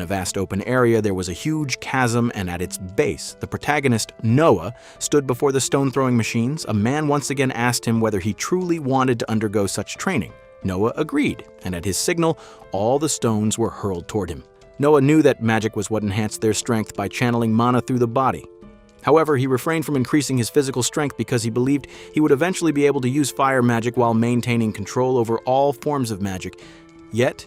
a vast open area, there was a huge chasm, and at its base, the protagonist, Noah, stood before the stone-throwing machines. A man once again asked him whether he truly wanted to undergo such training. Noah agreed, and at his signal, all the stones were hurled toward him. Noah knew that magic was what enhanced their strength by channeling mana through the body. However, he refrained from increasing his physical strength because he believed he would eventually be able to use fire magic while maintaining control over all forms of magic. Yet,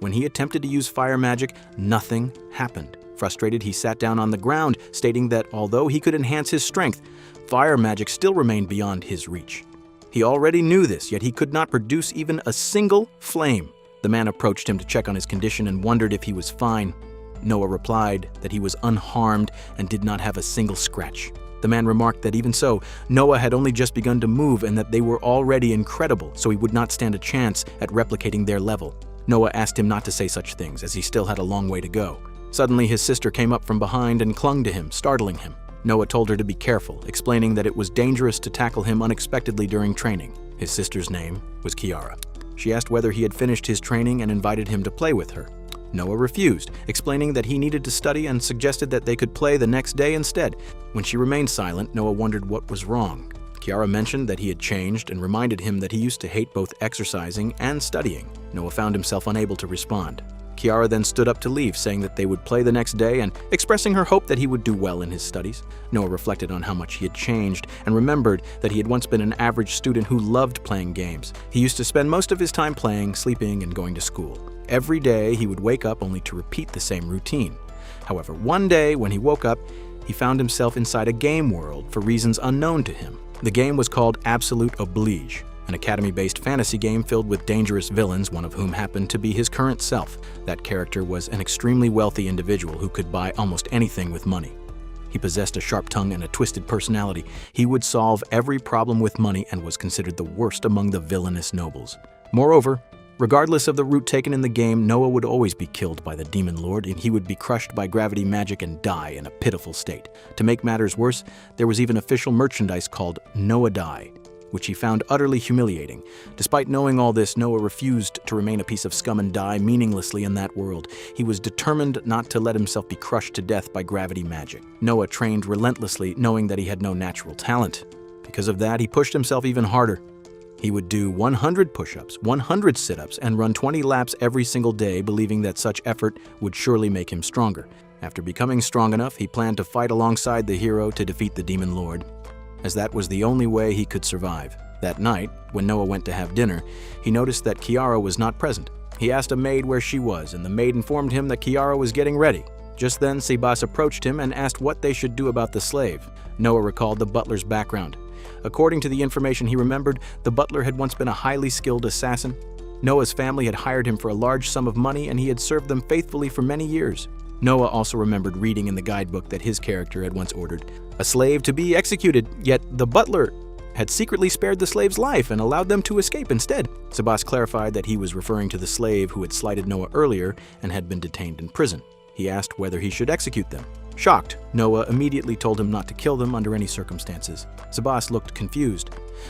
when he attempted to use fire magic, nothing happened. Frustrated, he sat down on the ground, stating that although he could enhance his strength, fire magic still remained beyond his reach. He already knew this, yet he could not produce even a single flame. The man approached him to check on his condition and wondered if he was fine. Noah replied that he was unharmed and did not have a single scratch. The man remarked that even so, Noah had only just begun to move and that they were already incredible, so he would not stand a chance at replicating their level. Noah asked him not to say such things, as he still had a long way to go. Suddenly, his sister came up from behind and clung to him, startling him. Noah told her to be careful, explaining that it was dangerous to tackle him unexpectedly during training. His sister's name was Kiara. She asked whether he had finished his training and invited him to play with her. Noah refused, explaining that he needed to study and suggested that they could play the next day instead. When she remained silent, Noah wondered what was wrong. Kiara mentioned that he had changed and reminded him that he used to hate both exercising and studying. Noah found himself unable to respond. Kiara then stood up to leave, saying that they would play the next day and expressing her hope that he would do well in his studies. Noah reflected on how much he had changed and remembered that he had once been an average student who loved playing games. He used to spend most of his time playing, sleeping, and going to school. Every day, he would wake up only to repeat the same routine. However, one day, when he woke up, he found himself inside a game world for reasons unknown to him. The game was called Absolute Oblige, an academy-based fantasy game filled with dangerous villains, one of whom happened to be his current self. That character was an extremely wealthy individual who could buy almost anything with money. He possessed a sharp tongue and a twisted personality. He would solve every problem with money and was considered the worst among the villainous nobles. Moreover, regardless of the route taken in the game, Noah would always be killed by the Demon Lord, and he would be crushed by gravity magic and die in a pitiful state. To make matters worse, there was even official merchandise called Noah Die, which he found utterly humiliating. Despite knowing all this, Noah refused to remain a piece of scum and die meaninglessly in that world. He was determined not to let himself be crushed to death by gravity magic. Noah trained relentlessly, knowing that he had no natural talent. Because of that, he pushed himself even harder. He would do 100 push-ups, 100 sit-ups, and run 20 laps every single day, believing that such effort would surely make him stronger. After becoming strong enough, he planned to fight alongside the hero to defeat the Demon Lord, as that was the only way he could survive. That night, when Noah went to have dinner, he noticed that Kiara was not present. He asked a maid where she was, and the maid informed him that Kiara was getting ready. Just then, Sebas approached him and asked what they should do about the slave. Noah recalled the butler's background. According to the information he remembered, the butler had once been a highly skilled assassin. Noah's family had hired him for a large sum of money, and he had served them faithfully for many years. Noah also remembered reading in the guidebook that his character had once ordered a slave to be executed, yet the butler had secretly spared the slave's life and allowed them to escape instead. Sebas clarified that he was referring to the slave who had slighted Noah earlier and had been detained in prison. He asked whether he should execute them. Shocked, Noah immediately told him not to kill them under any circumstances. Sebas looked confused.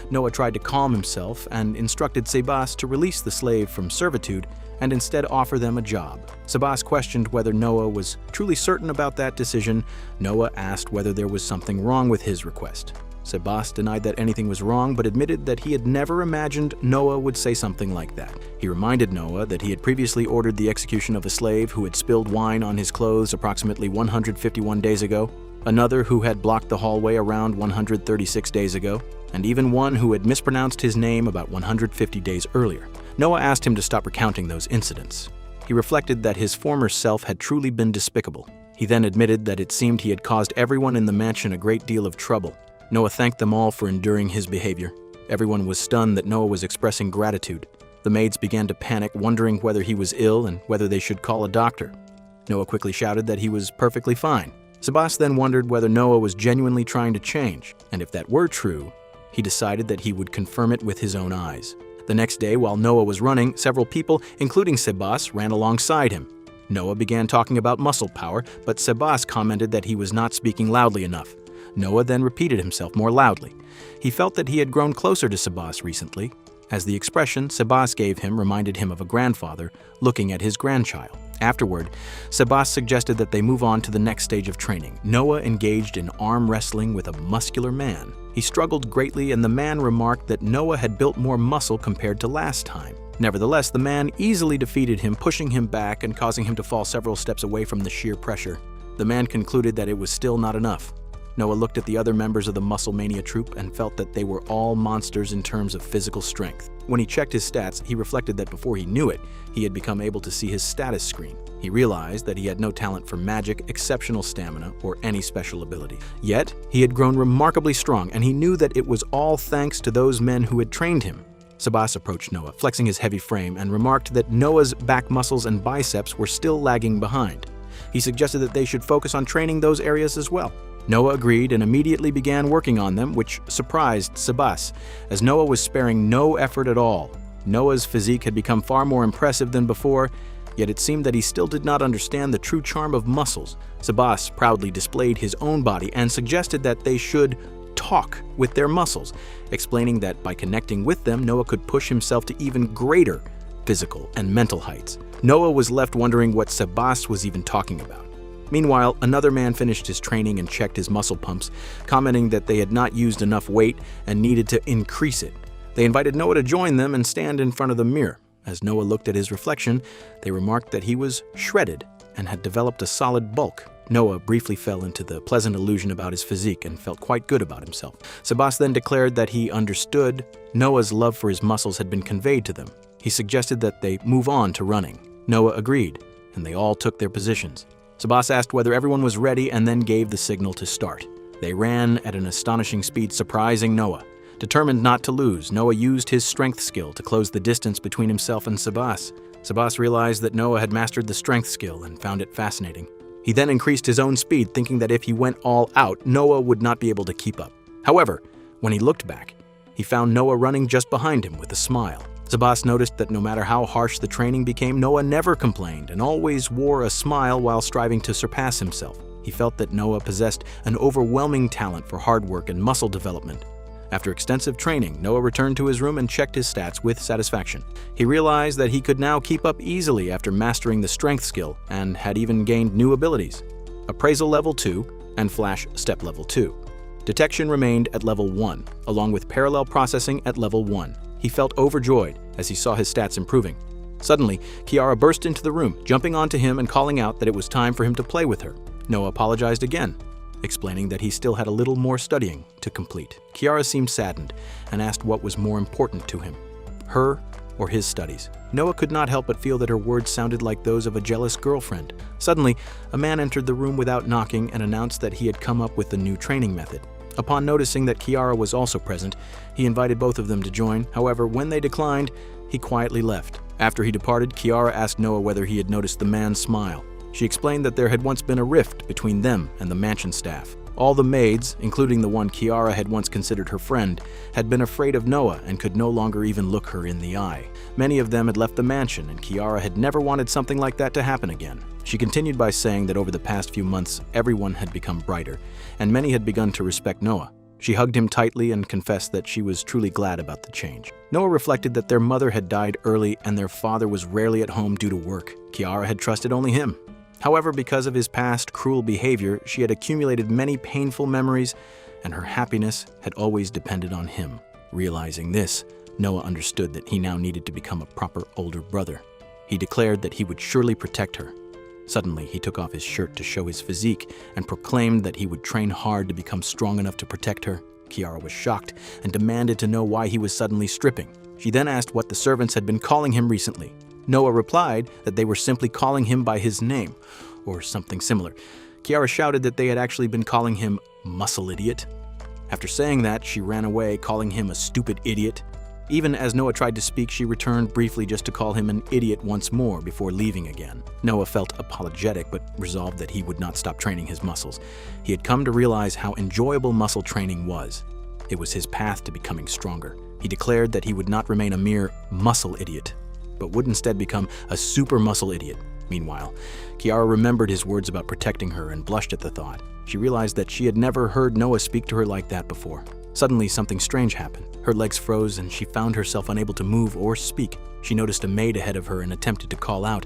Noah tried to calm himself and instructed Sebas to release the slave from servitude and instead offer them a job. Sebas questioned whether Noah was truly certain about that decision. Noah asked whether there was something wrong with his request. Sebas denied that anything was wrong, but admitted that he had never imagined Noah would say something like that. He reminded Noah that he had previously ordered the execution of a slave who had spilled wine on his clothes approximately 151 days ago, another who had blocked the hallway around 136 days ago, and even one who had mispronounced his name about 150 days earlier. Noah asked him to stop recounting those incidents. He reflected that his former self had truly been despicable. He then admitted that it seemed he had caused everyone in the mansion a great deal of trouble. Noah thanked them all for enduring his behavior. Everyone was stunned that Noah was expressing gratitude. The maids began to panic, wondering whether he was ill and whether they should call a doctor. Noah quickly shouted that he was perfectly fine. Sebas then wondered whether Noah was genuinely trying to change, and if that were true, he decided that he would confirm it with his own eyes. The next day, while Noah was running, several people, including Sebas, ran alongside him. Noah began talking about muscle power, but Sebas commented that he was not speaking loudly enough. Noah then repeated himself more loudly. He felt that he had grown closer to Sebas recently. as the expression Sebas gave him reminded him of a grandfather looking at his grandchild. Afterward, Sebas suggested that they move on to the next stage of training. Noah engaged in arm wrestling with a muscular man. He struggled greatly, and the man remarked that Noah had built more muscle compared to last time. Nevertheless, the man easily defeated him, pushing him back and causing him to fall several steps away from the sheer pressure. The man concluded that it was still not enough. Noah looked at the other members of the Muscle Mania troupe and felt that they were all monsters in terms of physical strength. When he checked his stats, he reflected that before he knew it, he had become able to see his status screen. He realized that he had no talent for magic, exceptional stamina, or any special ability. Yet, he had grown remarkably strong, and he knew that it was all thanks to those men who had trained him. Sebas approached Noah, flexing his heavy frame, and remarked that Noah's back muscles and biceps were still lagging behind. He suggested that they should focus on training those areas as well. Noah agreed and immediately began working on them, which surprised Sebas, as Noah was sparing no effort at all. Noah's physique had become far more impressive than before, yet it seemed that he still did not understand the true charm of muscles. Sebas proudly displayed his own body and suggested that they should talk with their muscles, explaining that by connecting with them, Noah could push himself to even greater physical and mental heights. Noah was left wondering what Sebas was even talking about. Meanwhile, another man finished his training and checked his muscle pumps, commenting that they had not used enough weight and needed to increase it. They invited Noah to join them and stand in front of the mirror. As Noah looked at his reflection, they remarked that he was shredded and had developed a solid bulk. Noah briefly fell into the pleasant illusion about his physique and felt quite good about himself. Sebas then declared that he understood Noah's love for his muscles had been conveyed to them. He suggested that they move on to running. Noah agreed, and they all took their positions. Sebas asked whether everyone was ready and then gave the signal to start. They ran at an astonishing speed, surprising Noah. Determined not to lose, Noah used his strength skill to close the distance between himself and Sebas. Sebas realized that Noah had mastered the strength skill and found it fascinating. He then increased his own speed, thinking that if he went all out, Noah would not be able to keep up. However, when he looked back, he found Noah running just behind him with a smile. Sebas noticed that no matter how harsh the training became, Noah never complained and always wore a smile while striving to surpass himself. He felt that Noah possessed an overwhelming talent for hard work and muscle development. After extensive training, Noah returned to his room and checked his stats with satisfaction. He realized that he could now keep up easily after mastering the strength skill and had even gained new abilities: Appraisal Level 2 and Flash Step Level 2. Detection remained at Level 1, along with Parallel Processing at Level 1. He felt overjoyed as he saw his stats improving. Suddenly, Kiara burst into the room, jumping onto him and calling out that it was time for him to play with her. Noah apologized again, explaining that he still had a little more studying to complete. Kiara seemed saddened and asked what was more important to him, her or his studies. Noah could not help but feel that her words sounded like those of a jealous girlfriend. Suddenly, a man entered the room without knocking and announced that he had come up with a new training method. Upon noticing that Kiara was also present, he invited both of them to join. However, when they declined, he quietly left. After he departed, Kiara asked Noah whether he had noticed the man's smile. She explained that there had once been a rift between them and the mansion staff. All the maids, including the one Kiara had once considered her friend, had been afraid of Noah and could no longer even look her in the eye. Many of them had left the mansion, and Kiara had never wanted something like that to happen again. She continued by saying that over the past few months, everyone had become brighter, and many had begun to respect Noah. She hugged him tightly and confessed that she was truly glad about the change. Noah reflected that their mother had died early and their father was rarely at home due to work. Kiara had trusted only him. However, because of his past cruel behavior, she had accumulated many painful memories, and her happiness had always depended on him. Realizing this, Noah understood that he now needed to become a proper older brother. He declared that he would surely protect her. Suddenly, he took off his shirt to show his physique and proclaimed that he would train hard to become strong enough to protect her. Kiara was shocked and demanded to know why he was suddenly stripping. She then asked what the servants had been calling him recently. Noah replied that they were simply calling him by his name, or something similar. Kiara shouted that they had actually been calling him Muscle Idiot. After saying that, she ran away, calling him a stupid idiot. Even as Noah tried to speak, she returned briefly just to call him an idiot once more before leaving again. Noah felt apologetic, but resolved that he would not stop training his muscles. He had come to realize how enjoyable muscle training was. It was his path to becoming stronger. He declared that he would not remain a mere muscle idiot, but would instead become a super muscle idiot. Meanwhile, Kiara remembered his words about protecting her and blushed at the thought. She realized that she had never heard Noah speak to her like that before. Suddenly, something strange happened. Her legs froze and she found herself unable to move or speak. She noticed a maid ahead of her and attempted to call out,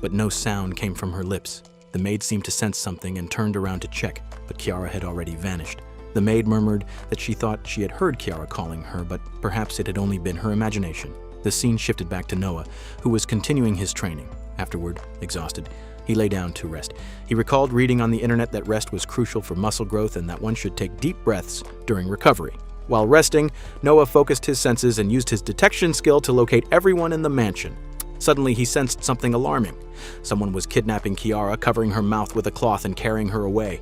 but no sound came from her lips. The maid seemed to sense something and turned around to check, but Kiara had already vanished. The maid murmured that she thought she had heard Kiara calling her, but perhaps it had only been her imagination. The scene shifted back to Noah, who was continuing his training. Afterward, exhausted, he lay down to rest. He recalled reading on the internet that rest was crucial for muscle growth and that one should take deep breaths during recovery. While resting, Noah focused his senses and used his detection skill to locate everyone in the mansion. Suddenly, he sensed something alarming. Someone was kidnapping Kiara, covering her mouth with a cloth and carrying her away.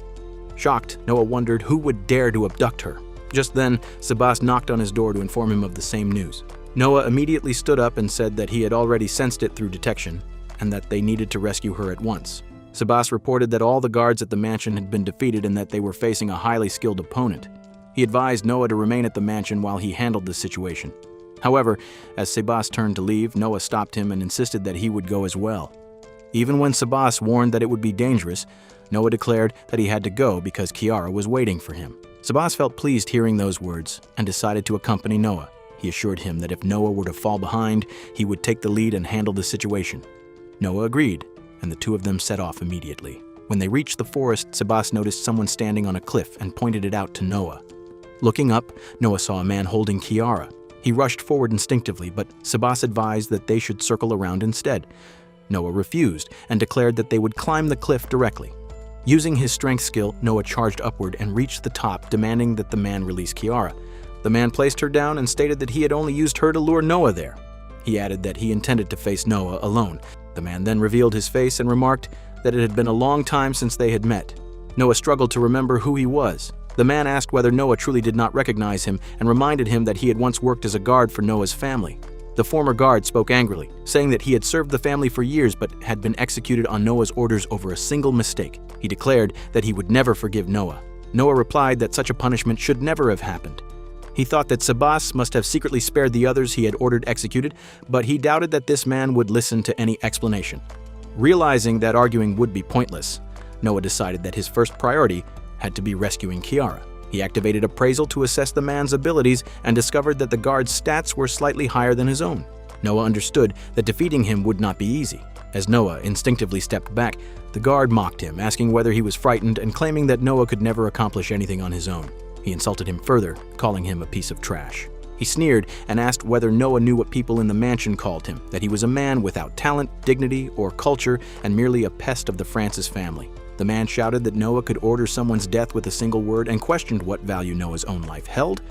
Shocked, Noah wondered who would dare to abduct her. Just then, Sebas knocked on his door to inform him of the same news. Noah immediately stood up and said that he had already sensed it through detection, and that they needed to rescue her at once. Sebas reported that all the guards at the mansion had been defeated and that they were facing a highly skilled opponent. He advised Noah to remain at the mansion while he handled the situation. However, as Sebas turned to leave, Noah stopped him and insisted that he would go as well. Even when Sebas warned that it would be dangerous, Noah declared that he had to go because Kiara was waiting for him. Sebas felt pleased hearing those words and decided to accompany Noah. He assured him that if Noah were to fall behind, he would take the lead and handle the situation. Noah agreed, and the two of them set off immediately. When they reached the forest, Sebas noticed someone standing on a cliff and pointed it out to Noah. Looking up, Noah saw a man holding Kiara. He rushed forward instinctively, but Sebas advised that they should circle around instead. Noah refused and declared that they would climb the cliff directly. Using his strength skill, Noah charged upward and reached the top, demanding that the man release Kiara. The man placed her down and stated that he had only used her to lure Noah there. He added that he intended to face Noah alone. The man then revealed his face and remarked that it had been a long time since they had met. Noah struggled to remember who he was. The man asked whether Noah truly did not recognize him and reminded him that he had once worked as a guard for Noah's family. The former guard spoke angrily, saying that he had served the family for years but had been executed on Noah's orders over a single mistake. He declared that he would never forgive Noah. Noah replied that such a punishment should never have happened. He thought that Sebas must have secretly spared the others he had ordered executed, but he doubted that this man would listen to any explanation. Realizing that arguing would be pointless, Noah decided that his first priority had to be rescuing Kiara. He activated appraisal to assess the man's abilities and discovered that the guard's stats were slightly higher than his own. Noah understood that defeating him would not be easy. As Noah instinctively stepped back, the guard mocked him, asking whether he was frightened and claiming that Noah could never accomplish anything on his own. He insulted him further, calling him a piece of trash. He sneered and asked whether Noah knew what people in the mansion called him, that he was a man without talent, dignity, or culture, and merely a pest of the Francis family. The man shouted that Noah could order someone's death with a single word and questioned what value Noah's own life held.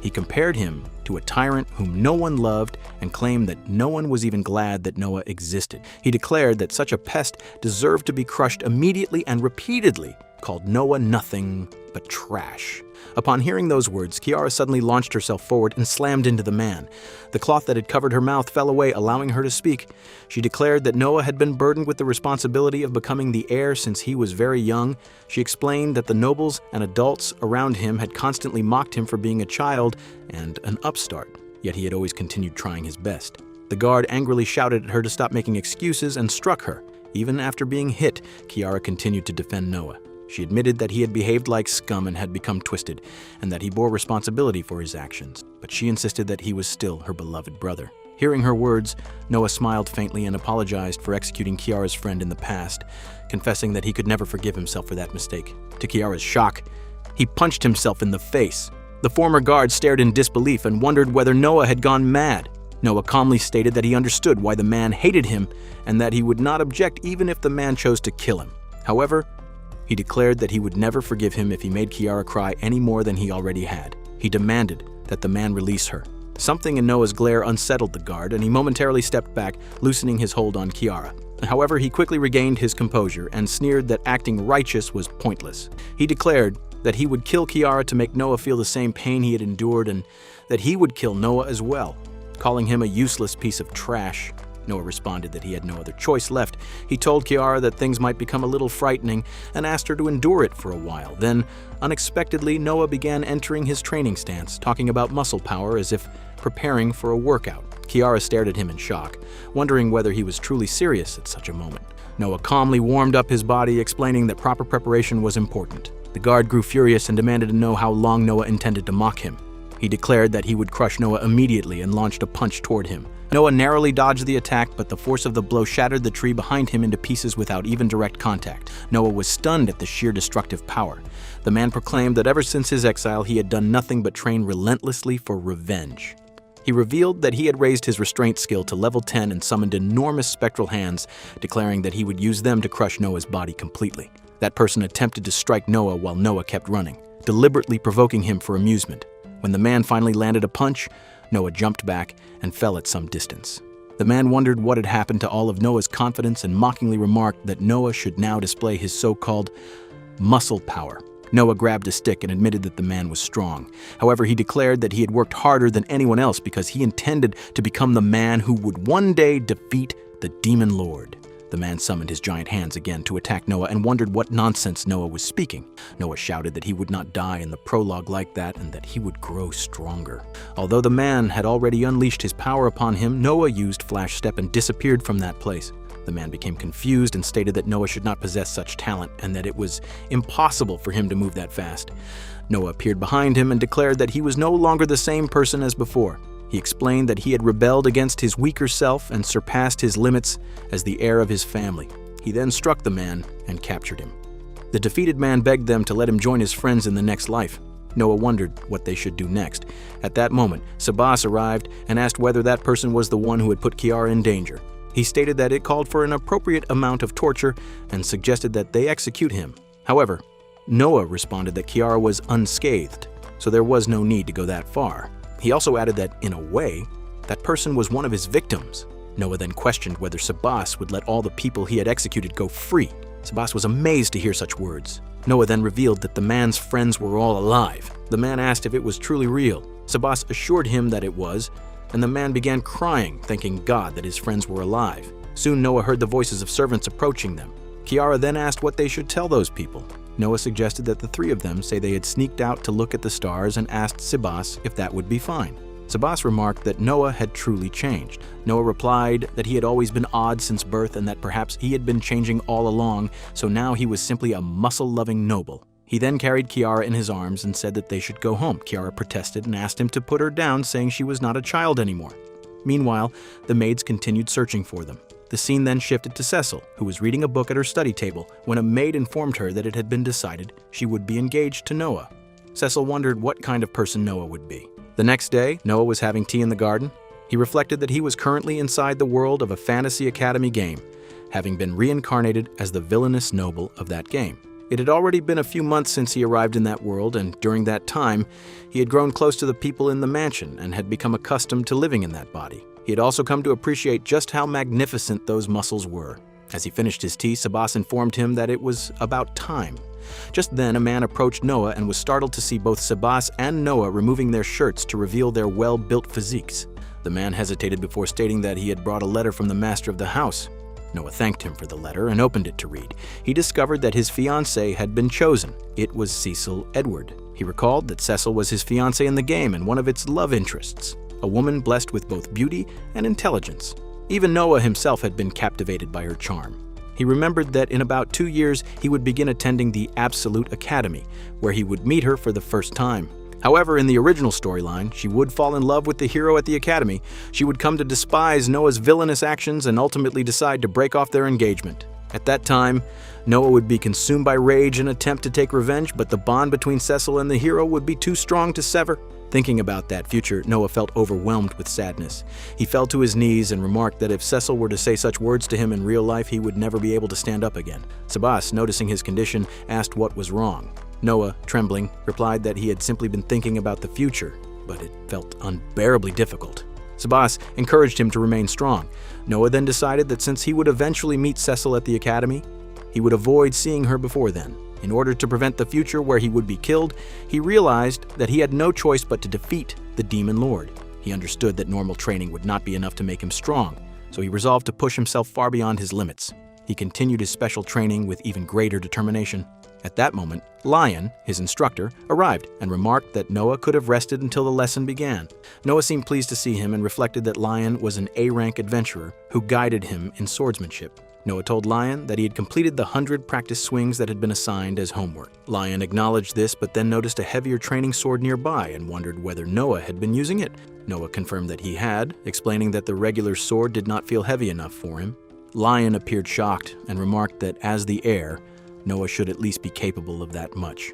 He compared him to a tyrant whom no one loved and claimed that no one was even glad that Noah existed. He declared that such a pest deserved to be crushed immediately and repeatedly called Noah nothing but trash. Upon hearing those words, Kiara suddenly launched herself forward and slammed into the man. The cloth that had covered her mouth fell away, allowing her to speak. She declared that Noah had been burdened with the responsibility of becoming the heir since he was very young. She explained that the nobles and adults around him had constantly mocked him for being a child and an upstart, yet he had always continued trying his best. The guard angrily shouted at her to stop making excuses and struck her. Even after being hit, Kiara continued to defend Noah. She admitted that he had behaved like scum and had become twisted, and that he bore responsibility for his actions, but she insisted that he was still her beloved brother. Hearing her words, Noah smiled faintly and apologized for executing Kiara's friend in the past, confessing that he could never forgive himself for that mistake. To Kiara's shock, he punched himself in the face. The former guard stared in disbelief and wondered whether Noah had gone mad. Noah calmly stated that he understood why the man hated him and that he would not object even if the man chose to kill him. However, he declared that he would never forgive him if he made Kiara cry any more than he already had. He demanded that the man release her. Something in Noah's glare unsettled the guard, and he momentarily stepped back, loosening his hold on Kiara. However, he quickly regained his composure and sneered that acting righteous was pointless. He declared that he would kill Kiara to make Noah feel the same pain he had endured and that he would kill Noah as well, calling him a useless piece of trash. Noah responded that he had no other choice left. He told Kiara that things might become a little frightening and asked her to endure it for a while. Then, unexpectedly, Noah began entering his training stance, talking about muscle power as if preparing for a workout. Kiara stared at him in shock, wondering whether he was truly serious at such a moment. Noah calmly warmed up his body, explaining that proper preparation was important. The guard grew furious and demanded to know how long Noah intended to mock him. He declared that he would crush Noah immediately and launched a punch toward him. Noah narrowly dodged the attack, but the force of the blow shattered the tree behind him into pieces without even direct contact. Noah was stunned at the sheer destructive power. The man proclaimed that ever since his exile, he had done nothing but train relentlessly for revenge. He revealed that he had raised his restraint skill to level 10 and summoned enormous spectral hands, declaring that he would use them to crush Noah's body completely. That person attempted to strike Noah while Noah kept running, deliberately provoking him for amusement. When the man finally landed a punch, Noah jumped back and fell at some distance. The man wondered what had happened to all of Noah's confidence and mockingly remarked that Noah should now display his so-called muscle power. Noah grabbed a stick and admitted that the man was strong. However, he declared that he had worked harder than anyone else because he intended to become the man who would one day defeat the Demon Lord. The man summoned his giant hands again to attack Noah and wondered what nonsense Noah was speaking. Noah shouted that he would not die in the prologue like that and that he would grow stronger. Although the man had already unleashed his power upon him, Noah used Flash Step and disappeared from that place. The man became confused and stated that Noah should not possess such talent and that it was impossible for him to move that fast. Noah appeared behind him and declared that he was no longer the same person as before. He explained that he had rebelled against his weaker self and surpassed his limits as the heir of his family. He then struck the man and captured him. The defeated man begged them to let him join his friends in the next life. Noah wondered what they should do next. At that moment, Sabas arrived and asked whether that person was the one who had put Kiara in danger. He stated that it called for an appropriate amount of torture and suggested that they execute him. However, Noah responded that Kiara was unscathed, so there was no need to go that far. He also added that, in a way, that person was one of his victims. Noah then questioned whether Sabas would let all the people he had executed go free. Sabas was amazed to hear such words. Noah then revealed that the man's friends were all alive. The man asked if it was truly real. Sabas assured him that it was, and the man began crying, thanking God that his friends were alive. Soon Noah heard the voices of servants approaching them. Kiara then asked what they should tell those people. Noah suggested that the three of them say they had sneaked out to look at the stars and asked Sabas if that would be fine. Sabas remarked that Noah had truly changed. Noah replied that he had always been odd since birth and that perhaps he had been changing all along, so now he was simply a muscle-loving noble. He then carried Kiara in his arms and said that they should go home. Kiara protested and asked him to put her down, saying she was not a child anymore. Meanwhile, the maids continued searching for them. The scene then shifted to Cecile, who was reading a book at her study table when a maid informed her that it had been decided she would be engaged to Noah. Cecile wondered what kind of person Noah would be. The next day, Noah was having tea in the garden. He reflected that he was currently inside the world of a fantasy academy game, having been reincarnated as the villainous noble of that game. It had already been a few months since he arrived in that world, and during that time, he had grown close to the people in the mansion and had become accustomed to living in that body. He had also come to appreciate just how magnificent those muscles were. As he finished his tea, Sabas informed him that it was about time. Just then, a man approached Noah and was startled to see both Sabas and Noah removing their shirts to reveal their well-built physiques. The man hesitated before stating that he had brought a letter from the master of the house. Noah thanked him for the letter and opened it to read. He discovered that his fiancée had been chosen. It was Cecile Edward. He recalled that Cecile was his fiancée in the game and one of its love interests, a woman blessed with both beauty and intelligence. Even Noah himself had been captivated by her charm. He remembered that in about 2 years he would begin attending the Absolute Academy, where he would meet her for the first time. However, in the original storyline, she would fall in love with the hero at the academy. She would come to despise Noah's villainous actions and ultimately decide to break off their engagement. At that time, Noah would be consumed by rage and attempt to take revenge, but the bond between Cecile and the hero would be too strong to sever. Thinking about that future, Noah felt overwhelmed with sadness. He fell to his knees and remarked that if Cecile were to say such words to him in real life, he would never be able to stand up again. Sabas, noticing his condition, asked what was wrong. Noah, trembling, replied that he had simply been thinking about the future, but it felt unbearably difficult. Sabas encouraged him to remain strong. Noah then decided that since he would eventually meet Cecile at the academy, he would avoid seeing her before then. In order to prevent the future where he would be killed, he realized that he had no choice but to defeat the Demon Lord. He understood that normal training would not be enough to make him strong, so he resolved to push himself far beyond his limits. He continued his special training with even greater determination. At that moment, Lion, his instructor, arrived and remarked that Noah could have rested until the lesson began. Noah seemed pleased to see him and reflected that Lion was an A-rank adventurer who guided him in swordsmanship. Noah told Lion that he had completed the 100 practice swings that had been assigned as homework. Lion acknowledged this, but then noticed a heavier training sword nearby and wondered whether Noah had been using it. Noah confirmed that he had, explaining that the regular sword did not feel heavy enough for him. Lion appeared shocked and remarked that as the heir, Noah should at least be capable of that much.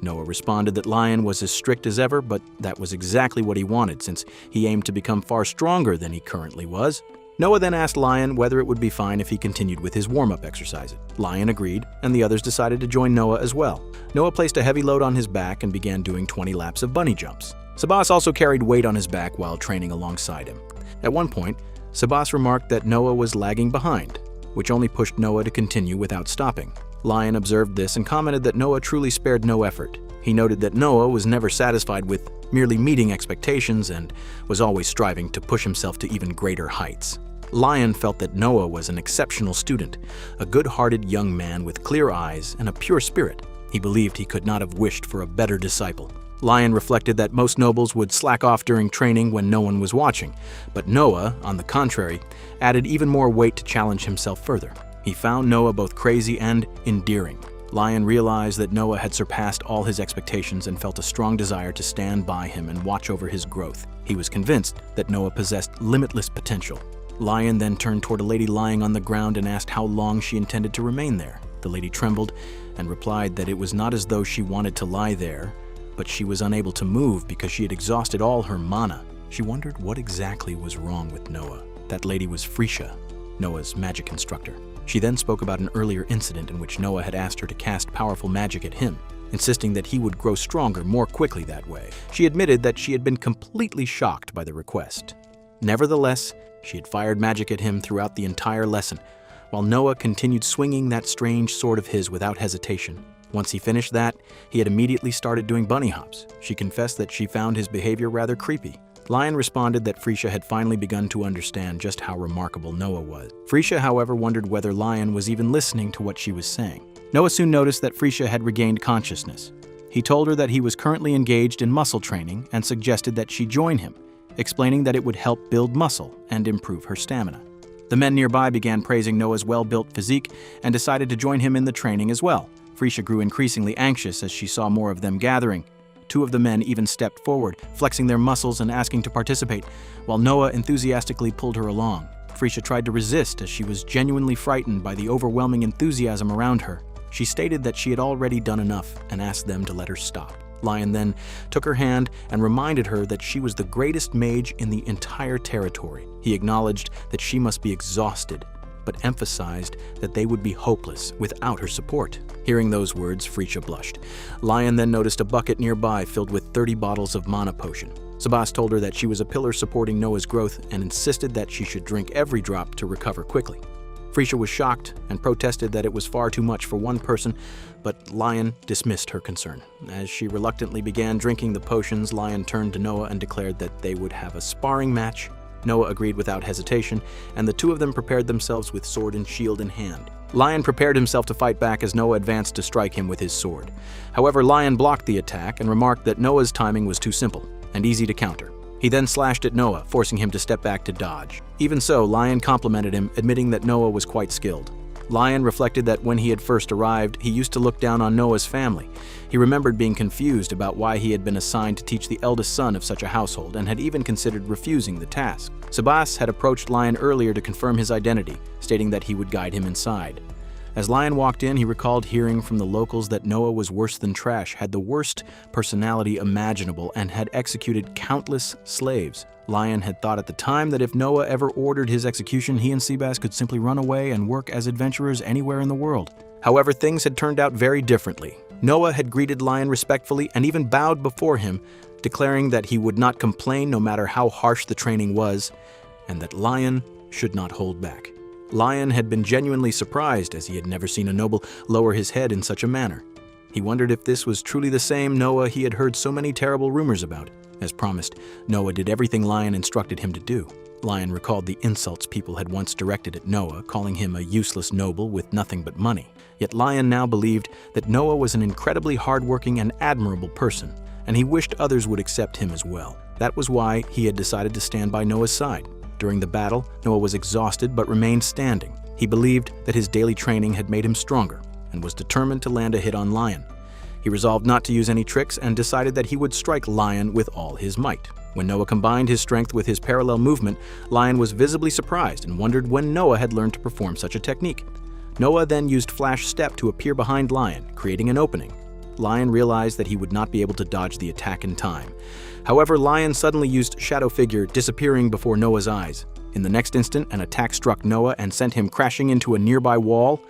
Noah responded that Lion was as strict as ever, but that was exactly what he wanted since he aimed to become far stronger than he currently was. Noah then asked Lion whether it would be fine if he continued with his warm-up exercises. Lion agreed, and the others decided to join Noah as well. Noah placed a heavy load on his back and began doing 20 laps of bunny jumps. Sabas also carried weight on his back while training alongside him. At one point, Sabas remarked that Noah was lagging behind, which only pushed Noah to continue without stopping. Lion observed this and commented that Noah truly spared no effort. He noted that Noah was never satisfied with merely meeting expectations and was always striving to push himself to even greater heights. Lion felt that Noah was an exceptional student, a good-hearted young man with clear eyes and a pure spirit. He believed he could not have wished for a better disciple. Lion reflected that most nobles would slack off during training when no one was watching, but Noah, on the contrary, added even more weight to challenge himself further. He found Noah both crazy and endearing. Lion realized that Noah had surpassed all his expectations and felt a strong desire to stand by him and watch over his growth. He was convinced that Noah possessed limitless potential. Lion then turned toward a lady lying on the ground and asked how long she intended to remain there. The lady trembled and replied that it was not as though she wanted to lie there, but she was unable to move because she had exhausted all her mana. She wondered what exactly was wrong with Noah. That lady was Freesia, Noah's magic instructor. She then spoke about an earlier incident in which Noah had asked her to cast powerful magic at him, insisting that he would grow stronger more quickly that way. She admitted that she had been completely shocked by the request. Nevertheless, she had fired magic at him throughout the entire lesson, while Noah continued swinging that strange sword of his without hesitation. Once he finished that, he had immediately started doing bunny hops. She confessed that she found his behavior rather creepy. Lion responded that Freesia had finally begun to understand just how remarkable Noah was. Freesia, however, wondered whether Lion was even listening to what she was saying. Noah soon noticed that Freesia had regained consciousness. He told her that he was currently engaged in muscle training and suggested that she join him, explaining that it would help build muscle and improve her stamina. The men nearby began praising Noah's well-built physique and decided to join him in the training as well. Freesia grew increasingly anxious as she saw more of them gathering. Two of the men even stepped forward, flexing their muscles and asking to participate, while Noah enthusiastically pulled her along. Freesia tried to resist as she was genuinely frightened by the overwhelming enthusiasm around her. She stated that she had already done enough and asked them to let her stop. Lion then took her hand and reminded her that she was the greatest mage in the entire territory. He acknowledged that she must be exhausted, but emphasized that they would be hopeless without her support. Hearing those words, Freesia blushed. Lion then noticed a bucket nearby filled with 30 bottles of mana potion. Sabas told her that she was a pillar supporting Noah's growth and insisted that she should drink every drop to recover quickly. Freesia was shocked and protested that it was far too much for one person, but Lion dismissed her concern. As she reluctantly began drinking the potions, Lion turned to Noah and declared that they would have a sparring match. Noah agreed without hesitation, and the two of them prepared themselves with sword and shield in hand. Lion prepared himself to fight back as Noah advanced to strike him with his sword. However, Lion blocked the attack and remarked that Noah's timing was too simple and easy to counter. He then slashed at Noah, forcing him to step back to dodge. Even so, Lion complimented him, admitting that Noah was quite skilled. Lion reflected that when he had first arrived, he used to look down on Noah's family. He remembered being confused about why he had been assigned to teach the eldest son of such a household and had even considered refusing the task. Sabas had approached Lion earlier to confirm his identity, stating that he would guide him inside. As Lion walked in, he recalled hearing from the locals that Noah was worse than trash, had the worst personality imaginable, and had executed countless slaves. Lion had thought at the time that if Noah ever ordered his execution, he and Sebas could simply run away and work as adventurers anywhere in the world. However, things had turned out very differently. Noah had greeted Lion respectfully and even bowed before him, declaring that he would not complain no matter how harsh the training was, and that Lion should not hold back. Lion had been genuinely surprised, as he had never seen a noble lower his head in such a manner. He wondered if this was truly the same Noah he had heard so many terrible rumors about. As promised, Noah did everything Lion instructed him to do. Lion recalled the insults people had once directed at Noah, calling him a useless noble with nothing but money. Yet Lion now believed that Noah was an incredibly hardworking and admirable person, and he wished others would accept him as well. That was why he had decided to stand by Noah's side. During the battle, Noah was exhausted but remained standing. He believed that his daily training had made him stronger and was determined to land a hit on Lion. He resolved not to use any tricks and decided that he would strike Lion with all his might. When Noah combined his strength with his parallel movement, Lion was visibly surprised and wondered when Noah had learned to perform such a technique. Noah then used Flash Step to appear behind Lion, creating an opening. Lion realized that he would not be able to dodge the attack in time. However, Lion suddenly used Shadow Figure, disappearing before Noah's eyes. In the next instant, an attack struck Noah and sent him crashing into a nearby wall.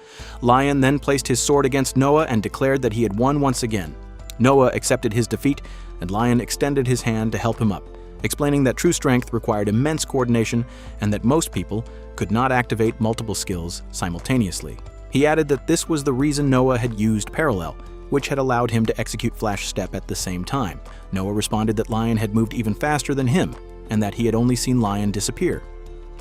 Lion then placed his sword against Noah and declared that he had won once again. Noah accepted his defeat, and Lion extended his hand to help him up, explaining that true strength required immense coordination and that most people could not activate multiple skills simultaneously. He added that this was the reason Noah had used Parallel, which had allowed him to execute Flash Step at the same time. Noah responded that Lion had moved even faster than him, and that he had only seen Lion disappear.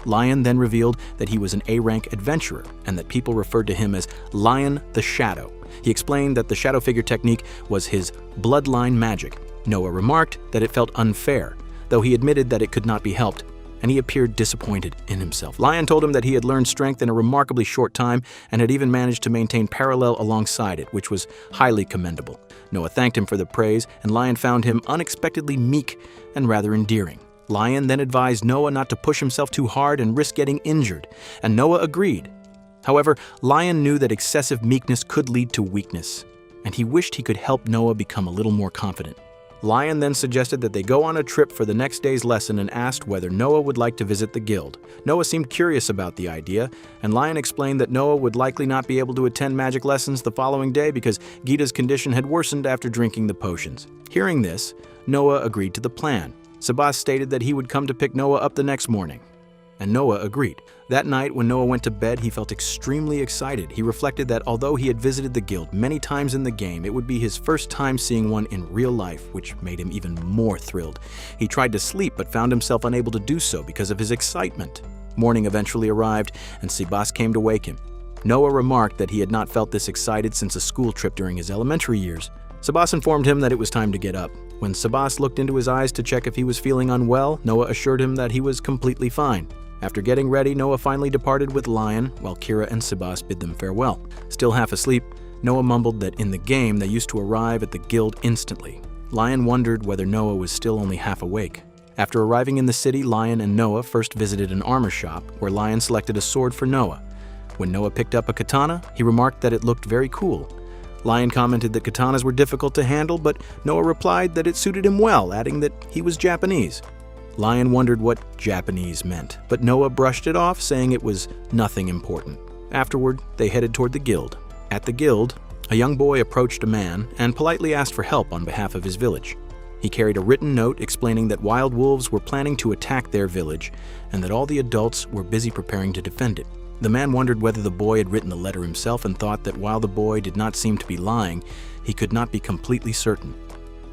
Lion then revealed that he was an A-rank adventurer, and that people referred to him as Lion the Shadow. He explained that the Shadow Figure technique was his bloodline magic. Noah remarked that it felt unfair, though he admitted that it could not be helped, and he appeared disappointed in himself. Lion told him that he had learned strength in a remarkably short time and had even managed to maintain Parallel alongside it, which was highly commendable. Noah thanked him for the praise, and Lion found him unexpectedly meek and rather endearing. Lion then advised Noah not to push himself too hard and risk getting injured, and Noah agreed. However, Lion knew that excessive meekness could lead to weakness, and he wished he could help Noah become a little more confident. Lion then suggested that they go on a trip for the next day's lesson and asked whether Noah would like to visit the guild. Noah seemed curious about the idea, and Lion explained that Noah would likely not be able to attend magic lessons the following day because Gita's condition had worsened after drinking the potions. Hearing this, Noah agreed to the plan. Sabas stated that he would come to pick Noah up the next morning, and Noah agreed. That night, when Noah went to bed, he felt extremely excited. He reflected that although he had visited the guild many times in the game, it would be his first time seeing one in real life, which made him even more thrilled. He tried to sleep but found himself unable to do so because of his excitement. Morning eventually arrived, and Sabas came to wake him. Noah remarked that he had not felt this excited since a school trip during his elementary years. Sabas informed him that it was time to get up. When Sabas looked into his eyes to check if he was feeling unwell, Noah assured him that he was completely fine. After getting ready, Noah finally departed with Lion, while Kira and Sabas bid them farewell. Still half asleep, Noah mumbled that in the game they used to arrive at the guild instantly. Lion wondered whether Noah was still only half awake. After arriving in the city, Lion and Noah first visited an armor shop, where Lion selected a sword for Noah. When Noah picked up a katana, he remarked that it looked very cool. Lion commented that katanas were difficult to handle, but Noah replied that it suited him well, adding that he was Japanese. Lion wondered what Japanese meant, but Noah brushed it off, saying it was nothing important. Afterward, they headed toward the guild. At the guild, a young boy approached a man and politely asked for help on behalf of his village. He carried a written note explaining that wild wolves were planning to attack their village and that all the adults were busy preparing to defend it. The man wondered whether the boy had written the letter himself and thought that while the boy did not seem to be lying, he could not be completely certain.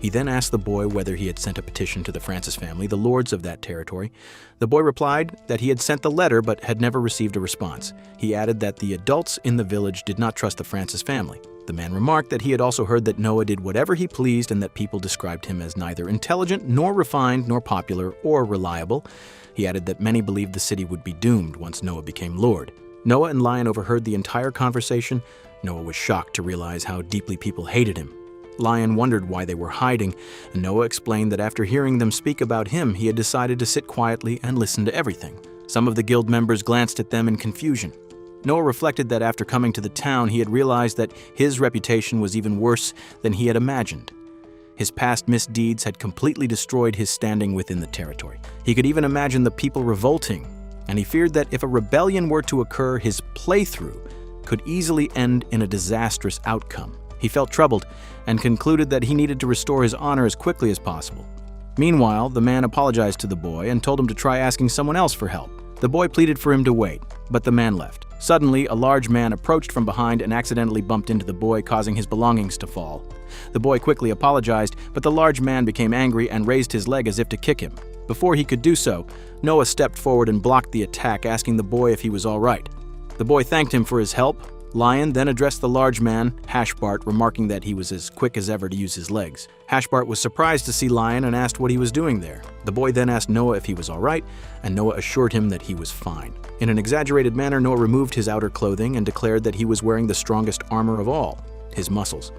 He then asked the boy whether he had sent a petition to the Francis family, the lords of that territory. The boy replied that he had sent the letter but had never received a response. He added that the adults in the village did not trust the Francis family. The man remarked that he had also heard that Noah did whatever he pleased and that people described him as neither intelligent, nor refined, nor popular, or reliable. He added that many believed the city would be doomed once Noah became lord. Noah and Lion overheard the entire conversation. Noah was shocked to realize how deeply people hated him. Lion wondered why they were hiding, and Noah explained that after hearing them speak about him, he had decided to sit quietly and listen to everything. Some of the guild members glanced at them in confusion. Noah reflected that after coming to the town, he had realized that his reputation was even worse than he had imagined. His past misdeeds had completely destroyed his standing within the territory. He could even imagine the people revolting, and he feared that if a rebellion were to occur, his playthrough could easily end in a disastrous outcome. He felt troubled and concluded that he needed to restore his honor as quickly as possible. Meanwhile, the man apologized to the boy and told him to try asking someone else for help. The boy pleaded for him to wait, but the man left. Suddenly, a large man approached from behind and accidentally bumped into the boy, causing his belongings to fall. The boy quickly apologized, but the large man became angry and raised his leg as if to kick him. Before he could do so, Noah stepped forward and blocked the attack, asking the boy if he was all right. The boy thanked him for his help, Lion then addressed the large man, Hashbart, remarking that he was as quick as ever to use his legs. Hashbart was surprised to see Lion and asked what he was doing there. The boy then asked Noah if he was all right, and Noah assured him that he was fine. In an exaggerated manner, Noah removed his outer clothing and declared that he was wearing the strongest armor of all, his muscles.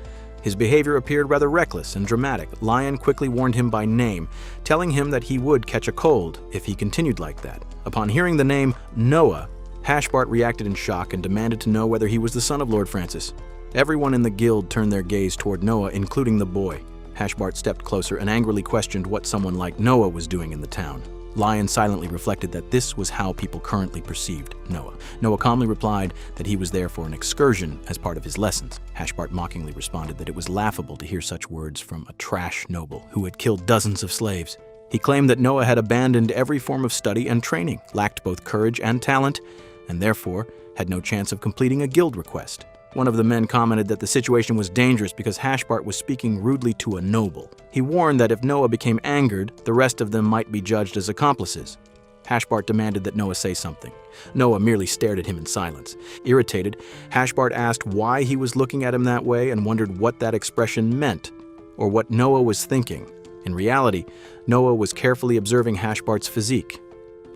His behavior appeared rather reckless and dramatic. Lion quickly warned him by name, telling him that he would catch a cold if he continued like that. Upon hearing the name Noah, Hashbart reacted in shock and demanded to know whether he was the son of Lord Francis. Everyone in the guild turned their gaze toward Noah, including the boy. Hashbart stepped closer and angrily questioned what someone like Noah was doing in the town. Lion silently reflected that this was how people currently perceived Noah. Noah calmly replied that he was there for an excursion as part of his lessons. Hashbart mockingly responded that it was laughable to hear such words from a trash noble who had killed dozens of slaves. He claimed that Noah had abandoned every form of study and training, lacked both courage and talent, and therefore had no chance of completing a guild request. One of the men commented that the situation was dangerous because Hashbart was speaking rudely to a noble. He warned that if Noah became angered, the rest of them might be judged as accomplices. Hashbart demanded that Noah say something. Noah merely stared at him in silence. Irritated, Hashbart asked why he was looking at him that way and wondered what that expression meant, or what Noah was thinking. In reality, Noah was carefully observing Hashbart's physique.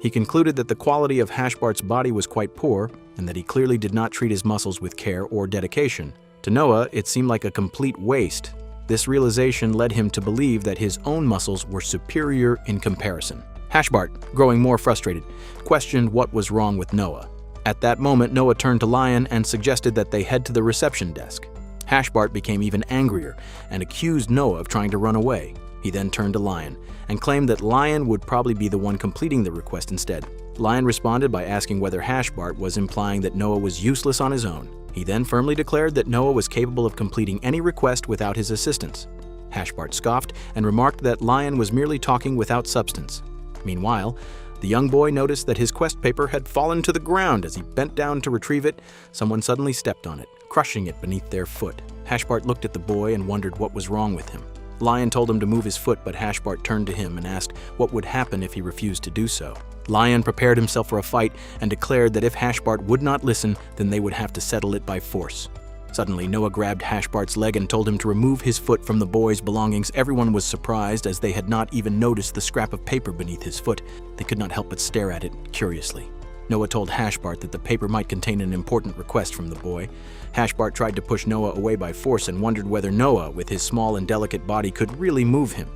He concluded that the quality of Hashbart's body was quite poor, and that he clearly did not treat his muscles with care or dedication. To Noah, it seemed like a complete waste. This realization led him to believe that his own muscles were superior in comparison. Hashbart, growing more frustrated, questioned what was wrong with Noah. At that moment, Noah turned to Lion and suggested that they head to the reception desk. Hashbart became even angrier and accused Noah of trying to run away. He then turned to Lion and claimed that Lion would probably be the one completing the request instead. Lion responded by asking whether Hashbart was implying that Noah was useless on his own. He then firmly declared that Noah was capable of completing any request without his assistance. Hashbart scoffed and remarked that Lion was merely talking without substance. Meanwhile, the young boy noticed that his quest paper had fallen to the ground. As he bent down to retrieve it, someone suddenly stepped on it, crushing it beneath their foot. Hashbart looked at the boy and wondered what was wrong with him. Lion told him to move his foot, but Hashbart turned to him and asked what would happen if he refused to do so. Lion prepared himself for a fight and declared that if Hashbart would not listen, then they would have to settle it by force. Suddenly, Noah grabbed Hashbart's leg and told him to remove his foot from the boy's belongings. Everyone was surprised, as they had not even noticed the scrap of paper beneath his foot. They could not help but stare at it curiously. Noah told Hashbart that the paper might contain an important request from the boy. Hashbart tried to push Noah away by force and wondered whether Noah, with his small and delicate body, could really move him.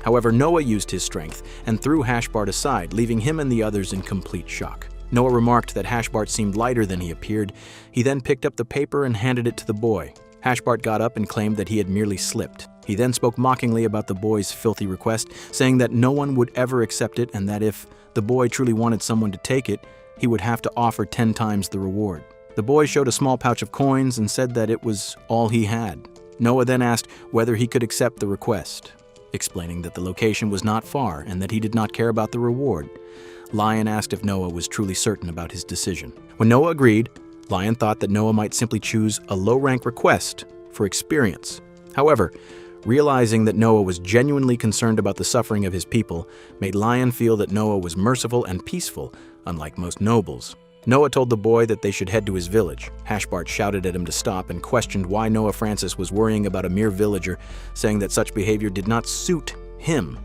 However, Noah used his strength and threw Hashbart aside, leaving him and the others in complete shock. Noah remarked that Hashbart seemed lighter than he appeared. He then picked up the paper and handed it to the boy. Hashbart got up and claimed that he had merely slipped. He then spoke mockingly about the boy's filthy request, saying that no one would ever accept it and that if the boy truly wanted someone to take it, he would have to offer 10 times the reward. The boy showed a small pouch of coins and said that it was all he had. Noah then asked whether he could accept the request, explaining that the location was not far and that he did not care about the reward. Lion asked if Noah was truly certain about his decision. When Noah agreed, Lion thought that Noah might simply choose a low-rank request for experience. However, realizing that Noah was genuinely concerned about the suffering of his people made Lion feel that Noah was merciful and peaceful, unlike most nobles. Noah told the boy that they should head to his village. Hashbart shouted at him to stop and questioned why Noah Francis was worrying about a mere villager, saying that such behavior did not suit him.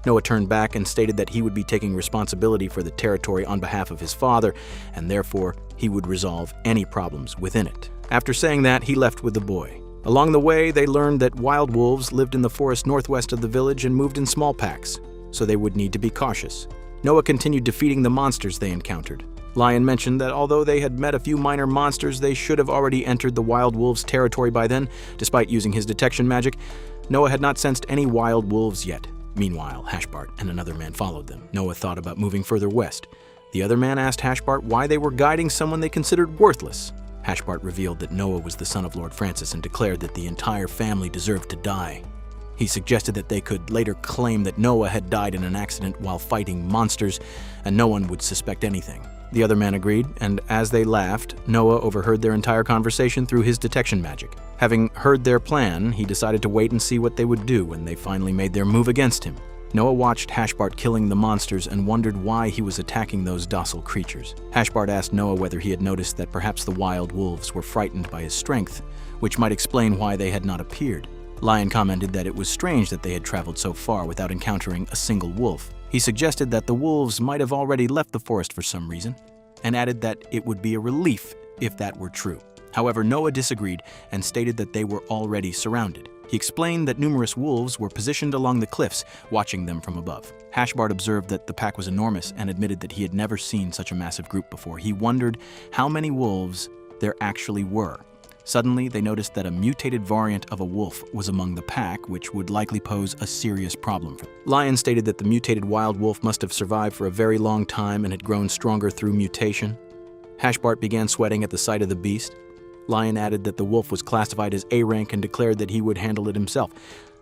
Noah turned back and stated that he would be taking responsibility for the territory on behalf of his father, and therefore he would resolve any problems within it. After saying that, he left with the boy. Along the way, they learned that wild wolves lived in the forest northwest of the village and moved in small packs, so they would need to be cautious. Noah continued defeating the monsters they encountered. Lion mentioned that although they had met a few minor monsters, they should have already entered the wild wolves' territory by then. Despite using his detection magic, Noah had not sensed any wild wolves yet. Meanwhile, Hashbart and another man followed them. Noah thought about moving further west. The other man asked Hashbart why they were guiding someone they considered worthless. Hashbart revealed that Noah was the son of Lord Francis and declared that the entire family deserved to die. He suggested that they could later claim that Noah had died in an accident while fighting monsters, and no one would suspect anything. The other man agreed, and as they laughed, Noah overheard their entire conversation through his detection magic. Having heard their plan, he decided to wait and see what they would do when they finally made their move against him. Noah watched Hashbart killing the monsters and wondered why he was attacking those docile creatures. Hashbart asked Noah whether he had noticed that perhaps the wild wolves were frightened by his strength, which might explain why they had not appeared. Lion commented that it was strange that they had traveled so far without encountering a single wolf. He suggested that the wolves might have already left the forest for some reason, and added that it would be a relief if that were true. However, Noah disagreed and stated that they were already surrounded. He explained that numerous wolves were positioned along the cliffs, watching them from above. Hashbart observed that the pack was enormous and admitted that he had never seen such a massive group before. He wondered how many wolves there actually were. Suddenly, they noticed that a mutated variant of a wolf was among the pack, which would likely pose a serious problem for them. Lion stated that the mutated wild wolf must have survived for a very long time and had grown stronger through mutation. Hashbart began sweating at the sight of the beast. Lion added that the wolf was classified as A rank and declared that he would handle it himself.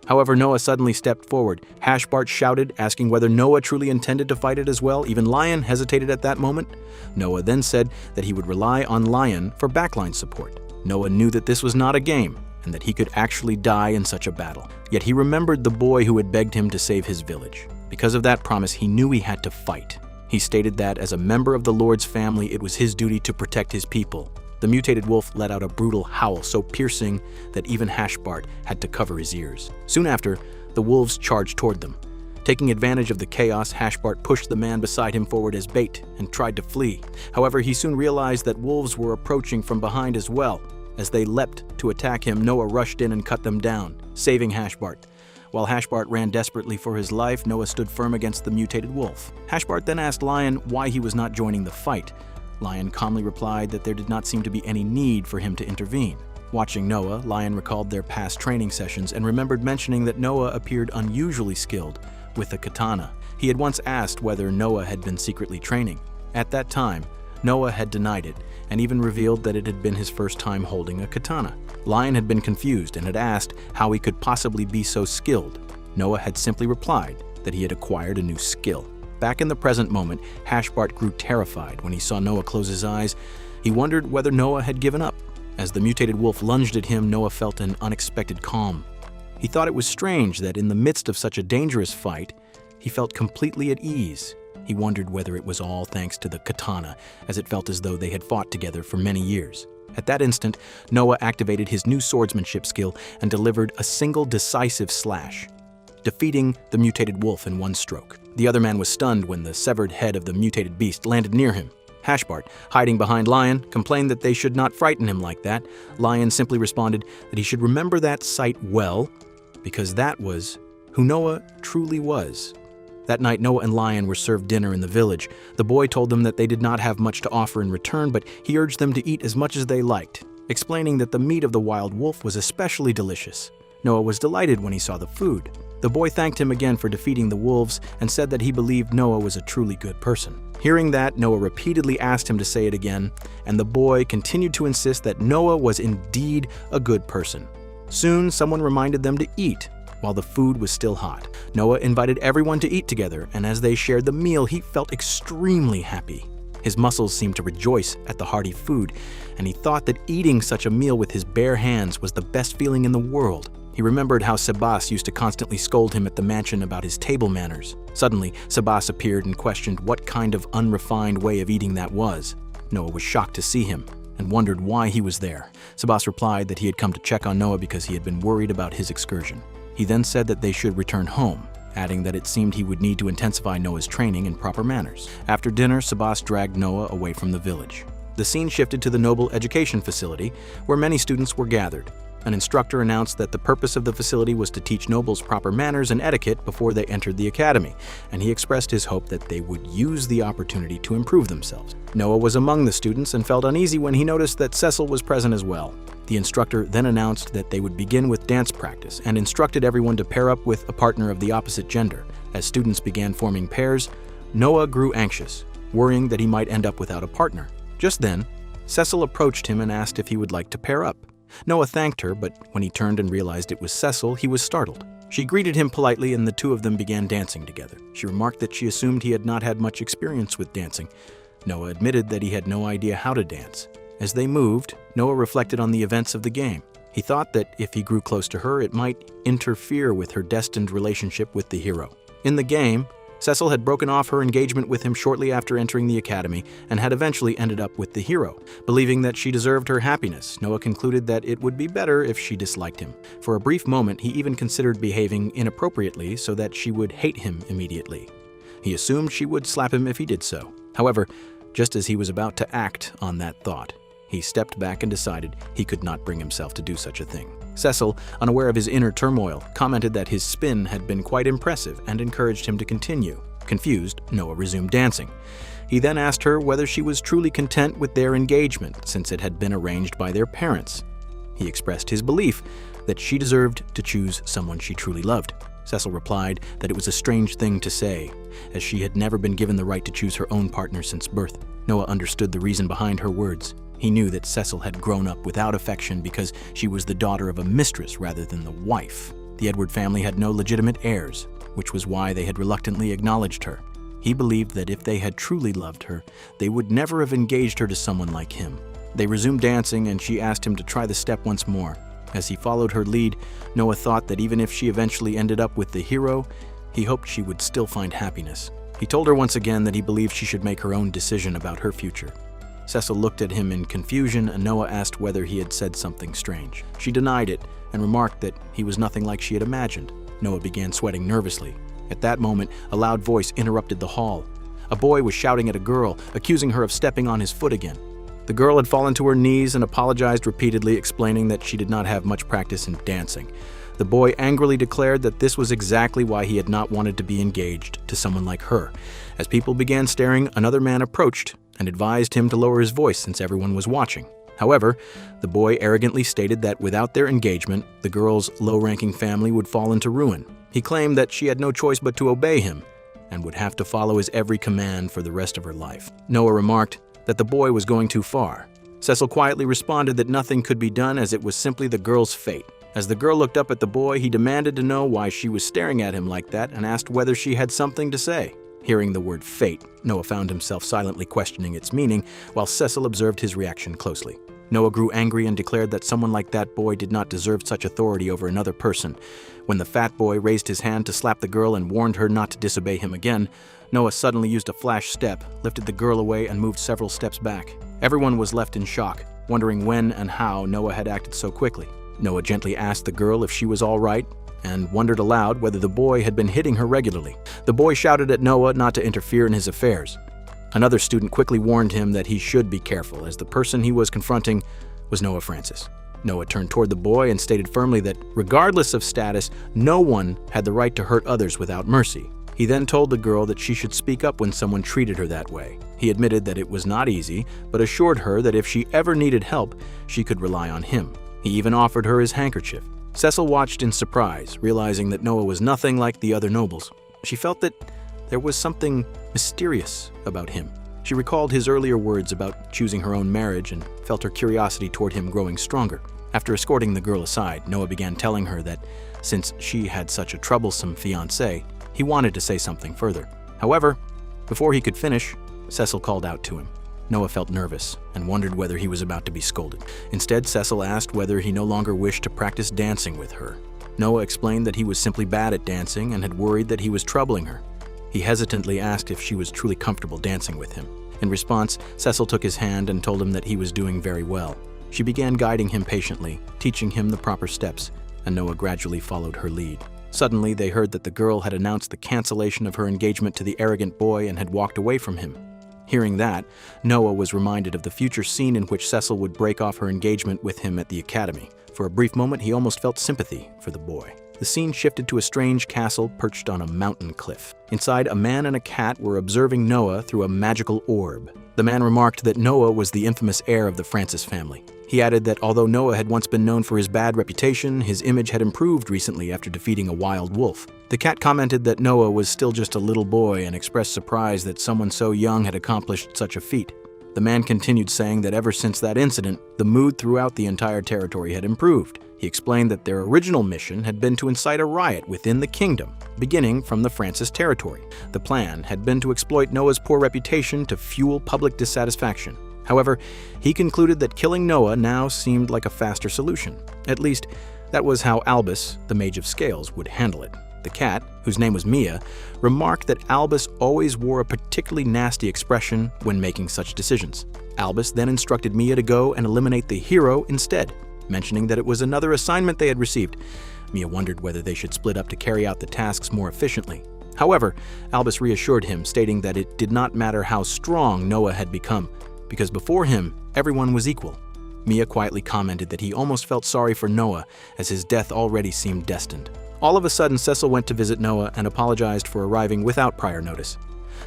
However, Noah suddenly stepped forward. Hashbart shouted, asking whether Noah truly intended to fight it as well. Even Lion hesitated at that moment. Noah then said that he would rely on Lion for backline support. Noah knew that this was not a game, and that he could actually die in such a battle. Yet he remembered the boy who had begged him to save his village. Because of that promise, he knew he had to fight. He stated that as a member of the Lord's family, it was his duty to protect his people. The mutated wolf let out a brutal howl so piercing that even Hashbart had to cover his ears. Soon after, the wolves charged toward them. Taking advantage of the chaos, Hashbart pushed the man beside him forward as bait and tried to flee. However, he soon realized that wolves were approaching from behind as well. As they leapt to attack him, Noah rushed in and cut them down, saving Hashbart. While Hashbart ran desperately for his life, Noah stood firm against the mutated wolf. Hashbart then asked Lion why he was not joining the fight. Lion calmly replied that there did not seem to be any need for him to intervene. Watching Noah, Lion recalled their past training sessions and remembered mentioning that Noah appeared unusually skilled with a katana. He had once asked whether Noah had been secretly training. At that time, Noah had denied it and even revealed that it had been his first time holding a katana. Lion had been confused and had asked how he could possibly be so skilled. Noah had simply replied that he had acquired a new skill. Back in the present moment, Hashbart grew terrified when he saw Noah close his eyes. He wondered whether Noah had given up. As the mutated wolf lunged at him, Noah felt an unexpected calm. He thought it was strange that in the midst of such a dangerous fight, he felt completely at ease. He wondered whether it was all thanks to the katana, as it felt as though they had fought together for many years. At that instant, Noah activated his new swordsmanship skill and delivered a single decisive slash, defeating the mutated wolf in one stroke. The other man was stunned when the severed head of the mutated beast landed near him. Hashbart, hiding behind Lion, complained that they should not frighten him like that. Lion simply responded that he should remember that sight well, because that was who Noah truly was. That night, Noah and Lion were served dinner in the village. The boy told them that they did not have much to offer in return, but he urged them to eat as much as they liked, explaining that the meat of the wild wolf was especially delicious. Noah was delighted when he saw the food. The boy thanked him again for defeating the wolves and said that he believed Noah was a truly good person. Hearing that, Noah repeatedly asked him to say it again, and the boy continued to insist that Noah was indeed a good person. Soon, someone reminded them to eat while the food was still hot. Noah invited everyone to eat together, and as they shared the meal, he felt extremely happy. His muscles seemed to rejoice at the hearty food, and he thought that eating such a meal with his bare hands was the best feeling in the world. He remembered how Sebas used to constantly scold him at the mansion about his table manners. Suddenly, Sebas appeared and questioned what kind of unrefined way of eating that was. Noah was shocked to see him and wondered why he was there. Sebas replied that he had come to check on Noah because he had been worried about his excursion. He then said that they should return home, adding that it seemed he would need to intensify Noah's training in proper manners. After dinner, Sebas dragged Noah away from the village. The scene shifted to the Noble Education Facility, where many students were gathered. An instructor announced that the purpose of the facility was to teach nobles proper manners and etiquette before they entered the academy, and he expressed his hope that they would use the opportunity to improve themselves. Noah was among the students and felt uneasy when he noticed that Cecile was present as well. The instructor then announced that they would begin with dance practice and instructed everyone to pair up with a partner of the opposite gender. As students began forming pairs, Noah grew anxious, worrying that he might end up without a partner. Just then, Cecile approached him and asked if he would like to pair up. Noah thanked her, but when he turned and realized it was Cecile, he was startled. She greeted him politely and the two of them began dancing together. She remarked that she assumed he had not had much experience with dancing. Noah admitted that he had no idea how to dance. As they moved, Noah reflected on the events of the game. He thought that if he grew close to her, it might interfere with her destined relationship with the hero. In the game, Cecile had broken off her engagement with him shortly after entering the academy and had eventually ended up with the hero. Believing that she deserved her happiness, Noah concluded that it would be better if she disliked him. For a brief moment, he even considered behaving inappropriately so that she would hate him immediately. He assumed she would slap him if he did so. However, just as he was about to act on that thought, he stepped back and decided he could not bring himself to do such a thing. Cecile, unaware of his inner turmoil, commented that his spin had been quite impressive and encouraged him to continue. Confused, Noah resumed dancing. He then asked her whether she was truly content with their engagement, since it had been arranged by their parents. He expressed his belief that she deserved to choose someone she truly loved. Cecile replied that it was a strange thing to say, as she had never been given the right to choose her own partner since birth. Noah understood the reason behind her words. He knew that Cecile had grown up without affection because she was the daughter of a mistress rather than the wife. The Edward family had no legitimate heirs, which was why they had reluctantly acknowledged her. He believed that if they had truly loved her, they would never have engaged her to someone like him. They resumed dancing, and she asked him to try the step once more. As he followed her lead, Noah thought that even if she eventually ended up with the hero, he hoped she would still find happiness. He told her once again that he believed she should make her own decision about her future. Cecile looked at him in confusion, and Noah asked whether he had said something strange. She denied it and remarked that he was nothing like she had imagined. Noah began sweating nervously. At that moment, a loud voice interrupted the hall. A boy was shouting at a girl, accusing her of stepping on his foot again. The girl had fallen to her knees and apologized repeatedly, explaining that she did not have much practice in dancing. The boy angrily declared that this was exactly why he had not wanted to be engaged to someone like her. As people began staring, another man approached and advised him to lower his voice since everyone was watching. However, the boy arrogantly stated that without their engagement, the girl's low-ranking family would fall into ruin. He claimed that she had no choice but to obey him and would have to follow his every command for the rest of her life. Noah remarked that the boy was going too far. Cecile quietly responded that nothing could be done as it was simply the girl's fate. As the girl looked up at the boy, he demanded to know why she was staring at him like that and asked whether she had something to say. Hearing the word fate, Noah found himself silently questioning its meaning, while Cecile observed his reaction closely. Noah grew angry and declared that someone like that boy did not deserve such authority over another person. When the fat boy raised his hand to slap the girl and warned her not to disobey him again, Noah suddenly used a flash step, lifted the girl away, and moved several steps back. Everyone was left in shock, wondering when and how Noah had acted so quickly. Noah gently asked the girl if she was all right, and wondered aloud whether the boy had been hitting her regularly. The boy shouted at Noah not to interfere in his affairs. Another student quickly warned him that he should be careful, as the person he was confronting was Noah Francis. Noah turned toward the boy and stated firmly that, regardless of status, no one had the right to hurt others without mercy. He then told the girl that she should speak up when someone treated her that way. He admitted that it was not easy, but assured her that if she ever needed help, she could rely on him. He even offered her his handkerchief. Cecile watched in surprise, realizing that Noah was nothing like the other nobles. She felt that there was something mysterious about him. She recalled his earlier words about choosing her own marriage and felt her curiosity toward him growing stronger. After escorting the girl aside, Noah began telling her that since she had such a troublesome fiancé, he wanted to say something further. However, before he could finish, Cecile called out to him. Noah felt nervous and wondered whether he was about to be scolded. Instead, Cecile asked whether he no longer wished to practice dancing with her. Noah explained that he was simply bad at dancing and had worried that he was troubling her. He hesitantly asked if she was truly comfortable dancing with him. In response, Cecile took his hand and told him that he was doing very well. She began guiding him patiently, teaching him the proper steps, and Noah gradually followed her lead. Suddenly, they heard that the girl had announced the cancellation of her engagement to the arrogant boy and had walked away from him. Hearing that, Noah was reminded of the future scene in which Cecile would break off her engagement with him at the academy. For a brief moment, he almost felt sympathy for the boy. The scene shifted to a strange castle perched on a mountain cliff. Inside, a man and a cat were observing Noah through a magical orb. The man remarked that Noah was the infamous heir of the Francis family. He added that although Noah had once been known for his bad reputation, his image had improved recently after defeating a wild wolf. The cat commented that Noah was still just a little boy and expressed surprise that someone so young had accomplished such a feat. The man continued saying that ever since that incident, the mood throughout the entire territory had improved. He explained that their original mission had been to incite a riot within the kingdom, beginning from the Francis territory. The plan had been to exploit Noah's poor reputation to fuel public dissatisfaction. However, he concluded that killing Noah now seemed like a faster solution. At least, that was how Albus, the Mage of Scales, would handle it. The cat, whose name was Mia, remarked that Albus always wore a particularly nasty expression when making such decisions. Albus then instructed Mia to go and eliminate the hero instead, mentioning that it was another assignment they had received. Mia wondered whether they should split up to carry out the tasks more efficiently. However, Albus reassured him, stating that it did not matter how strong Noah had become, because before him, everyone was equal. Mia quietly commented that he almost felt sorry for Noah, as his death already seemed destined. All of a sudden, Cecile went to visit Noah and apologized for arriving without prior notice.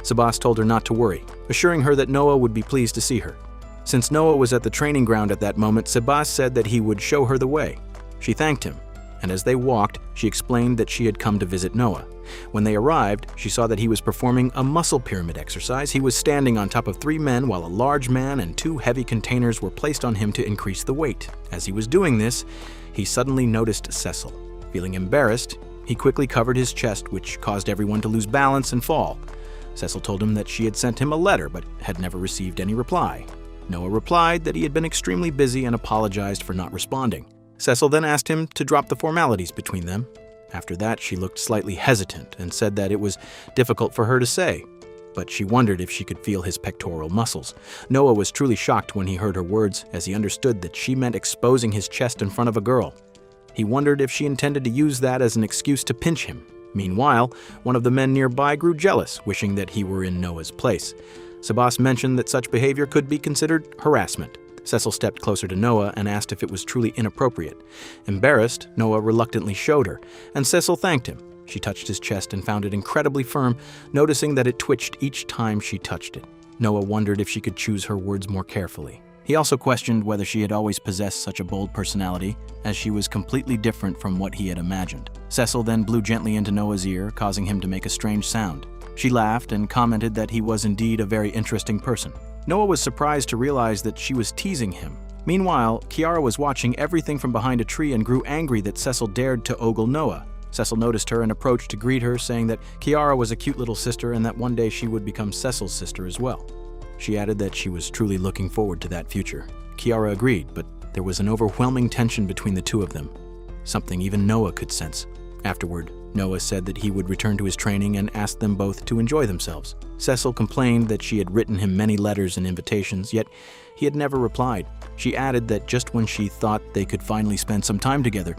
Sebas told her not to worry, assuring her that Noah would be pleased to see her. Since Noah was at the training ground at that moment, Sebas said that he would show her the way. She thanked him, and as they walked, she explained that she had come to visit Noah. When they arrived, she saw that he was performing a muscle pyramid exercise. He was standing on top of 3 men while a large man and 2 heavy containers were placed on him to increase the weight. As he was doing this, he suddenly noticed Cecile. Feeling embarrassed, he quickly covered his chest, which caused everyone to lose balance and fall. Cecile told him that she had sent him a letter but had never received any reply. Noah replied that he had been extremely busy and apologized for not responding. Cecile then asked him to drop the formalities between them. After that, she looked slightly hesitant and said that it was difficult for her to say, but she wondered if she could feel his pectoral muscles. Noah was truly shocked when he heard her words, as he understood that she meant exposing his chest in front of a girl. He wondered if she intended to use that as an excuse to pinch him. Meanwhile, one of the men nearby grew jealous, wishing that he were in Noah's place. Sebas mentioned that such behavior could be considered harassment. Cecile stepped closer to Noah and asked if it was truly inappropriate. Embarrassed, Noah reluctantly showed her, and Cecile thanked him. She touched his chest and found it incredibly firm, noticing that it twitched each time she touched it. Noah wondered if she could choose her words more carefully. He also questioned whether she had always possessed such a bold personality, as she was completely different from what he had imagined. Cecile then blew gently into Noah's ear, causing him to make a strange sound. She laughed and commented that he was indeed a very interesting person. Noah was surprised to realize that she was teasing him. Meanwhile, Kiara was watching everything from behind a tree and grew angry that Cecile dared to ogle Noah. Cecile noticed her and approached to greet her, saying that Kiara was a cute little sister and that one day she would become Cecile's sister as well. She added that she was truly looking forward to that future. Kiara agreed, but there was an overwhelming tension between the two of them, something even Noah could sense. Afterward, Noah said that he would return to his training and asked them both to enjoy themselves. Cecile complained that she had written him many letters and invitations, yet he had never replied. She added that just when she thought they could finally spend some time together,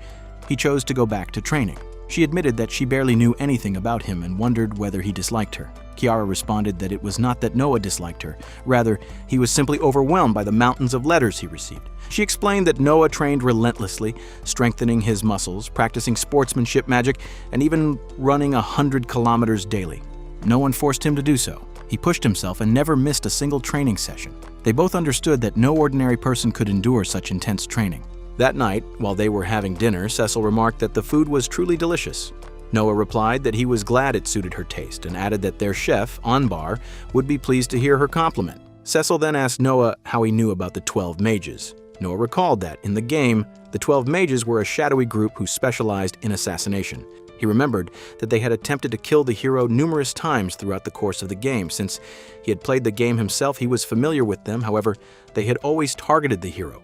he chose to go back to training. She admitted that she barely knew anything about him and wondered whether he disliked her. Kiara responded that it was not that Noah disliked her, rather, he was simply overwhelmed by the mountains of letters he received. She explained that Noah trained relentlessly, strengthening his muscles, practicing sportsmanship magic, and even running 100 kilometers daily. No one forced him to do so. He pushed himself and never missed a single training session. They both understood that no ordinary person could endure such intense training. That night, while they were having dinner, Cecile remarked that the food was truly delicious. Noah replied that he was glad it suited her taste and added that their chef, Anbar, would be pleased to hear her compliment. Cecile then asked Noah how he knew about the 12 mages. Noah recalled that, in the game, the 12 mages were a shadowy group who specialized in assassination. He remembered that they had attempted to kill the hero numerous times throughout the course of the game. Since he had played the game himself, he was familiar with them. However, they had always targeted the hero,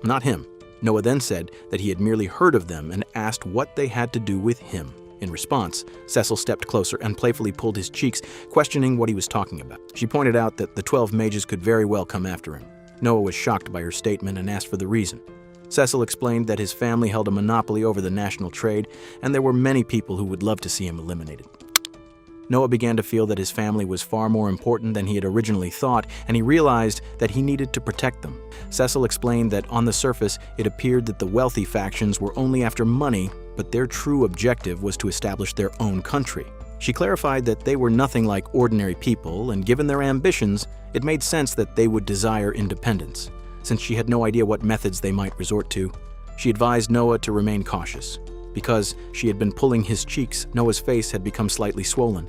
not him. Noah then said that he had merely heard of them and asked what they had to do with him. In response, Cecile stepped closer and playfully pulled his cheeks, questioning what he was talking about. She pointed out that the 12 mages could very well come after him. Noah was shocked by her statement and asked for the reason. Cecile explained that his family held a monopoly over the national trade, and there were many people who would love to see him eliminated. Noah began to feel that his family was far more important than he had originally thought, and he realized that he needed to protect them. Cecile explained that on the surface, it appeared that the wealthy factions were only after money, but their true objective was to establish their own country. She clarified that they were nothing like ordinary people, and given their ambitions, it made sense that they would desire independence. Since she had no idea what methods they might resort to, she advised Noah to remain cautious. Because she had been pulling his cheeks, Noah's face had become slightly swollen.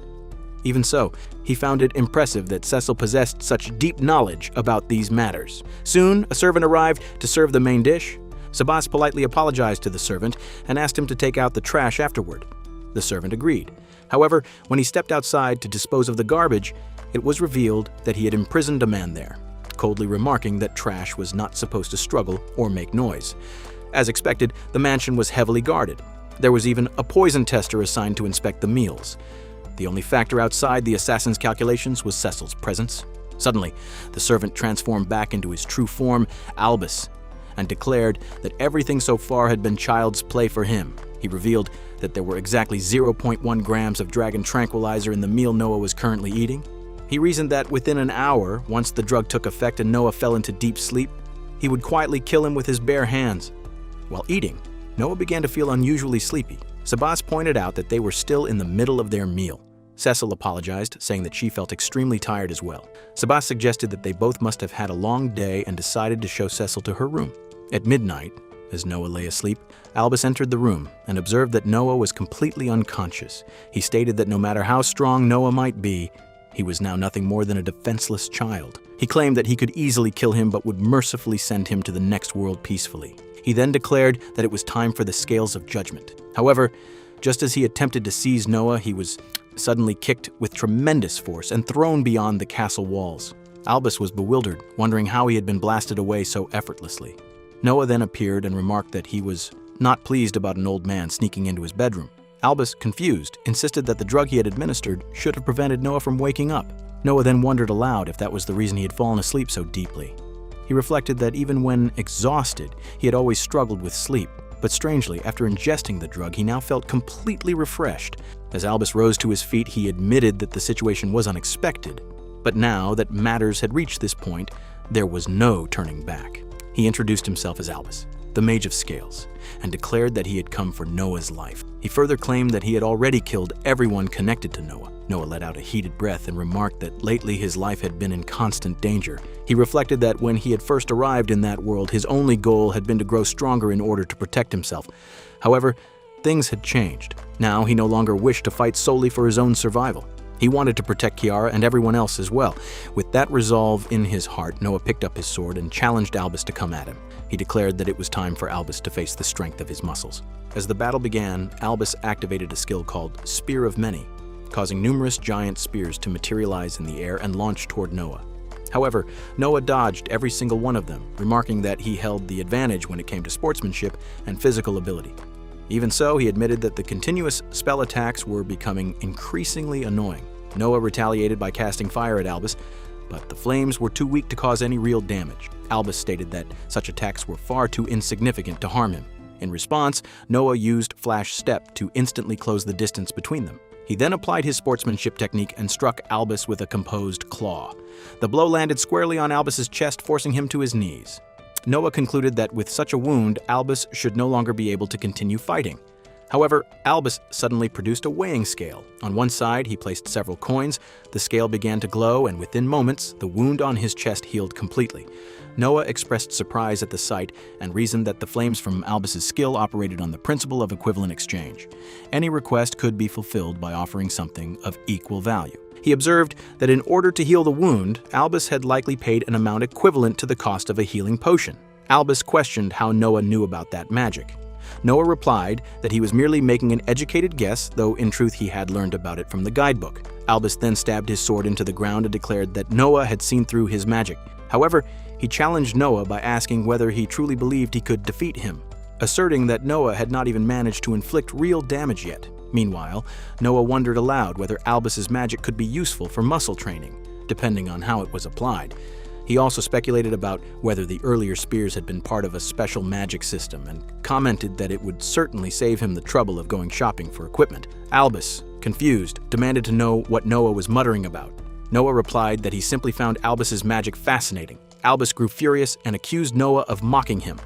Even so, he found it impressive that Cecile possessed such deep knowledge about these matters. Soon, a servant arrived to serve the main dish. Sebas politely apologized to the servant and asked him to take out the trash afterward. The servant agreed. However, when he stepped outside to dispose of the garbage, it was revealed that he had imprisoned a man there, coldly remarking that trash was not supposed to struggle or make noise. As expected, the mansion was heavily guarded. There was even a poison tester assigned to inspect the meals. The only factor outside the assassin's calculations was Cecile's presence. Suddenly, the servant transformed back into his true form, Albus, and declared that everything so far had been child's play for him. He revealed that there were exactly 0.1 grams of dragon tranquilizer in the meal Noah was currently eating. He reasoned that within an hour, once the drug took effect and Noah fell into deep sleep, he would quietly kill him with his bare hands. While eating, Noah began to feel unusually sleepy. Sabas pointed out that they were still in the middle of their meal. Cecile apologized, saying that she felt extremely tired as well. Sabas suggested that they both must have had a long day and decided to show Cecile to her room. At midnight, as Noah lay asleep, Albus entered the room and observed that Noah was completely unconscious. He stated that no matter how strong Noah might be, he was now nothing more than a defenseless child. He claimed that he could easily kill him but would mercifully send him to the next world peacefully. He then declared that it was time for the scales of judgment. However, just as he attempted to seize Noah, he was suddenly kicked with tremendous force and thrown beyond the castle walls. Albus was bewildered, wondering how he had been blasted away so effortlessly. Noah then appeared and remarked that he was not pleased about an old man sneaking into his bedroom. Albus, confused, insisted that the drug he had administered should have prevented Noah from waking up. Noah then wondered aloud if that was the reason he had fallen asleep so deeply. He reflected that even when exhausted, he had always struggled with sleep. But strangely, after ingesting the drug, he now felt completely refreshed. As Albus rose to his feet, he admitted that the situation was unexpected. But now that matters had reached this point, there was no turning back. He introduced himself as Albus, the Mage of Scales, and declared that he had come for Noah's life. He further claimed that he had already killed everyone connected to Noah. Noah let out a heated breath and remarked that lately his life had been in constant danger. He reflected that when he had first arrived in that world, his only goal had been to grow stronger in order to protect himself. However, things had changed. Now he no longer wished to fight solely for his own survival. He wanted to protect Kiara and everyone else as well. With that resolve in his heart, Noah picked up his sword and challenged Albus to come at him. He declared that it was time for Albus to face the strength of his muscles. As the battle began, Albus activated a skill called Spear of Many, causing numerous giant spears to materialize in the air and launch toward Noah. However, Noah dodged every single one of them, remarking that he held the advantage when it came to sportsmanship and physical ability. Even so, he admitted that the continuous spell attacks were becoming increasingly annoying. Noah retaliated by casting fire at Albus, but the flames were too weak to cause any real damage. Albus stated that such attacks were far too insignificant to harm him. In response, Noah used Flash Step to instantly close the distance between them. He then applied his sportsmanship technique and struck Albus with a composed claw. The blow landed squarely on Albus's chest, forcing him to his knees. Noah concluded that with such a wound, Albus should no longer be able to continue fighting. However, Albus suddenly produced a weighing scale. On one side, he placed several coins. The scale began to glow, and within moments, the wound on his chest healed completely. Noah expressed surprise at the sight and reasoned that the flames from Albus's skill operated on the principle of equivalent exchange. Any request could be fulfilled by offering something of equal value. He observed that in order to heal the wound, Albus had likely paid an amount equivalent to the cost of a healing potion. Albus questioned how Noah knew about that magic. Noah replied that he was merely making an educated guess, though in truth he had learned about it from the guidebook. Albus then stabbed his sword into the ground and declared that Noah had seen through his magic. However, he challenged Noah by asking whether he truly believed he could defeat him, asserting that Noah had not even managed to inflict real damage yet. Meanwhile, Noah wondered aloud whether Albus's magic could be useful for muscle training, depending on how it was applied. He also speculated about whether the earlier spears had been part of a special magic system and commented that it would certainly save him the trouble of going shopping for equipment. Albus, confused, demanded to know what Noah was muttering about. Noah replied that he simply found Albus's magic fascinating. Albus grew furious and accused Noah of mocking him.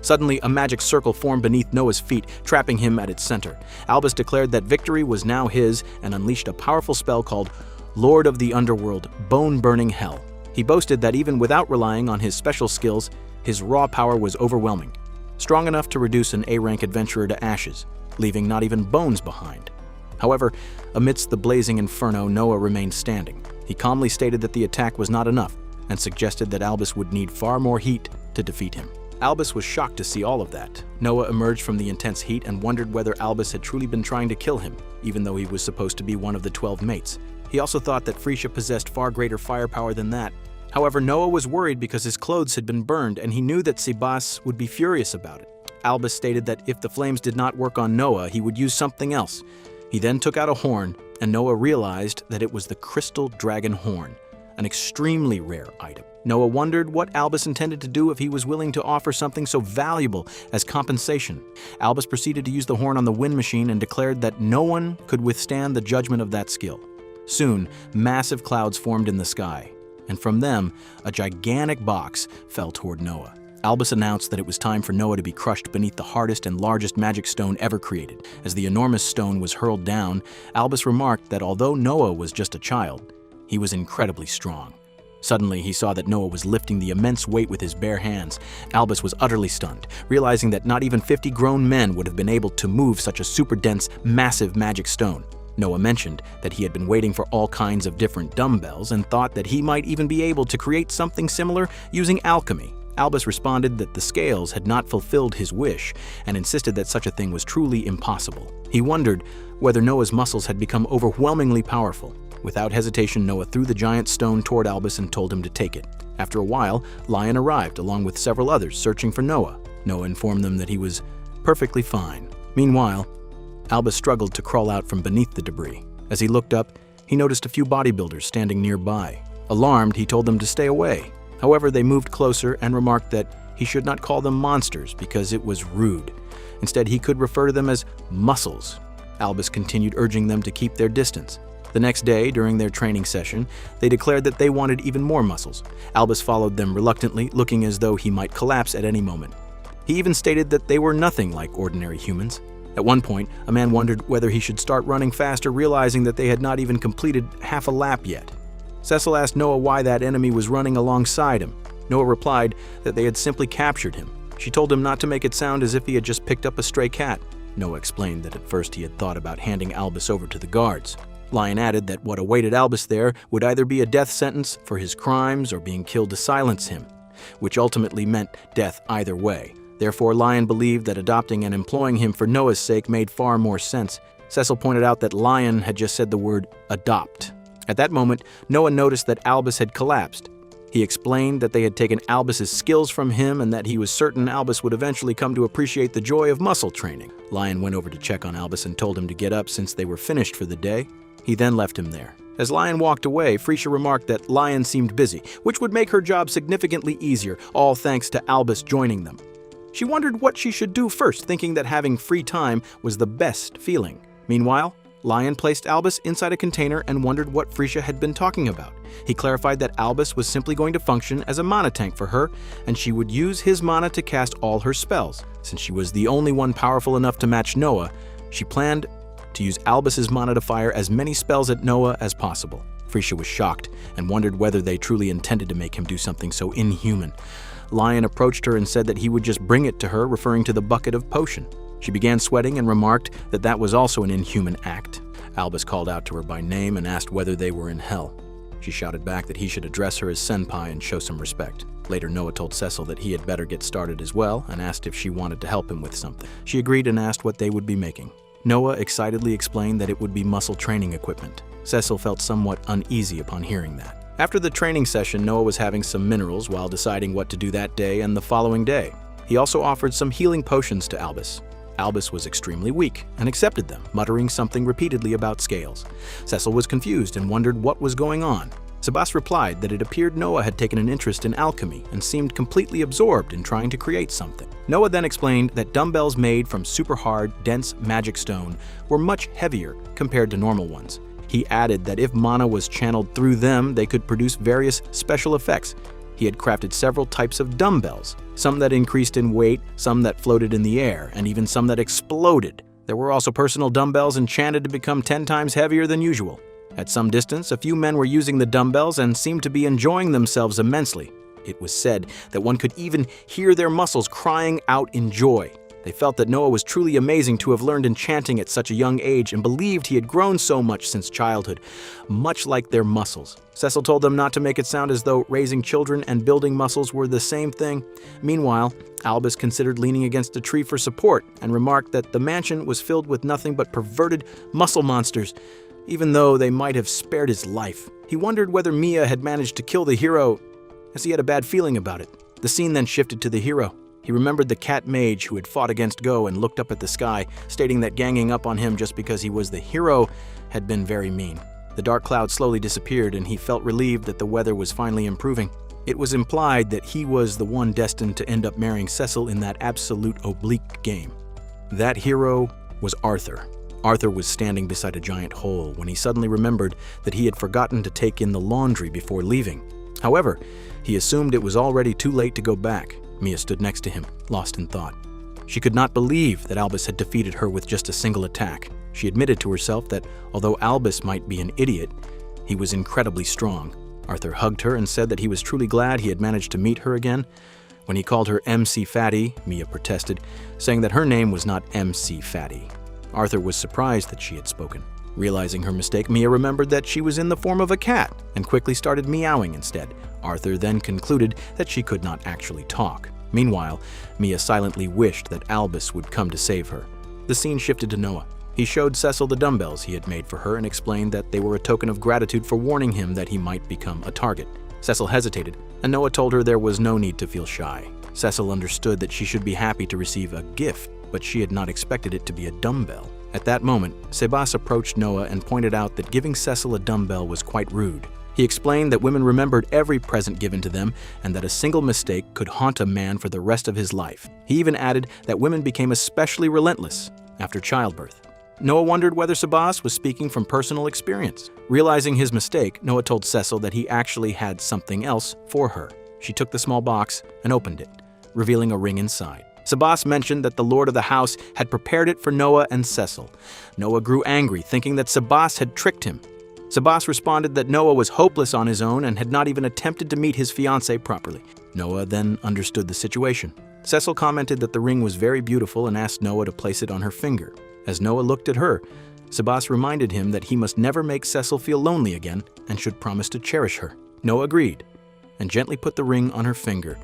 Suddenly, a magic circle formed beneath Noah's feet, trapping him at its center. Albus declared that victory was now his and unleashed a powerful spell called Lord of the Underworld, Bone-Burning Hell. He boasted that even without relying on his special skills, his raw power was overwhelming, strong enough to reduce an A-rank adventurer to ashes, leaving not even bones behind. However, amidst the blazing inferno, Noah remained standing. He calmly stated that the attack was not enough and suggested that Albus would need far more heat to defeat him. Albus was shocked to see all of that. Noah emerged from the intense heat and wondered whether Albus had truly been trying to kill him, even though he was supposed to be one of the 12 mates. He also thought that Frisia possessed far greater firepower than that. However, Noah was worried because his clothes had been burned and he knew that Sebas would be furious about it. Albus stated that if the flames did not work on Noah, he would use something else. He then took out a horn, and Noah realized that it was the crystal dragon horn, an extremely rare item. Noah wondered what Albus intended to do if he was willing to offer something so valuable as compensation. Albus proceeded to use the horn on the wind machine and declared that no one could withstand the judgment of that skill. Soon, massive clouds formed in the sky, and from them, a gigantic box fell toward Noah. Albus announced that it was time for Noah to be crushed beneath the hardest and largest magic stone ever created. As the enormous stone was hurled down, Albus remarked that although Noah was just a child, he was incredibly strong. Suddenly, he saw that Noah was lifting the immense weight with his bare hands. Albus was utterly stunned, realizing that not even 50 grown men would have been able to move such a super dense, massive magic stone. Noah mentioned that he had been waiting for all kinds of different dumbbells and thought that he might even be able to create something similar using alchemy. Albus responded that the scales had not fulfilled his wish and insisted that such a thing was truly impossible. He wondered whether Noah's muscles had become overwhelmingly powerful. Without hesitation, Noah threw the giant stone toward Albus and told him to take it. After a while, Lion arrived along with several others searching for Noah. Noah informed them that he was perfectly fine. Meanwhile, Albus struggled to crawl out from beneath the debris. As he looked up, he noticed a few bodybuilders standing nearby. Alarmed, he told them to stay away. However, they moved closer and remarked that he should not call them monsters because it was rude. Instead, he could refer to them as muscles. Albus continued urging them to keep their distance. The next day, during their training session, they declared that they wanted even more muscles. Albus followed them reluctantly, looking as though he might collapse at any moment. He even stated that they were nothing like ordinary humans. At one point, a man wondered whether he should start running faster, realizing that they had not even completed half a lap yet. Cecile asked Noah why that enemy was running alongside him. Noah replied that they had simply captured him. She told him not to make it sound as if he had just picked up a stray cat. Noah explained that at first he had thought about handing Albus over to the guards. Lion added that what awaited Albus there would either be a death sentence for his crimes or being killed to silence him, which ultimately meant death either way. Therefore, Lion believed that adopting and employing him for Noah's sake made far more sense. Cecile pointed out that Lion had just said the word adopt. At that moment, Noah noticed that Albus had collapsed. He explained that they had taken Albus's skills from him and that he was certain Albus would eventually come to appreciate the joy of muscle training. Lion went over to check on Albus and told him to get up since they were finished for the day. He then left him there. As Lion walked away, Freesia remarked that Lion seemed busy, which would make her job significantly easier, all thanks to Albus joining them. She wondered what she should do first, thinking that having free time was the best feeling. Meanwhile, Lion placed Albus inside a container and wondered what Freesia had been talking about. He clarified that Albus was simply going to function as a mana tank for her, and she would use his mana to cast all her spells. Since she was the only one powerful enough to match Noah, she planned to use Albus's mana to fire as many spells at Noah as possible. Freesia was shocked and wondered whether they truly intended to make him do something so inhuman. Lion approached her and said that he would just bring it to her, referring to the bucket of potion. She began sweating and remarked that that was also an inhuman act. Albus called out to her by name and asked whether they were in hell. She shouted back that he should address her as senpai and show some respect. Later, Noah told Cecile that he had better get started as well and asked if she wanted to help him with something. She agreed and asked what they would be making. Noah excitedly explained that it would be muscle training equipment. Cecile felt somewhat uneasy upon hearing that. After the training session, Noah was having some minerals while deciding what to do that day and the following day. He also offered some healing potions to Albus. Albus was extremely weak and accepted them, muttering something repeatedly about scales. Cecile was confused and wondered what was going on. Sebas replied that it appeared Noah had taken an interest in alchemy and seemed completely absorbed in trying to create something. Noah then explained that dumbbells made from super hard, dense magic stone were much heavier compared to normal ones. He added that if mana was channeled through them, they could produce various special effects. He had crafted several types of dumbbells, some that increased in weight, some that floated in the air, and even some that exploded. There were also personal dumbbells enchanted to become 10 times heavier than usual. At some distance, a few men were using the dumbbells and seemed to be enjoying themselves immensely. It was said that one could even hear their muscles crying out in joy. They felt that Noah was truly amazing to have learned enchanting at such a young age and believed he had grown so much since childhood, much like their muscles. Cecile told them not to make it sound as though raising children and building muscles were the same thing. Meanwhile, Albus considered leaning against a tree for support and remarked that the mansion was filled with nothing but perverted muscle monsters, even though they might have spared his life. He wondered whether Mia had managed to kill the hero, as he had a bad feeling about it. The scene then shifted to the hero. He remembered the cat mage who had fought against Go and looked up at the sky, stating that ganging up on him just because he was the hero had been very mean. The dark cloud slowly disappeared, and he felt relieved that the weather was finally improving. It was implied that he was the one destined to end up marrying Cecile in that absolute oblique game. That hero was Arthur. Arthur was standing beside a giant hole when he suddenly remembered that he had forgotten to take in the laundry before leaving. However, he assumed it was already too late to go back. Mia stood next to him, lost in thought. She could not believe that Albus had defeated her with just a single attack. She admitted to herself that although Albus might be an idiot, he was incredibly strong. Arthur hugged her and said that he was truly glad he had managed to meet her again. When he called her MC Fatty, Mia protested, saying that her name was not MC Fatty. Arthur was surprised that she had spoken. Realizing her mistake, Mia remembered that she was in the form of a cat and quickly started meowing instead. Arthur then concluded that she could not actually talk. Meanwhile, Mia silently wished that Albus would come to save her. The scene shifted to Noah. He showed Cecile the dumbbells he had made for her and explained that they were a token of gratitude for warning him that he might become a target. Cecile hesitated, and Noah told her there was no need to feel shy. Cecile understood that she should be happy to receive a gift, but she had not expected it to be a dumbbell. At that moment, Sebas approached Noah and pointed out that giving Cecile a dumbbell was quite rude. He explained that women remembered every present given to them and that a single mistake could haunt a man for the rest of his life. He even added that women became especially relentless after childbirth. Noah wondered whether Sebas was speaking from personal experience. Realizing his mistake, Noah told Cecile that he actually had something else for her. She took the small box and opened it, revealing a ring inside. Sebas mentioned that the lord of the house had prepared it for Noah and Cecile. Noah grew angry, thinking that Sebas had tricked him. Sebas responded that Noah was hopeless on his own and had not even attempted to meet his fiancée properly. Noah then understood the situation. Cecile commented that the ring was very beautiful and asked Noah to place it on her finger. As Noah looked at her, Sebas reminded him that he must never make Cecile feel lonely again and should promise to cherish her. Noah agreed and gently put the ring on her finger,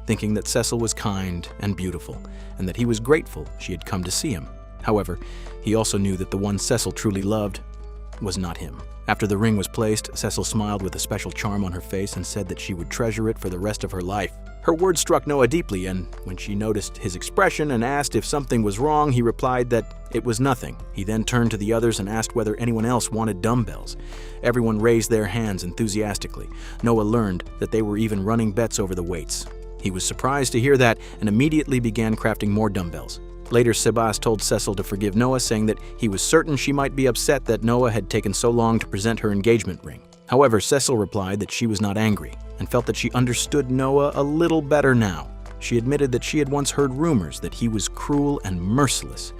thinking that Cecile was kind and beautiful and that he was grateful she had come to see him. However, he also knew that the one Cecile truly loved was not him. After the ring was placed, Cecile smiled with a special charm on her face and said that she would treasure it for the rest of her life. Her words struck Noah deeply, and when she noticed his expression and asked if something was wrong, he replied that it was nothing. He then turned to the others and asked whether anyone else wanted dumbbells. Everyone raised their hands enthusiastically. Noah learned that they were even running bets over the weights. He was surprised to hear that and immediately began crafting more dumbbells. Later, Sebas told Cecile to forgive Noah, saying that he was certain she might be upset that Noah had taken so long to present her engagement ring. However, Cecile replied that she was not angry and felt that she understood Noah a little better now. She admitted that she had once heard rumors that he was cruel and merciless,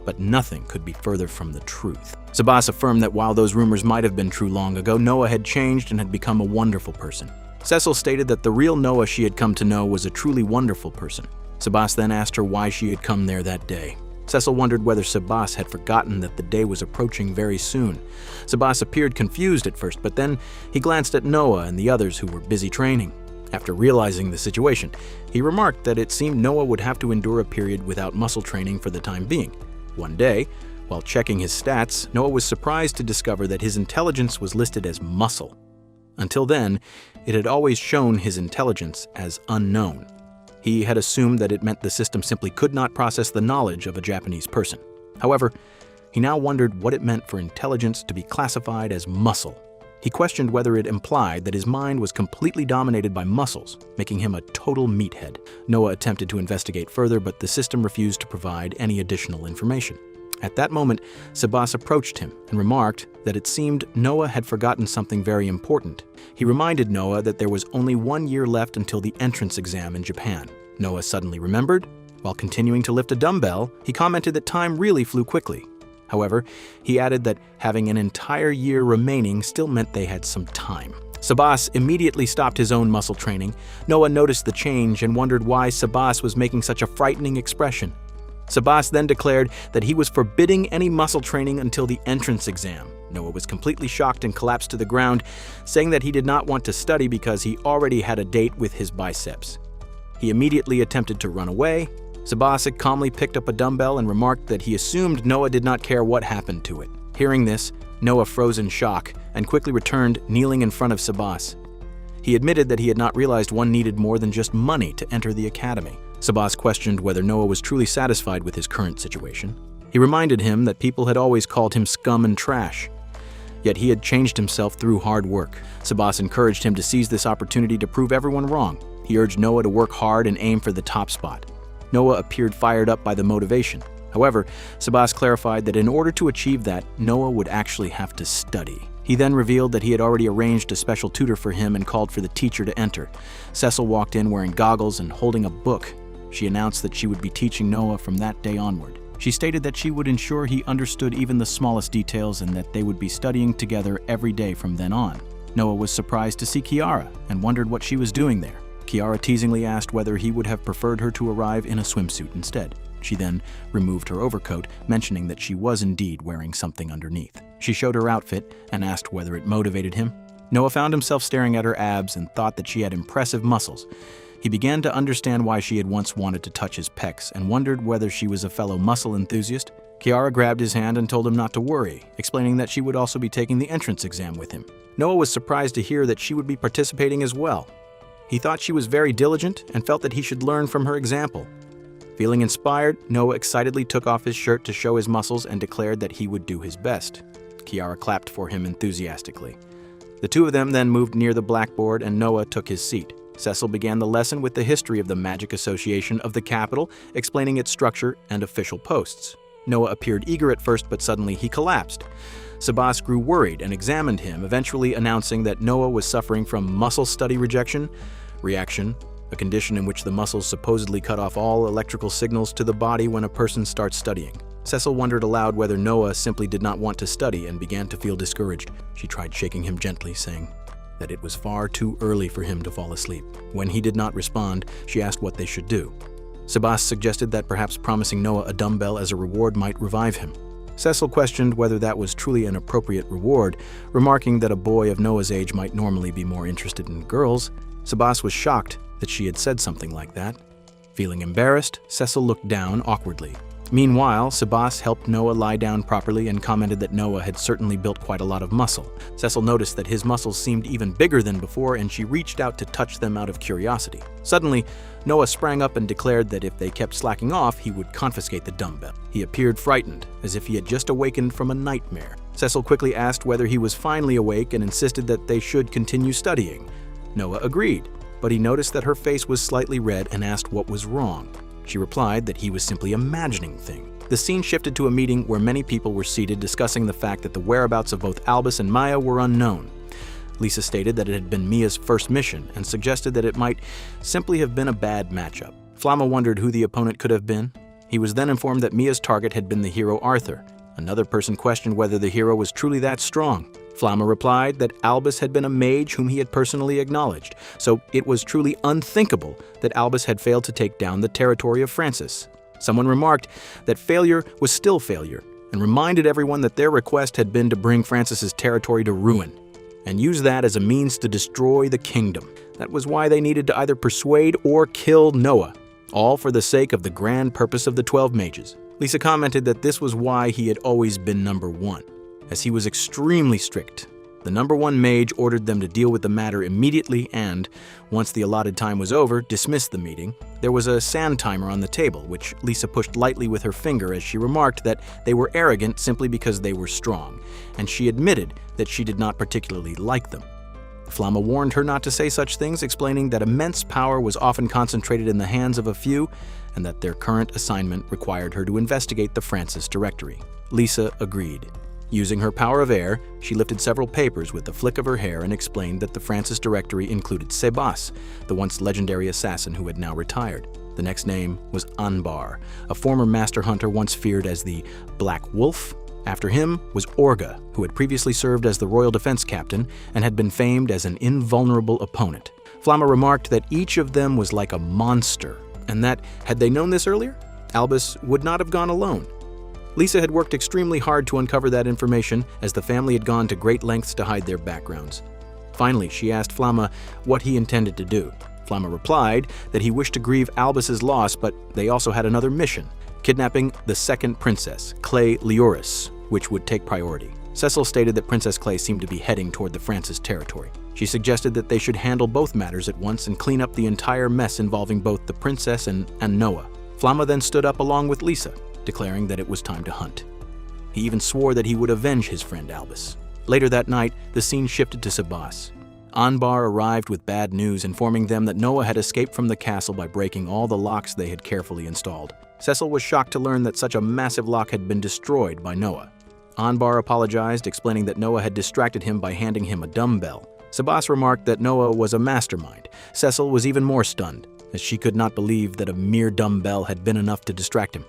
but nothing could be further from the truth. Sebas affirmed that while those rumors might have been true long ago, Noah had changed and had become a wonderful person. Cecile stated that the real Noah she had come to know was a truly wonderful person. Sebas then asked her why she had come there that day. Cecile wondered whether Sebas had forgotten that the day was approaching very soon. Sebas appeared confused at first, but then he glanced at Noah and the others who were busy training. After realizing the situation, he remarked that it seemed Noah would have to endure a period without muscle training for the time being. One day, while checking his stats, Noah was surprised to discover that his intelligence was listed as muscle. Until then, it had always shown his intelligence as unknown. He had assumed that it meant the system simply could not process the knowledge of a Japanese person. However, he now wondered what it meant for intelligence to be classified as muscle. He questioned whether it implied that his mind was completely dominated by muscles, making him a total meathead. Noah attempted to investigate further, but the system refused to provide any additional information. At that moment, Sebas approached him and remarked that it seemed Noah had forgotten something very important. He reminded Noah that there was only 1 year left until the entrance exam in Japan. Noah suddenly remembered. While continuing to lift a dumbbell, he commented that time really flew quickly. However, he added that having an entire year remaining still meant they had some time. Sebas immediately stopped his own muscle training. Noah noticed the change and wondered why Sebas was making such a frightening expression. Sebas then declared that he was forbidding any muscle training until the entrance exam. Noah was completely shocked and collapsed to the ground, saying that he did not want to study because he already had a date with his biceps. He immediately attempted to run away. Sebas calmly picked up a dumbbell and remarked that he assumed Noah did not care what happened to it. Hearing this, Noah froze in shock and quickly returned, kneeling in front of Sebas. He admitted that he had not realized one needed more than just money to enter the academy. Sabas questioned whether Noah was truly satisfied with his current situation. He reminded him that people had always called him scum and trash. Yet he had changed himself through hard work. Sabas encouraged him to seize this opportunity to prove everyone wrong. He urged Noah to work hard and aim for the top spot. Noah appeared fired up by the motivation. However, Sabas clarified that in order to achieve that, Noah would actually have to study. He then revealed that he had already arranged a special tutor for him and called for the teacher to enter. Cecile walked in wearing goggles and holding a book. She announced that she would be teaching Noah from that day onward. She stated that she would ensure he understood even the smallest details and that they would be studying together every day from then on. Noah was surprised to see Kiara and wondered what she was doing there. Kiara teasingly asked whether he would have preferred her to arrive in a swimsuit instead. She then removed her overcoat, mentioning that she was indeed wearing something underneath. She showed her outfit and asked whether it motivated him. Noah found himself staring at her abs and thought that she had impressive muscles. He began to understand why she had once wanted to touch his pecs and wondered whether she was a fellow muscle enthusiast. Kiara grabbed his hand and told him not to worry, explaining that she would also be taking the entrance exam with him. Noah was surprised to hear that she would be participating as well. He thought she was very diligent and felt that he should learn from her example. Feeling inspired, Noah excitedly took off his shirt to show his muscles and declared that he would do his best. Kiara clapped for him enthusiastically. The two of them then moved near the blackboard and Noah took his seat. Cecile began the lesson with the history of the Magic Association of the capital, explaining its structure and official posts. Noah appeared eager at first, but suddenly he collapsed. Sabas grew worried and examined him, eventually announcing that Noah was suffering from muscle study rejection, reaction, a condition in which the muscles supposedly cut off all electrical signals to the body when a person starts studying. Cecile wondered aloud whether Noah simply did not want to study and began to feel discouraged. She tried shaking him gently, saying that it was far too early for him to fall asleep. When he did not respond, she asked what they should do. Sabas suggested that perhaps promising Noah a dumbbell as a reward might revive him. Cecile questioned whether that was truly an appropriate reward, remarking that a boy of Noah's age might normally be more interested in girls. Sabas was shocked that she had said something like that. Feeling embarrassed, Cecile looked down awkwardly. Meanwhile, Sabas helped Noah lie down properly and commented that Noah had certainly built quite a lot of muscle. Cecile noticed that his muscles seemed even bigger than before and she reached out to touch them out of curiosity. Suddenly, Noah sprang up and declared that if they kept slacking off, he would confiscate the dumbbell. He appeared frightened, as if he had just awakened from a nightmare. Cecile quickly asked whether he was finally awake and insisted that they should continue studying. Noah agreed, but he noticed that her face was slightly red and asked what was wrong. She replied that he was simply imagining things. The scene shifted to a meeting where many people were seated discussing the fact that the whereabouts of both Albus and Maya were unknown. Lisa stated that it had been Mia's first mission and suggested that it might simply have been a bad matchup. Flamma wondered who the opponent could have been. He was then informed that Mia's target had been the hero Arthur. Another person questioned whether the hero was truly that strong. Flamma replied that Albus had been a mage whom he had personally acknowledged, so it was truly unthinkable that Albus had failed to take down the territory of Francis. Someone remarked that failure was still failure, and reminded everyone that their request had been to bring Francis's territory to ruin, and use that as a means to destroy the kingdom. That was why they needed to either persuade or kill Noah, all for the sake of the grand purpose of the 12 mages. Lisa commented that this was why he had always been number one, as he was extremely strict. The number one mage ordered them to deal with the matter immediately and, once the allotted time was over, dismissed the meeting. There was a sand timer on the table, which Lisa pushed lightly with her finger as she remarked that they were arrogant simply because they were strong, and she admitted that she did not particularly like them. Flamma warned her not to say such things, explaining that immense power was often concentrated in the hands of a few, and that their current assignment required her to investigate the Francis directory. Lisa agreed. Using her power of air, she lifted several papers with a flick of her hair and explained that the Francis directory included Sebas, the once legendary assassin who had now retired. The next name was Anbar, a former master hunter once feared as the Black Wolf. After him was Orga, who had previously served as the royal defense captain and had been famed as an invulnerable opponent. Flamma remarked that each of them was like a monster, and that, had they known this earlier, Albus would not have gone alone. Lisa had worked extremely hard to uncover that information, as the family had gone to great lengths to hide their backgrounds. Finally, she asked Flamma what he intended to do. Flamma replied that he wished to grieve Albus's loss, but they also had another mission, kidnapping the second princess, Clay Leuris, which would take priority. Cecile stated that Princess Clay seemed to be heading toward the Francis territory. She suggested that they should handle both matters at once and clean up the entire mess involving both the princess and Noah. Flamma then stood up along with Lisa, declaring that it was time to hunt. He even swore that he would avenge his friend Albus. Later that night, the scene shifted to Sabas. Anbar arrived with bad news, informing them that Noah had escaped from the castle by breaking all the locks they had carefully installed. Cecile was shocked to learn that such a massive lock had been destroyed by Noah. Anbar apologized, explaining that Noah had distracted him by handing him a dumbbell. Sabas remarked that Noah was a mastermind. Cecile was even more stunned, as she could not believe that a mere dumbbell had been enough to distract him.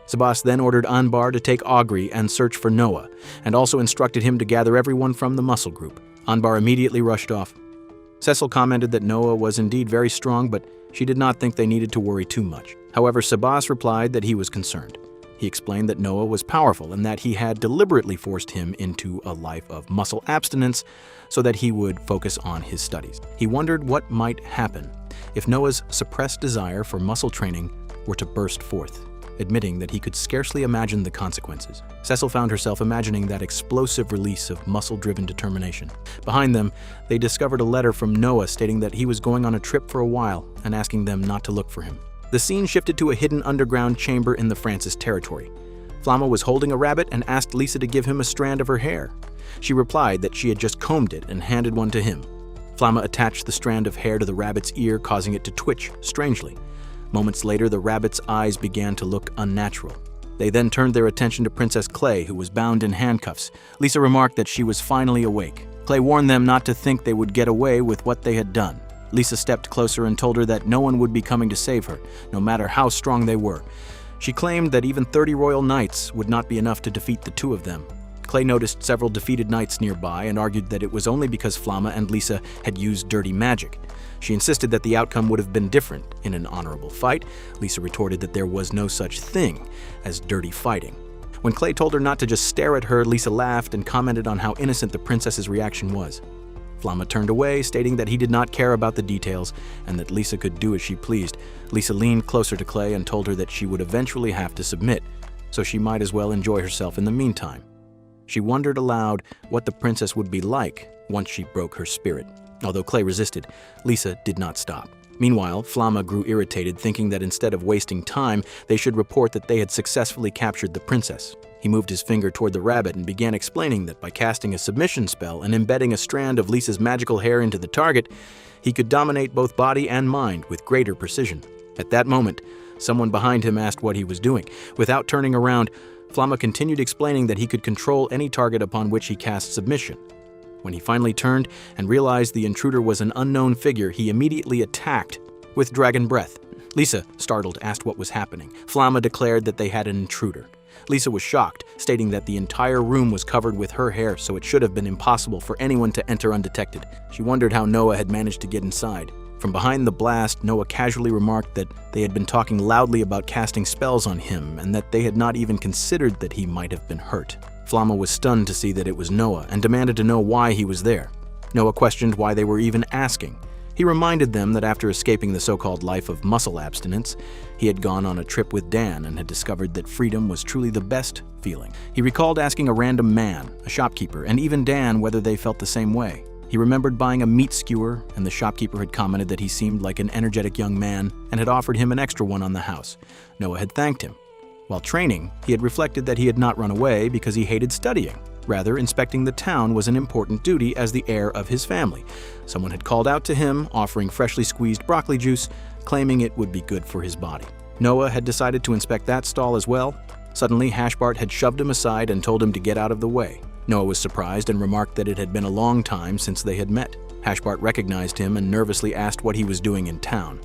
Sabas then ordered Anbar to take Augrey and search for Noah, and also instructed him to gather everyone from the muscle group. Anbar immediately rushed off. Cecile commented that Noah was indeed very strong, but she did not think they needed to worry too much. However, Sabas replied that he was concerned. He explained that Noah was powerful and that he had deliberately forced him into a life of muscle abstinence so that he would focus on his studies. He wondered what might happen if Noah's suppressed desire for muscle training were to burst forth, admitting that he could scarcely imagine the consequences. Cecile found herself imagining that explosive release of muscle-driven determination. Behind them, they discovered a letter from Noah stating that he was going on a trip for a while and asking them not to look for him. The scene shifted to a hidden underground chamber in the Francis territory. Flamma was holding a rabbit and asked Lisa to give him a strand of her hair. She replied that she had just combed it and handed one to him. Flamma attached the strand of hair to the rabbit's ear, causing it to twitch strangely. Moments later, the rabbit's eyes began to look unnatural. They then turned their attention to Princess Clay, who was bound in handcuffs. Lisa remarked that she was finally awake. Clay warned them not to think they would get away with what they had done. Lisa stepped closer and told her that no one would be coming to save her, no matter how strong they were. She claimed that even 30 royal knights would not be enough to defeat the two of them. Clay noticed several defeated knights nearby and argued that it was only because Flamma and Lisa had used dirty magic. She insisted that the outcome would have been different in an honorable fight. Lisa retorted that there was no such thing as dirty fighting. When Clay told her not to just stare at her, Lisa laughed and commented on how innocent the princess's reaction was. Flamma turned away, stating that he did not care about the details and that Lisa could do as she pleased. Lisa leaned closer to Clay and told her that she would eventually have to submit, so she might as well enjoy herself in the meantime. She wondered aloud what the princess would be like once she broke her spirit. Although Clay resisted, Lisa did not stop. Meanwhile, Flamma grew irritated, thinking that instead of wasting time, they should report that they had successfully captured the princess. He moved his finger toward the rabbit and began explaining that by casting a submission spell and embedding a strand of Lisa's magical hair into the target, he could dominate both body and mind with greater precision. At that moment, someone behind him asked what he was doing. Without turning around, Flamma continued explaining that he could control any target upon which he cast submission. When he finally turned and realized the intruder was an unknown figure, he immediately attacked with dragon breath. Lisa, startled, asked what was happening. Flamma declared that they had an intruder. Lisa was shocked, stating that the entire room was covered with her hair, so it should have been impossible for anyone to enter undetected. She wondered how Noah had managed to get inside. From behind the blast, Noah casually remarked that they had been talking loudly about casting spells on him and that they had not even considered that he might have been hurt. Flamma was stunned to see that it was Noah and demanded to know why he was there. Noah questioned why they were even asking. He reminded them that after escaping the so-called life of muscle abstinence, he had gone on a trip with Dan and had discovered that freedom was truly the best feeling. He recalled asking a random man, a shopkeeper, and even Dan whether they felt the same way. He remembered buying a meat skewer, and the shopkeeper had commented that he seemed like an energetic young man and had offered him an extra one on the house. Noah had thanked him. While training, he had reflected that he had not run away because he hated studying. Rather, inspecting the town was an important duty as the heir of his family. Someone had called out to him, offering freshly squeezed broccoli juice, claiming it would be good for his body. Noah had decided to inspect that stall as well. Suddenly, Hashbart had shoved him aside and told him to get out of the way. Noah was surprised and remarked that it had been a long time since they had met. Hashbart recognized him and nervously asked what he was doing in town.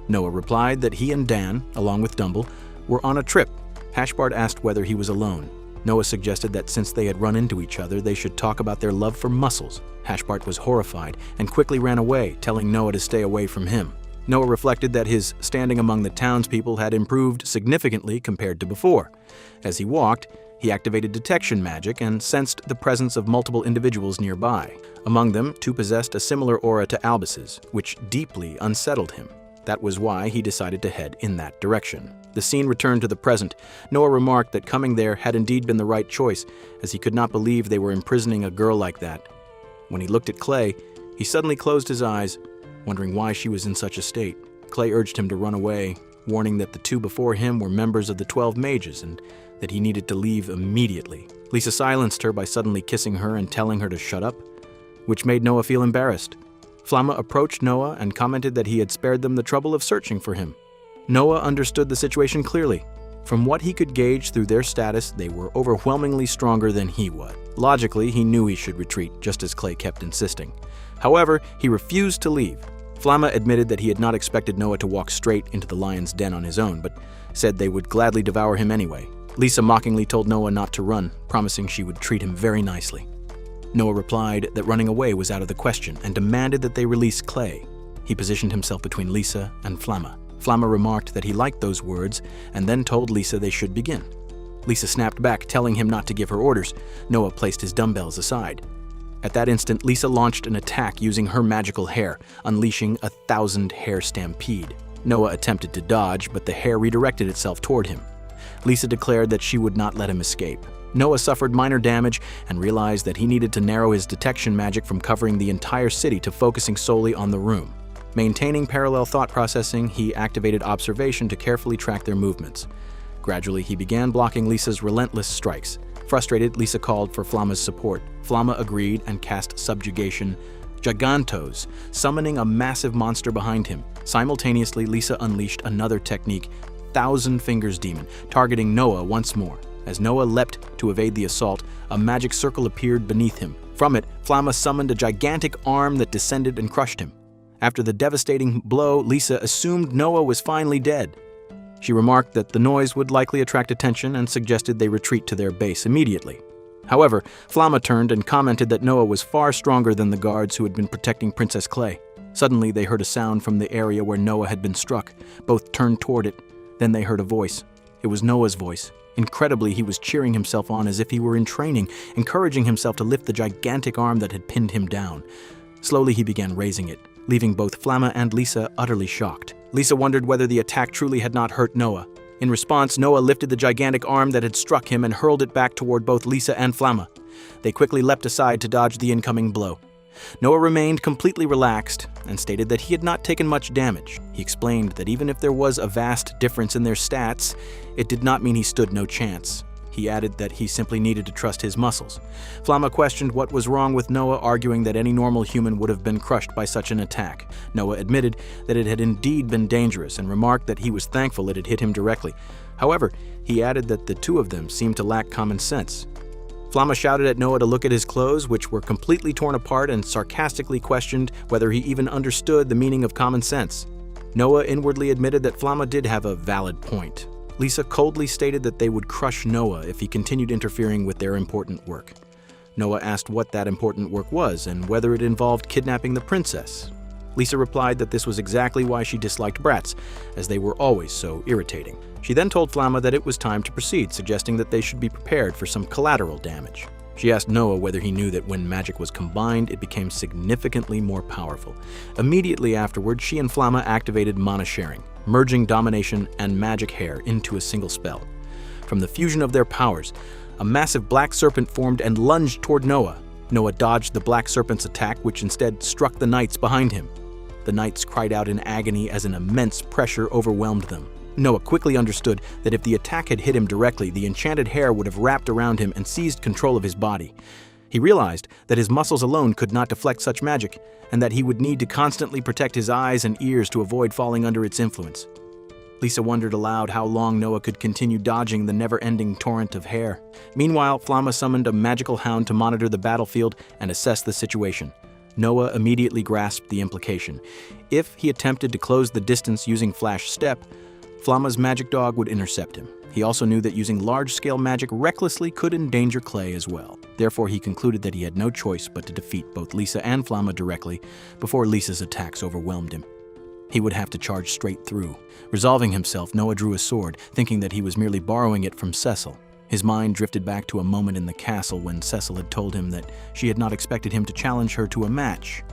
Noah replied that he and Dan, along with Dumble, were on a trip. Hashbart asked whether he was alone. Noah suggested that since they had run into each other, they should talk about their love for muscles. Hashbart was horrified and quickly ran away, telling Noah to stay away from him. Noah reflected that his standing among the townspeople had improved significantly compared to before. As he walked, he activated detection magic and sensed the presence of multiple individuals nearby. Among them, two possessed a similar aura to Albus's, which deeply unsettled him. That was why he decided to head in that direction. The scene returned to the present. Noah remarked that coming there had indeed been the right choice, as he could not believe they were imprisoning a girl like that. When he looked at Clay, He suddenly closed his eyes, wondering why she was in such a state. Clay urged him to run away, warning that the two before him were members of the 12 mages and that he needed to leave immediately. Lisa silenced her by suddenly kissing her and telling her to shut up, which made Noah feel embarrassed. Flamma approached Noah and commented that he had spared them the trouble of searching for him. Noah understood the situation clearly. From what he could gauge through their status, they were overwhelmingly stronger than he was. Logically, he knew he should retreat, just as Clay kept insisting. However, he refused to leave. Flamma admitted that he had not expected Noah to walk straight into the lion's den on his own, but said they would gladly devour him anyway. Lisa mockingly told Noah not to run, promising she would treat him very nicely. Noah replied that running away was out of the question and demanded that they release Clay. He positioned himself between Lisa and Flamma. Flamma remarked that he liked those words and then told Lisa they should begin. Lisa snapped back, telling him not to give her orders. Noah placed his dumbbells aside. At that instant, Lisa launched an attack using her magical hair, unleashing 1,000 hair stampede. Noah attempted to dodge, but the hair redirected itself toward him. Lisa declared that she would not let him escape. Noah suffered minor damage and realized that he needed to narrow his detection magic from covering the entire city to focusing solely on the room. Maintaining parallel thought processing, he activated observation to carefully track their movements. Gradually, he began blocking Lisa's relentless strikes. Frustrated, Lisa called for Flamma's support. Flamma agreed and cast Subjugation Gigantos, summoning a massive monster behind him. Simultaneously, Lisa unleashed another technique, Thousand Fingers Demon, targeting Noah once more. As Noah leapt to evade the assault, a magic circle appeared beneath him. From it, Flamma summoned a gigantic arm that descended and crushed him. After the devastating blow, Lisa assumed Noah was finally dead. She remarked that the noise would likely attract attention and suggested they retreat to their base immediately. However, Flamma turned and commented that Noah was far stronger than the guards who had been protecting Princess Clay. Suddenly, they heard a sound from the area where Noah had been struck. Both turned toward it. Then they heard a voice. It was Noah's voice. Incredibly, he was cheering himself on as if he were in training, encouraging himself to lift the gigantic arm that had pinned him down. Slowly, he began raising it, leaving both Flamma and Lisa utterly shocked. Lisa wondered whether the attack truly had not hurt Noah. In response, Noah lifted the gigantic arm that had struck him and hurled it back toward both Lisa and Flamma. They quickly leapt aside to dodge the incoming blow. Noah remained completely relaxed and stated that he had not taken much damage. He explained that even if there was a vast difference in their stats, it did not mean he stood no chance. He added that he simply needed to trust his muscles. Flamma questioned what was wrong with Noah, arguing that any normal human would have been crushed by such an attack. Noah admitted that it had indeed been dangerous and remarked that he was thankful it had hit him directly. However, he added that the two of them seemed to lack common sense. Flamma shouted at Noah to look at his clothes, which were completely torn apart, and sarcastically questioned whether he even understood the meaning of common sense. Noah inwardly admitted that Flamma did have a valid point. Lisa coldly stated that they would crush Noah if he continued interfering with their important work. Noah asked what that important work was and whether it involved kidnapping the princess. Lisa replied that this was exactly why she disliked brats, as they were always so irritating. She then told Flamma that it was time to proceed, suggesting that they should be prepared for some collateral damage. She asked Noah whether he knew that when magic was combined, it became significantly more powerful. Immediately afterward, she and Flamma activated mana sharing, merging domination and magic hair into a single spell. From the fusion of their powers, a massive black serpent formed and lunged toward Noah. Noah dodged the black serpent's attack, which instead struck the knights behind him. The knights cried out in agony as an immense pressure overwhelmed them. Noah quickly understood that if the attack had hit him directly, the enchanted hair would have wrapped around him and seized control of his body. He realized that his muscles alone could not deflect such magic, and that he would need to constantly protect his eyes and ears to avoid falling under its influence. Lisa wondered aloud how long Noah could continue dodging the never-ending torrent of hair. Meanwhile, Flamma summoned a magical hound to monitor the battlefield and assess the situation. Noah immediately grasped the implication. If he attempted to close the distance using Flash Step, Flamma's magic dog would intercept him. He also knew that using large-scale magic recklessly could endanger Clay as well. Therefore, he concluded that he had no choice but to defeat both Lisa and Flamma directly before Lisa's attacks overwhelmed him. He would have to charge straight through. Resolving himself, Noah drew a sword, thinking that he was merely borrowing it from Cecile. His mind drifted back to a moment in the castle when Cecile had told him that she had not expected him to challenge her to a match,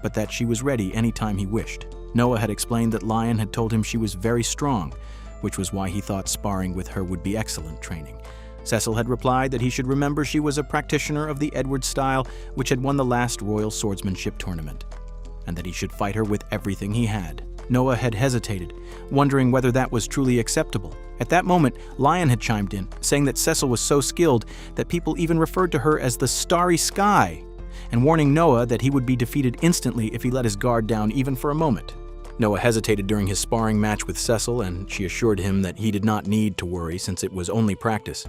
but that she was ready anytime he wished. Noah had explained that Lion had told him she was very strong, which was why he thought sparring with her would be excellent training. Cecile had replied that he should remember she was a practitioner of the Edward style, which had won the last Royal Swordsmanship tournament. and that he should fight her with everything he had. Noah had hesitated, wondering whether that was truly acceptable. At that moment, Lion had chimed in, saying that Cecile was so skilled that people even referred to her as the Starry Sky, and warning Noah that he would be defeated instantly if he let his guard down even for a moment. Noah hesitated during his sparring match with Cecile, and she assured him that he did not need to worry since it was only practice.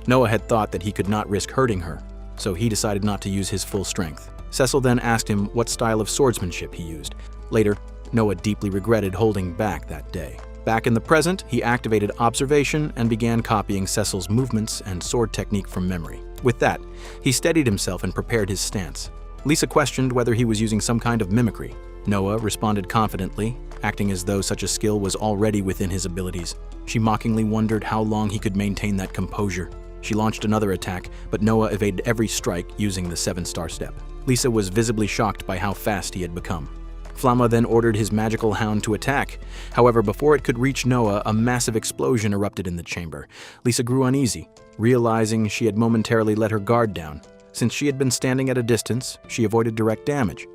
Noah had thought that he could not risk hurting her, so he decided not to use his full strength. Cecile then asked him what style of swordsmanship he used. Later, Noah deeply regretted holding back that day. Back in the present, he activated observation and began copying Cecile's movements and sword technique from memory. With that, he steadied himself and prepared his stance. Lisa questioned whether he was using some kind of mimicry. Noah responded confidently, acting as though such a skill was already within his abilities. She mockingly wondered how long he could maintain that composure. She launched another attack, but Noah evaded every strike using the 7-star step. Lisa was visibly shocked by how fast he had become. Flamma then ordered his magical hound to attack. However, before it could reach Noah, a massive explosion erupted in the chamber. Lisa grew uneasy, realizing she had momentarily let her guard down. Since she had been standing at a distance, she avoided direct damage.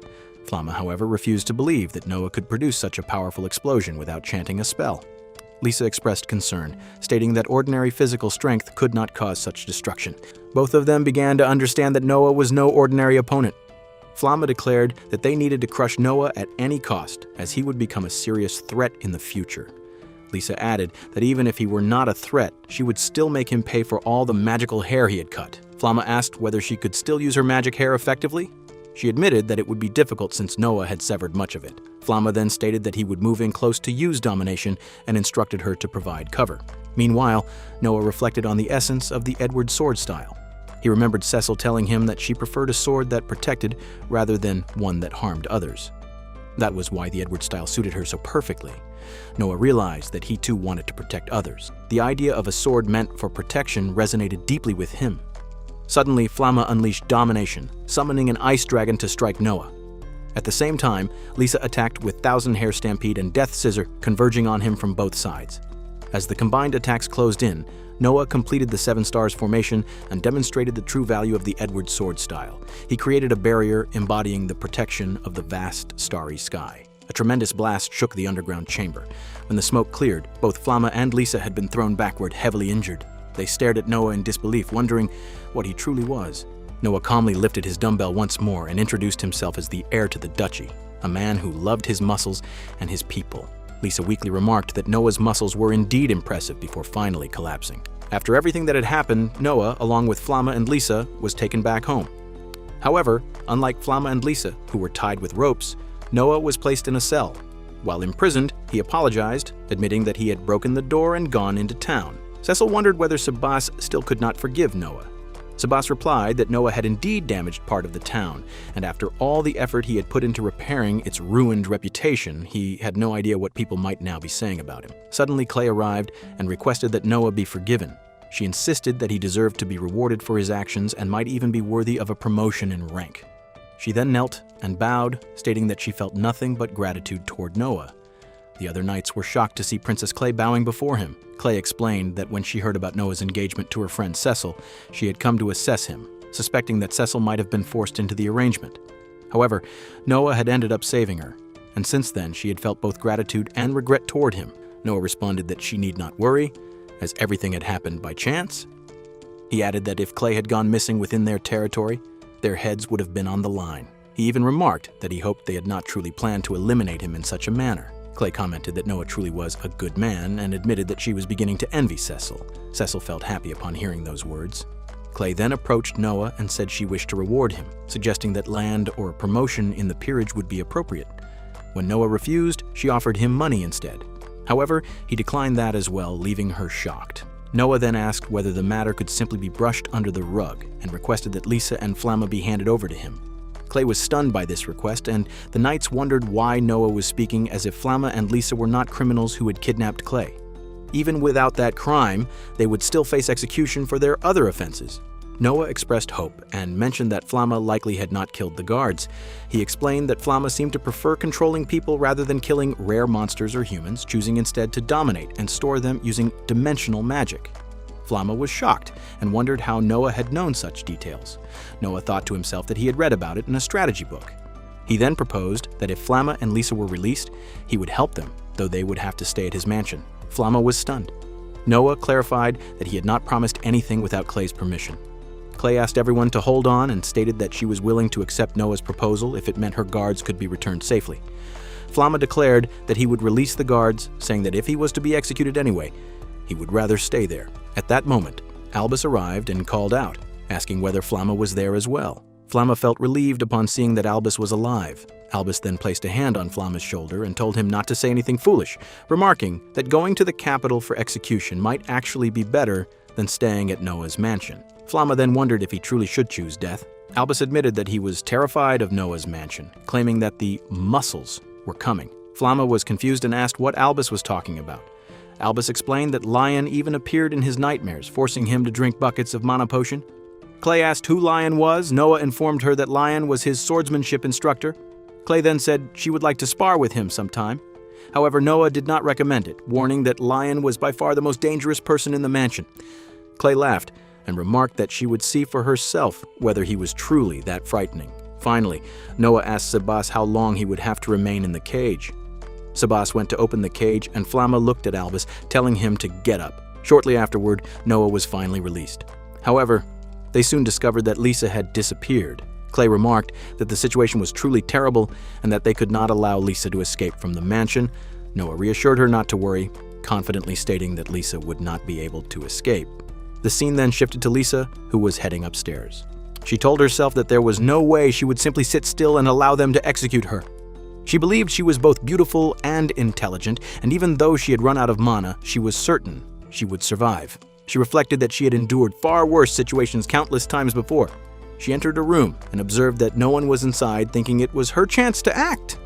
Flamma, however, refused to believe that Noah could produce such a powerful explosion without chanting a spell. Lisa expressed concern, stating that ordinary physical strength could not cause such destruction. Both of them began to understand that Noah was no ordinary opponent. Flamma declared that they needed to crush Noah at any cost, as he would become a serious threat in the future. Lisa added that even if he were not a threat, she would still make him pay for all the magical hair he had cut. Flamma asked whether she could still use her magic hair effectively. She admitted that it would be difficult since Noah had severed much of it. Flamma then stated that he would move in close to use domination and instructed her to provide cover. Meanwhile, Noah reflected on the essence of the Edward sword style. He remembered Cecile telling him that she preferred a sword that protected rather than one that harmed others. That was why the Edward style suited her so perfectly. Noah realized that he too wanted to protect others. The idea of a sword meant for protection resonated deeply with him. Suddenly, Flamma unleashed domination, summoning an ice dragon to strike Noah. At the same time, Lisa attacked with Thousand Hair Stampede and Death Scissor, converging on him from both sides. As the combined attacks closed in, Noah completed the 7 stars formation and demonstrated the true value of the Edward sword style. He created a barrier embodying the protection of the vast starry sky. A tremendous blast shook the underground chamber. When the smoke cleared, both Flamma and Lisa had been thrown backward, heavily injured. They stared at Noah in disbelief, wondering what he truly was. Noah calmly lifted his dumbbell once more and introduced himself as the heir to the duchy, a man who loved his muscles and his people. Lisa weakly remarked that Noah's muscles were indeed impressive before finally collapsing. After everything that had happened, Noah, along with Flamma and Lisa, was taken back home. However, unlike Flamma and Lisa, who were tied with ropes, Noah was placed in a cell. While imprisoned, he apologized, admitting that he had broken the door and gone into town. Cecile wondered whether Sabas still could not forgive Noah. Sabas replied that Noah had indeed damaged part of the town, and after all the effort he had put into repairing its ruined reputation, he had no idea what people might now be saying about him. Suddenly, Clay arrived and requested that Noah be forgiven. She insisted that he deserved to be rewarded for his actions and might even be worthy of a promotion in rank. She then knelt and bowed, stating that she felt nothing but gratitude toward Noah. The other knights were shocked to see Princess Clay bowing before him. Clay explained that when she heard about Noah's engagement to her friend Cecile, she had come to assess him, suspecting that Cecile might have been forced into the arrangement. However, Noah had ended up saving her, and since then she had felt both gratitude and regret toward him. Noah responded that she need not worry, as everything had happened by chance. He added that if Clay had gone missing within their territory, their heads would have been on the line. He even remarked that he hoped they had not truly planned to eliminate him in such a manner. Clay commented that Noah truly was a good man and admitted that she was beginning to envy Cecile. Cecile felt happy upon hearing those words. Clay then approached Noah and said she wished to reward him, suggesting that land or a promotion in the peerage would be appropriate. When Noah refused, she offered him money instead. However, he declined that as well, leaving her shocked. Noah then asked whether the matter could simply be brushed under the rug and requested that Lisa and Flamma be handed over to him. Clay was stunned by this request, and the knights wondered why Noah was speaking as if Flamma and Lisa were not criminals who had kidnapped Clay. Even without that crime, they would still face execution for their other offenses. Noah expressed hope and mentioned that Flamma likely had not killed the guards. He explained that Flamma seemed to prefer controlling people rather than killing rare monsters or humans, choosing instead to dominate and store them using dimensional magic. Flamma was shocked and wondered how Noah had known such details. Noah thought to himself that he had read about it in a strategy book. He then proposed that if Flamma and Lisa were released, he would help them, though they would have to stay at his mansion. Flamma was stunned. Noah clarified that he had not promised anything without Clay's permission. Clay asked everyone to hold on and stated that she was willing to accept Noah's proposal if it meant her guards could be returned safely. Flamma declared that he would release the guards, saying that if he was to be executed anyway, he would rather stay there. At that moment, Albus arrived and called out, asking whether Flamma was there as well. Flamma felt relieved upon seeing that Albus was alive. Albus then placed a hand on Flamma's shoulder and told him not to say anything foolish, remarking that going to the capital for execution might actually be better than staying at Noah's mansion. Flamma then wondered if he truly should choose death. Albus admitted that he was terrified of Noah's mansion, claiming that the muscles were coming. Flamma was confused and asked what Albus was talking about. Albus explained that Lion even appeared in his nightmares, forcing him to drink buckets of mana potion. Clay asked who Lion was. Noah informed her that Lion was his swordsmanship instructor. Clay then said she would like to spar with him sometime. However, Noah did not recommend it, warning that Lion was by far the most dangerous person in the mansion. Clay laughed and remarked that she would see for herself whether he was truly that frightening. Finally, Noah asked Sabas how long he would have to remain in the cage. Sabas went to open the cage and Flamma looked at Albus, telling him to get up. Shortly afterward, Noah was finally released. However, they soon discovered that Lisa had disappeared. Clay remarked that the situation was truly terrible and that they could not allow Lisa to escape from the mansion. Noah reassured her not to worry, confidently stating that Lisa would not be able to escape. The scene then shifted to Lisa, who was heading upstairs. She told herself that there was no way she would simply sit still and allow them to execute her. She believed she was both beautiful and intelligent, and even though she had run out of mana, she was certain she would survive. She reflected that she had endured far worse situations countless times before. She entered a room and observed that no one was inside, thinking it was her chance to act.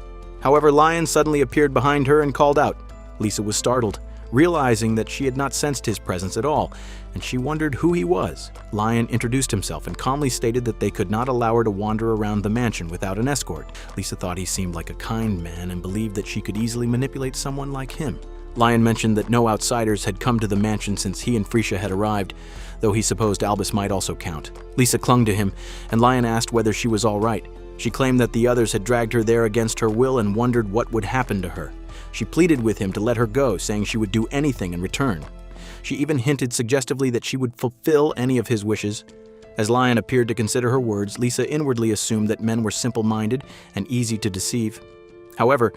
However, Lion suddenly appeared behind her and called out. Lisa was startled, realizing that she had not sensed his presence at all, and she wondered who he was. Lion introduced himself and calmly stated that they could not allow her to wander around the mansion without an escort. Lisa thought he seemed like a kind man and believed that she could easily manipulate someone like him. Lion mentioned that no outsiders had come to the mansion since he and Freesia had arrived, though he supposed Albus might also count. Lisa clung to him, and Lion asked whether she was all right. She claimed that the others had dragged her there against her will and wondered what would happen to her. She pleaded with him to let her go, saying she would do anything in return. She even hinted suggestively that she would fulfill any of his wishes. As Lion appeared to consider her words, Lisa inwardly assumed that men were simple-minded and easy to deceive. However,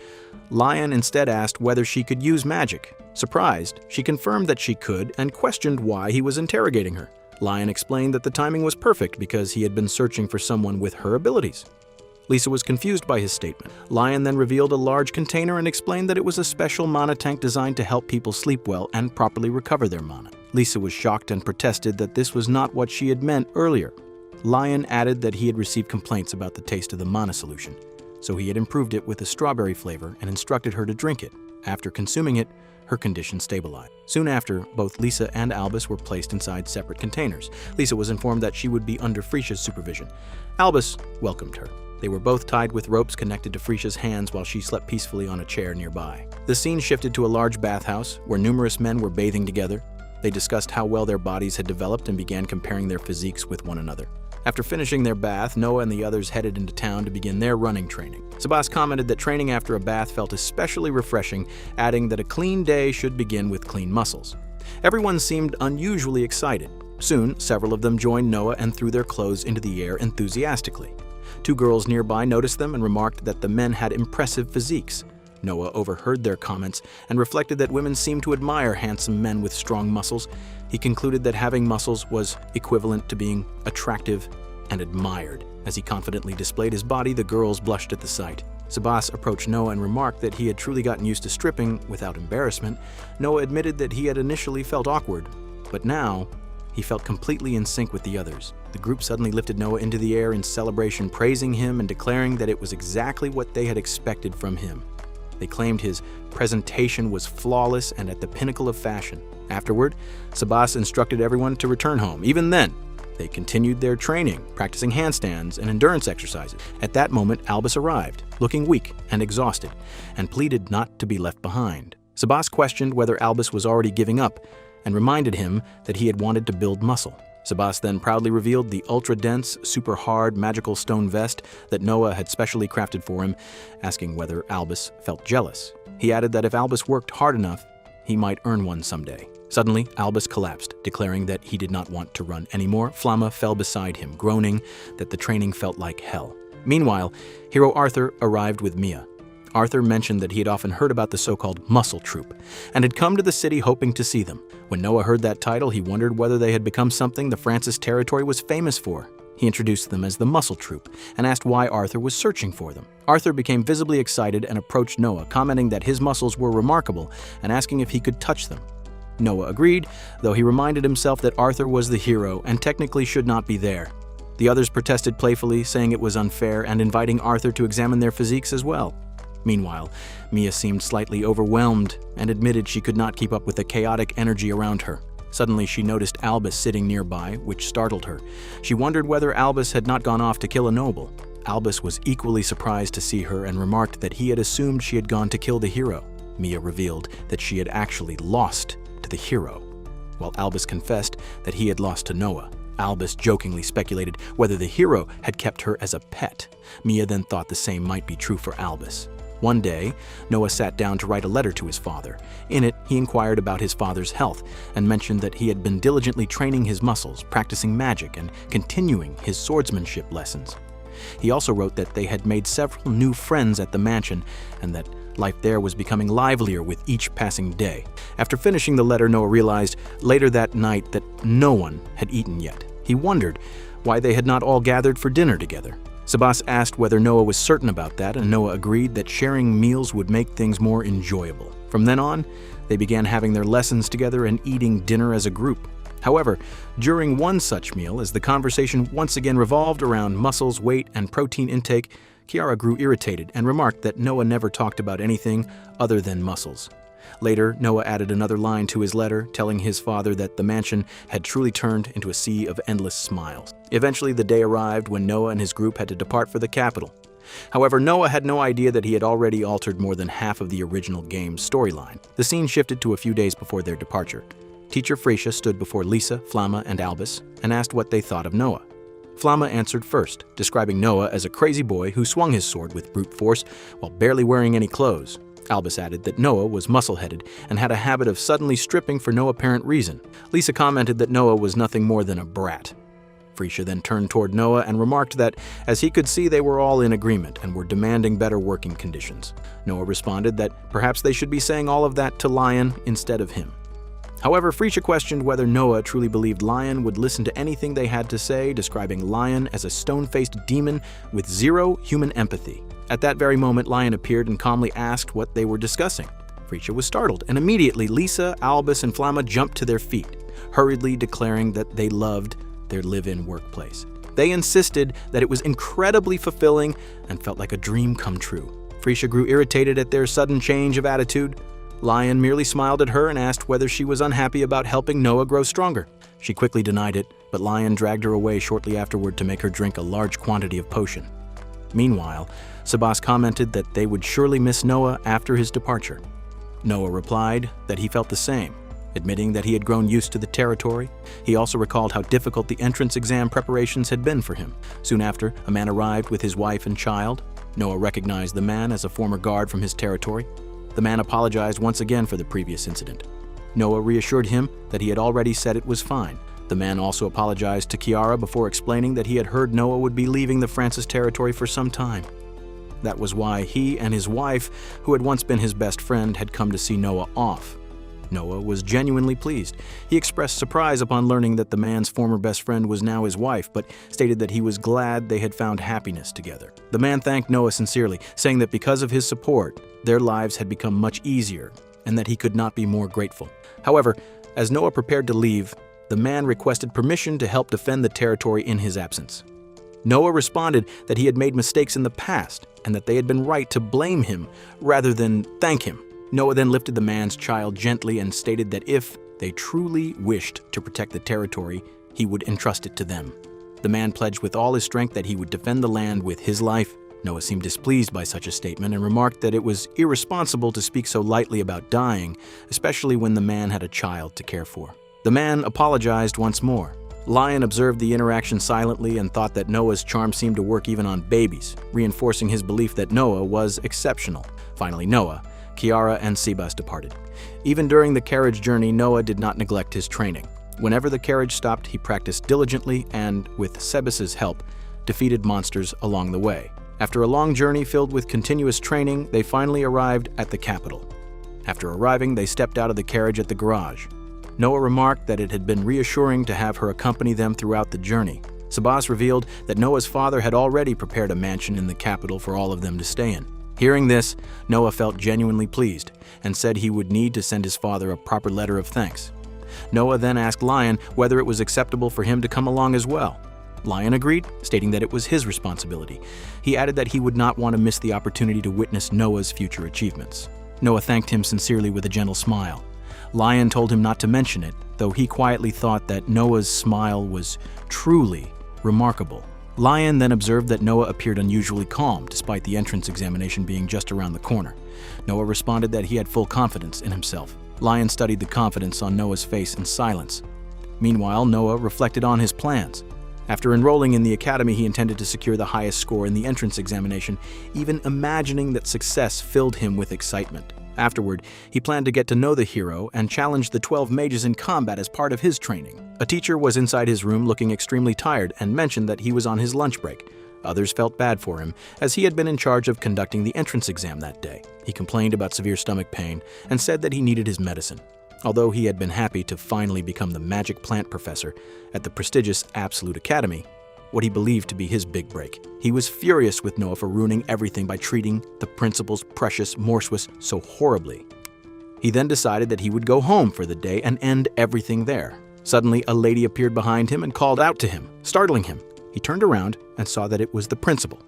Lion instead asked whether she could use magic. Surprised, she confirmed that she could and questioned why he was interrogating her. Lion explained that the timing was perfect because he had been searching for someone with her abilities. Lisa was confused by his statement. Lion then revealed a large container and explained that it was a special mana tank designed to help people sleep well and properly recover their mana. Lisa was shocked and protested that this was not what she had meant earlier. Lion added that he had received complaints about the taste of the mana solution, so he had improved it with a strawberry flavor and instructed her to drink it. After consuming it, her condition stabilized. Soon after, both Lisa and Albus were placed inside separate containers. Lisa was informed that she would be under Freesia's supervision. Albus welcomed her. They were both tied with ropes connected to Freesia's hands while she slept peacefully on a chair nearby. The scene shifted to a large bathhouse where numerous men were bathing together. They discussed how well their bodies had developed and began comparing their physiques with one another. After finishing their bath, Noah and the others headed into town to begin their running training. Sabas commented that training after a bath felt especially refreshing, adding that a clean day should begin with clean muscles. Everyone seemed unusually excited. Soon, several of them joined Noah and threw their clothes into the air enthusiastically. Two girls nearby noticed them and remarked that the men had impressive physiques. Noah overheard their comments and reflected that women seemed to admire handsome men with strong muscles. He concluded that having muscles was equivalent to being attractive and admired. As he confidently displayed his body, the girls blushed at the sight. Sabas approached Noah and remarked that he had truly gotten used to stripping without embarrassment. Noah admitted that he had initially felt awkward, but now he felt completely in sync with the others. The group suddenly lifted Noah into the air in celebration, praising him and declaring that it was exactly what they had expected from him. They claimed his presentation was flawless and at the pinnacle of fashion. Afterward, Sabas instructed everyone to return home. Even then, they continued their training, practicing handstands and endurance exercises. At that moment, Albus arrived, looking weak and exhausted, and pleaded not to be left behind. Sabas questioned whether Albus was already giving up and reminded him that he had wanted to build muscle. Sabas then proudly revealed the ultra-dense, super hard, magical stone vest that Noah had specially crafted for him, asking whether Albus felt jealous. He added that if Albus worked hard enough, he might earn one someday. Suddenly, Albus collapsed, declaring that he did not want to run anymore. Flamma fell beside him, groaning that the training felt like hell. Meanwhile, hero Arthur arrived with Mia. Arthur mentioned that he had often heard about the so-called muscle troupe and had come to the city hoping to see them. When Noah heard that title, he wondered whether they had become something the Francis territory was famous for. He introduced them as the muscle troupe and asked why Arthur was searching for them. Arthur became visibly excited and approached Noah, commenting that his muscles were remarkable and asking if he could touch them. Noah agreed, though he reminded himself that Arthur was the hero and technically should not be there. The others protested playfully, saying it was unfair and inviting Arthur to examine their physiques as well. Meanwhile, Mia seemed slightly overwhelmed and admitted she could not keep up with the chaotic energy around her. Suddenly, she noticed Albus sitting nearby, which startled her. She wondered whether Albus had not gone off to kill a noble. Albus was equally surprised to see her and remarked that he had assumed she had gone to kill the hero. Mia revealed that she had actually lost to the hero, while Albus confessed that he had lost to Noah. Albus jokingly speculated whether the hero had kept her as a pet. Mia then thought the same might be true for Albus. One day, Noah sat down to write a letter to his father. In it, he inquired about his father's health and mentioned that he had been diligently training his muscles, practicing magic, and continuing his swordsmanship lessons. He also wrote that they had made several new friends at the mansion and that life there was becoming livelier with each passing day. After finishing the letter, Noah realized later that night that no one had eaten yet. He wondered why they had not all gathered for dinner together. Sabas asked whether Noah was certain about that, and Noah agreed that sharing meals would make things more enjoyable. From then on, they began having their lessons together and eating dinner as a group. However, during one such meal, as the conversation once again revolved around muscles, weight, and protein intake, Kiara grew irritated and remarked that Noah never talked about anything other than muscles. Later, Noah added another line to his letter, telling his father that the mansion had truly turned into a sea of endless smiles. Eventually, the day arrived when Noah and his group had to depart for the capital. However, Noah had no idea that he had already altered more than half of the original game's storyline. The scene shifted to a few days before their departure. Teacher Frecia stood before Lisa, Flamma, and Albus and asked what they thought of Noah. Flamma answered first, describing Noah as a crazy boy who swung his sword with brute force while barely wearing any clothes. Albus added that Noah was muscle-headed and had a habit of suddenly stripping for no apparent reason. Lisa commented that Noah was nothing more than a brat. Frecia then turned toward Noah and remarked that, as he could see, they were all in agreement and were demanding better working conditions. Noah responded that perhaps they should be saying all of that to Lion instead of him. However, Frecia questioned whether Noah truly believed Lion would listen to anything they had to say, describing Lion as a stone-faced demon with zero human empathy. At that very moment, Lion appeared and calmly asked what they were discussing. Frecia was startled, and immediately Lisa, Albus, and Flamma jumped to their feet, hurriedly declaring that they loved their live-in workplace. They insisted that it was incredibly fulfilling and felt like a dream come true. Frecia grew irritated at their sudden change of attitude. Lion merely smiled at her and asked whether she was unhappy about helping Noah grow stronger. She quickly denied it, but Lion dragged her away shortly afterward to make her drink a large quantity of potion. Meanwhile, Sabas commented that they would surely miss Noah after his departure. Noah replied that he felt the same, admitting that he had grown used to the territory. He also recalled how difficult the entrance exam preparations had been for him. Soon after, a man arrived with his wife and child. Noah recognized the man as a former guard from his territory. The man apologized once again for the previous incident. Noah reassured him that he had already said it was fine. The man also apologized to Kiara before explaining that he had heard Noah would be leaving the Francis territory for some time. That was why he and his wife, who had once been his best friend, had come to see Noah off. Noah was genuinely pleased. He expressed surprise upon learning that the man's former best friend was now his wife, but stated that he was glad they had found happiness together. The man thanked Noah sincerely, saying that because of his support, their lives had become much easier and that he could not be more grateful. However, as Noah prepared to leave, the man requested permission to help defend the territory in his absence. Noah responded that he had made mistakes in the past and that they had been right to blame him rather than thank him. Noah then lifted the man's child gently and stated that if they truly wished to protect the territory, he would entrust it to them. The man pledged with all his strength that he would defend the land with his life. Noah seemed displeased by such a statement and remarked that it was irresponsible to speak so lightly about dying, especially when the man had a child to care for. The man apologized once more. Lion observed the interaction silently and thought that Noah's charm seemed to work even on babies, reinforcing his belief that Noah was exceptional. Finally, Noah, Kiara, and Sebas departed. Even during the carriage journey, Noah did not neglect his training. Whenever the carriage stopped, he practiced diligently and, with Sebas's help, defeated monsters along the way. After a long journey filled with continuous training, they finally arrived at the capital. After arriving, they stepped out of the carriage at the garage. Noah remarked that it had been reassuring to have her accompany them throughout the journey. Sebas revealed that Noah's father had already prepared a mansion in the capital for all of them to stay in. Hearing this, Noah felt genuinely pleased and said he would need to send his father a proper letter of thanks. Noah then asked Lion whether it was acceptable for him to come along as well. Lion agreed, stating that it was his responsibility. He added that he would not want to miss the opportunity to witness Noah's future achievements. Noah thanked him sincerely with a gentle smile. Lion told him not to mention it, though he quietly thought that Noah's smile was truly remarkable. Lion then observed that Noah appeared unusually calm, despite the entrance examination being just around the corner. Noah responded that he had full confidence in himself. Lion studied the confidence on Noah's face in silence. Meanwhile, Noah reflected on his plans. After enrolling in the academy, he intended to secure the highest score in the entrance examination, even imagining that success filled him with excitement. Afterward, he planned to get to know the hero and challenge the 12 mages in combat as part of his training. A teacher was inside his room looking extremely tired and mentioned that he was on his lunch break. Others felt bad for him, as he had been in charge of conducting the entrance exam that day. He complained about severe stomach pain and said that he needed his medicine. Although he had been happy to finally become the magic plant professor at the prestigious Absolute Academy, what he believed to be his big break, he was furious with Noah for ruining everything by treating the principal's precious Morsuus so horribly. He then decided that he would go home for the day and end everything there. Suddenly, a lady appeared behind him and called out to him, startling him. He turned around and saw that it was the principal.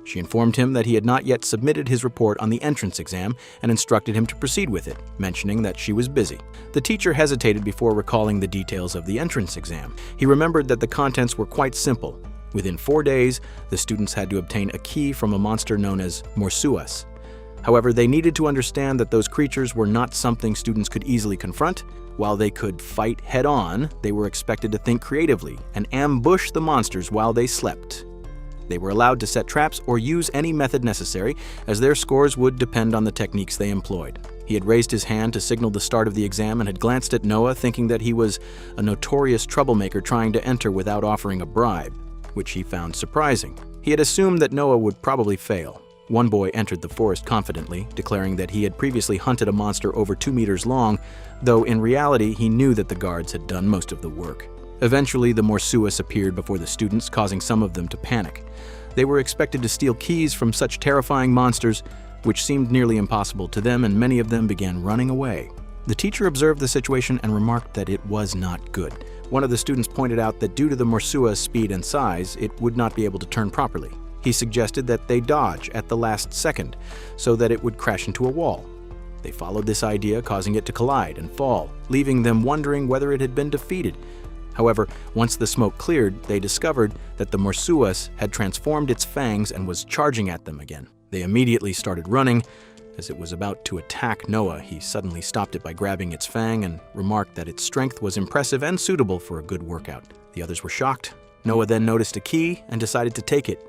She informed him that he had not yet submitted his report on the entrance exam and instructed him to proceed with it, mentioning that she was busy. The teacher hesitated before recalling the details of the entrance exam. He remembered that the contents were quite simple. Within 4 days, the students had to obtain a key from a monster known as Morsuus. However, they needed to understand that those creatures were not something students could easily confront. While they could fight head-on, they were expected to think creatively and ambush the monsters while they slept. They were allowed to set traps or use any method necessary, as their scores would depend on the techniques they employed. He had raised his hand to signal the start of the exam and had glanced at Noah, thinking that he was a notorious troublemaker trying to enter without offering a bribe, which he found surprising. He had assumed that Noah would probably fail. One boy entered the forest confidently, declaring that he had previously hunted a monster over 2 meters long, though in reality he knew that the guards had done most of the work. Eventually, the Morsuus appeared before the students, causing some of them to panic. They were expected to steal keys from such terrifying monsters, which seemed nearly impossible to them, and many of them began running away. The teacher observed the situation and remarked that it was not good. One of the students pointed out that due to the Morsua's speed and size, it would not be able to turn properly. He suggested that they dodge at the last second, so that it would crash into a wall. They followed this idea, causing it to collide and fall, leaving them wondering whether it had been defeated. However, once the smoke cleared, they discovered that the Morsuus had transformed its fangs and was charging at them again. They immediately started running. As it was about to attack Noah, he suddenly stopped it by grabbing its fang and remarked that its strength was impressive and suitable for a good workout. The others were shocked. Noah then noticed a key and decided to take it.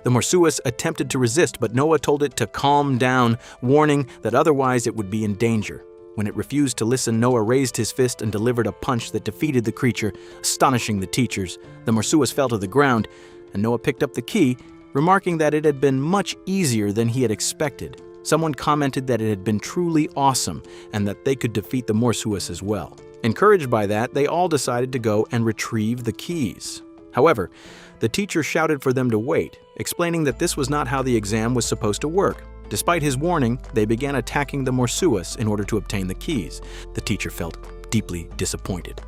The Morsuus attempted to resist, but Noah told it to calm down, warning that otherwise it would be in danger. When it refused to listen, Noah raised his fist and delivered a punch that defeated the creature, astonishing the teachers. The Morsuus fell to the ground, and Noah picked up the key, remarking that it had been much easier than he had expected. Someone commented that it had been truly awesome and that they could defeat the Morsuus as well. Encouraged by that, they all decided to go and retrieve the keys. However, the teacher shouted for them to wait, explaining that this was not how the exam was supposed to work. Despite his warning, they began attacking the Morsuus in order to obtain the keys. The teacher felt deeply disappointed,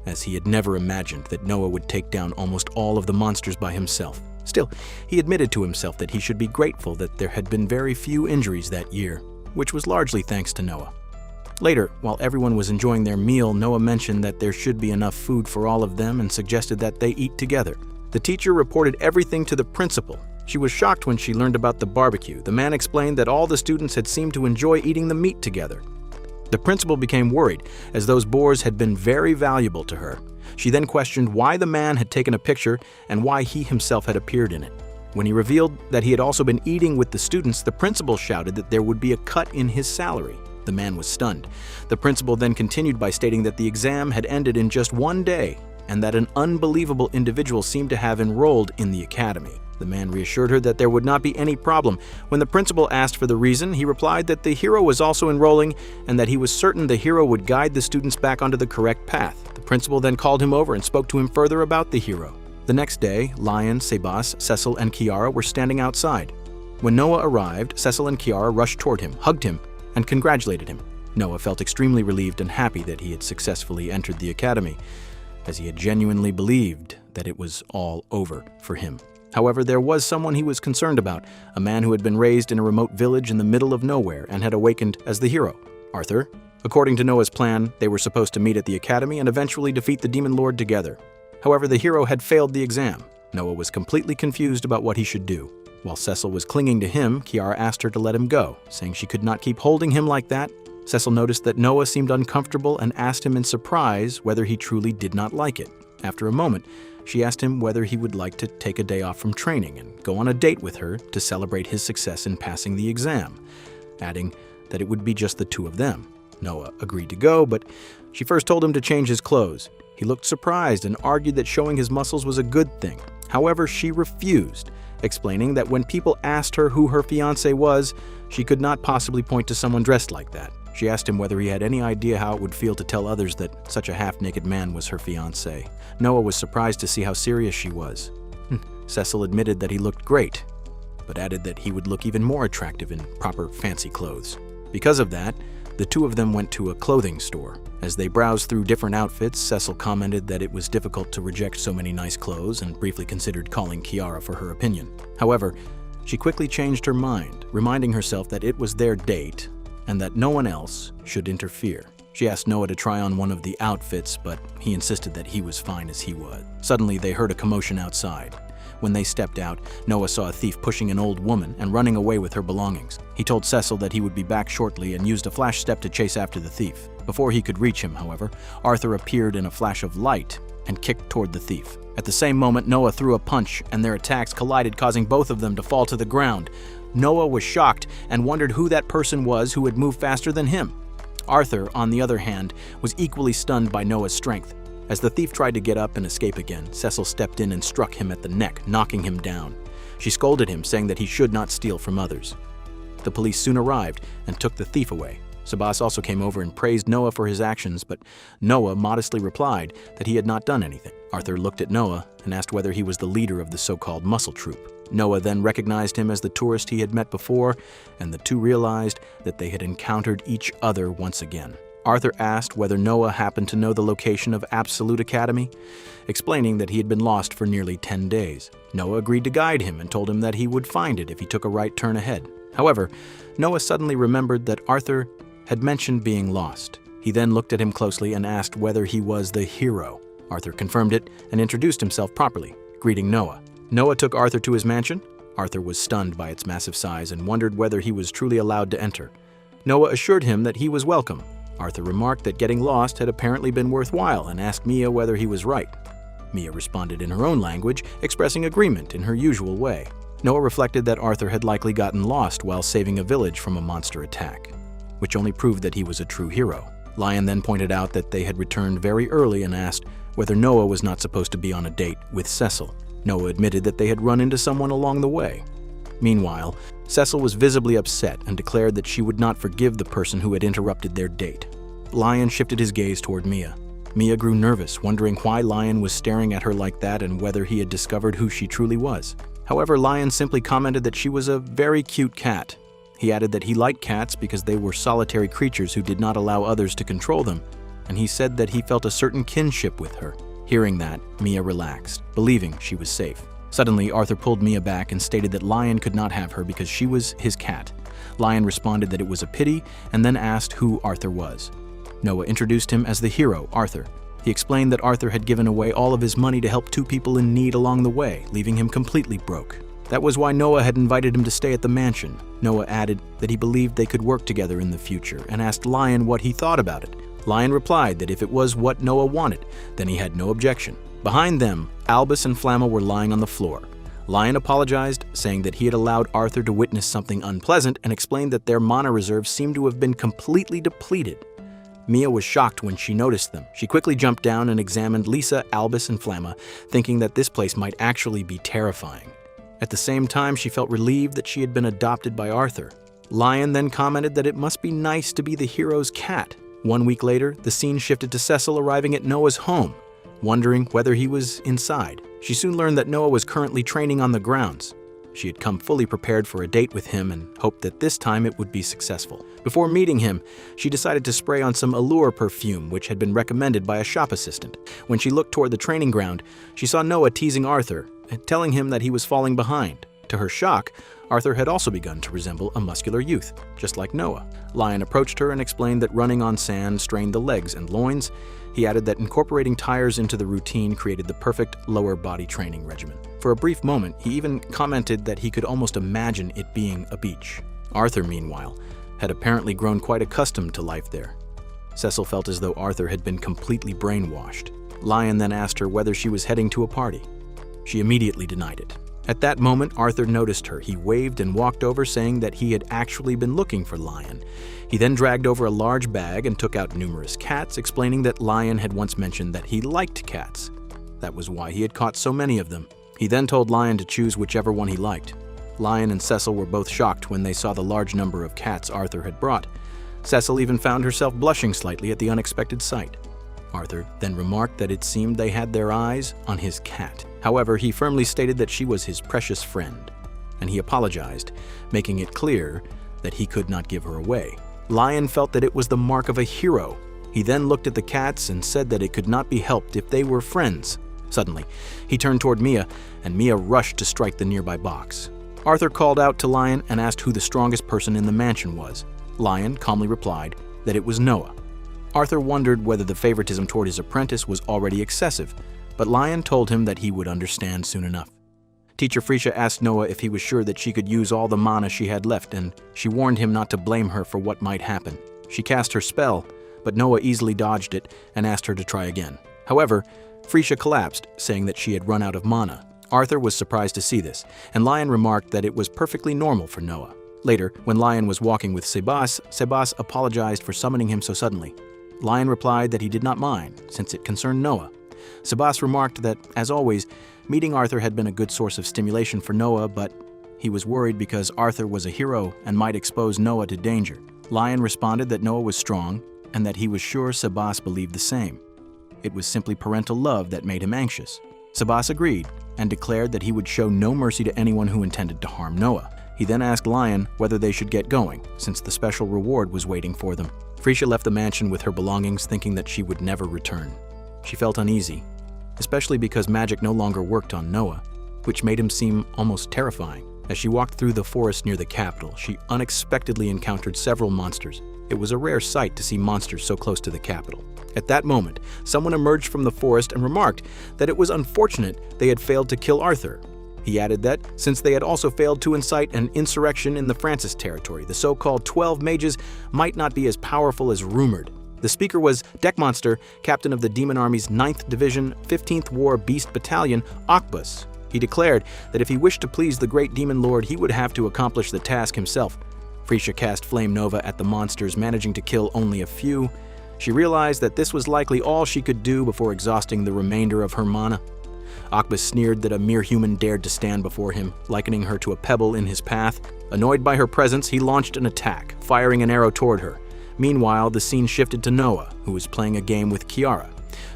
as he had never imagined that Noah would take down almost all of the monsters by himself. Still, he admitted to himself that he should be grateful that there had been very few injuries that year, which was largely thanks to Noah. Later, while everyone was enjoying their meal, Noah mentioned that there should be enough food for all of them and suggested that they eat together. The teacher reported everything to the principal. She was shocked when she learned about the barbecue. The man explained that all the students had seemed to enjoy eating the meat together. The principal became worried, as those boars had been very valuable to her. She then questioned why the man had taken a picture and why he himself had appeared in it. When he revealed that he had also been eating with the students, the principal shouted that there would be a cut in his salary. The man was stunned. The principal then continued by stating that the exam had ended in just one day and that an unbelievable individual seemed to have enrolled in the academy. The man reassured her that there would not be any problem. When the principal asked for the reason, he replied that the hero was also enrolling and that he was certain the hero would guide the students back onto the correct path. The principal then called him over and spoke to him further about the hero. The next day, Lion, Sebas, Cecile, and Kiara were standing outside. When Noah arrived, Cecile and Kiara rushed toward him, hugged him, and congratulated him. Noah felt extremely relieved and happy that he had successfully entered the academy, as he had genuinely believed that it was all over for him. However, there was someone he was concerned about, a man who had been raised in a remote village in the middle of nowhere and had awakened as the hero, Arthur. According to Noah's plan, they were supposed to meet at the academy and eventually defeat the demon lord together. However, the hero had failed the exam. Noah was completely confused about what he should do. While Cecile was clinging to him, Kiara asked her to let him go, saying she could not keep holding him like that. Cecile noticed that Noah seemed uncomfortable and asked him in surprise whether he truly did not like it. After a moment, she asked him whether he would like to take a day off from training and go on a date with her to celebrate his success in passing the exam, adding that it would be just the two of them. Noah agreed to go, but she first told him to change his clothes. He looked surprised and argued that showing his muscles was a good thing. However, she refused, explaining that when people asked her who her fiancé was, she could not possibly point to someone dressed like that. She asked him whether he had any idea how it would feel to tell others that such a half-naked man was her fiancé. Noah was surprised to see how serious she was. Cecile admitted that he looked great, but added that he would look even more attractive in proper fancy clothes. Because of that, the two of them went to a clothing store. As they browsed through different outfits, Cecile commented that it was difficult to reject so many nice clothes and briefly considered calling Kiara for her opinion. However, she quickly changed her mind, reminding herself that it was their date and that no one else should interfere. She asked Noah to try on one of the outfits, but he insisted that he was fine as he was. Suddenly, they heard a commotion outside. When they stepped out, Noah saw a thief pushing an old woman and running away with her belongings. He told Cecile that he would be back shortly and used a flash step to chase after the thief. Before he could reach him, however, Arthur appeared in a flash of light and kicked toward the thief. At the same moment, Noah threw a punch and their attacks collided, causing both of them to fall to the ground. Noah was shocked and wondered who that person was who had moved faster than him. Arthur, on the other hand, was equally stunned by Noah's strength. As the thief tried to get up and escape again, Cecile stepped in and struck him at the neck, knocking him down. She scolded him, saying that he should not steal from others. The police soon arrived and took the thief away. Sebas also came over and praised Noah for his actions, but Noah modestly replied that he had not done anything. Arthur looked at Noah and asked whether he was the leader of the so-called muscle troop. Noah then recognized him as the tourist he had met before, and the two realized that they had encountered each other once again. Arthur asked whether Noah happened to know the location of Absolute Academy, explaining that he had been lost for nearly 10 days. Noah agreed to guide him and told him that he would find it if he took a right turn ahead. However, Noah suddenly remembered that Arthur had mentioned being lost. He then looked at him closely and asked whether he was the hero. Arthur confirmed it and introduced himself properly, greeting Noah. Noah took Arthur to his mansion. Arthur was stunned by its massive size and wondered whether he was truly allowed to enter. Noah assured him that he was welcome. Arthur remarked that getting lost had apparently been worthwhile and asked Mia whether he was right. Mia responded in her own language, expressing agreement in her usual way. Noah reflected that Arthur had likely gotten lost while saving a village from a monster attack, which only proved that he was a true hero. Lion then pointed out that they had returned very early and asked whether Noah was not supposed to be on a date with Cecile. Noah admitted that they had run into someone along the way. Meanwhile, Cecile was visibly upset and declared that she would not forgive the person who had interrupted their date. Lion shifted his gaze toward Mia. Mia grew nervous, wondering why Lion was staring at her like that and whether he had discovered who she truly was. However, Lion simply commented that she was a very cute cat. He added that he liked cats because they were solitary creatures who did not allow others to control them, and he said that he felt a certain kinship with her. Hearing that, Mia relaxed, believing she was safe. Suddenly, Arthur pulled Mia back and stated that Lion could not have her because she was his cat. Lion responded that it was a pity and then asked who Arthur was. Noah introduced him as the hero, Arthur. He explained that Arthur had given away all of his money to help two people in need along the way, leaving him completely broke. That was why Noah had invited him to stay at the mansion. Noah added that he believed they could work together in the future and asked Lion what he thought about it. Lion replied that if it was what Noah wanted, then he had no objection. Behind them, Albus and Flamma were lying on the floor. Lion apologized, saying that he had allowed Arthur to witness something unpleasant and explained that their mana reserves seemed to have been completely depleted. Mia was shocked when she noticed them. She quickly jumped down and examined Lisa, Albus, and Flamma, thinking that this place might actually be terrifying. At the same time, she felt relieved that she had been adopted by Arthur. Lion then commented that it must be nice to be the hero's cat. 1 week later, the scene shifted to Cecile arriving at Noah's home, wondering whether he was inside. She soon learned that Noah was currently training on the grounds. She had come fully prepared for a date with him and hoped that this time it would be successful. Before meeting him, she decided to spray on some Allure perfume, which had been recommended by a shop assistant. When she looked toward the training ground, she saw Noah teasing Arthur, telling him that he was falling behind. To her shock, Arthur had also begun to resemble a muscular youth, just like Noah. Lion approached her and explained that running on sand strained the legs and loins. He added that incorporating tires into the routine created the perfect lower body training regimen. For a brief moment, he even commented that he could almost imagine it being a beach. Arthur, meanwhile, had apparently grown quite accustomed to life there. Cecile felt as though Arthur had been completely brainwashed. Lion then asked her whether she was heading to a party. She immediately denied it. At that moment, Arthur noticed her. He waved and walked over, saying that he had actually been looking for Lion. He then dragged over a large bag and took out numerous cats, explaining that Lion had once mentioned that he liked cats. That was why he had caught so many of them. He then told Lion to choose whichever one he liked. Lion and Cecile were both shocked when they saw the large number of cats Arthur had brought. Cecile even found herself blushing slightly at the unexpected sight. Arthur then remarked that it seemed they had their eyes on his cat. However, he firmly stated that she was his precious friend, and he apologized, making it clear that he could not give her away. Lion felt that it was the mark of a hero. He then looked at the cats and said that it could not be helped if they were friends. Suddenly, he turned toward Mia, and Mia rushed to strike the nearby box. Arthur called out to Lion and asked who the strongest person in the mansion was. Lion calmly replied that it was Noah. Arthur wondered whether the favoritism toward his apprentice was already excessive, but Lion told him that he would understand soon enough. Teacher Freesia asked Noah if he was sure that she could use all the mana she had left, and she warned him not to blame her for what might happen. She cast her spell, but Noah easily dodged it and asked her to try again. However, Freesia collapsed, saying that she had run out of mana. Arthur was surprised to see this, and Lion remarked that it was perfectly normal for Noah. Later, when Lion was walking with Sebas apologized for summoning him so suddenly. Lion replied that he did not mind, since it concerned Noah. Sebas remarked that, as always, meeting Arthur had been a good source of stimulation for Noah, but he was worried because Arthur was a hero and might expose Noah to danger. Lion responded that Noah was strong and that he was sure Sebas believed the same. It was simply parental love that made him anxious. Sebas agreed and declared that he would show no mercy to anyone who intended to harm Noah. He then asked Lion whether they should get going, since the special reward was waiting for them. Freesia left the mansion with her belongings, thinking that she would never return. She felt uneasy, especially because magic no longer worked on Noah, which made him seem almost terrifying. As she walked through the forest near the capital, she unexpectedly encountered several monsters. It was a rare sight to see monsters so close to the capital. At that moment, someone emerged from the forest and remarked that it was unfortunate they had failed to kill Arthur. He added that, since they had also failed to incite an insurrection in the Francis territory, the so-called 12 mages might not be as powerful as rumored. The speaker was Deckmonster, captain of the Demon Army's 9th Division, 15th War Beast Battalion, Albus. He declared that if he wished to please the great demon lord, he would have to accomplish the task himself. Freesia cast Flame Nova at the monsters, managing to kill only a few. She realized that this was likely all she could do before exhausting the remainder of her mana. Albus sneered that a mere human dared to stand before him, likening her to a pebble in his path. Annoyed by her presence, he launched an attack, firing an arrow toward her. Meanwhile, the scene shifted to Noah, who was playing a game with Kiara.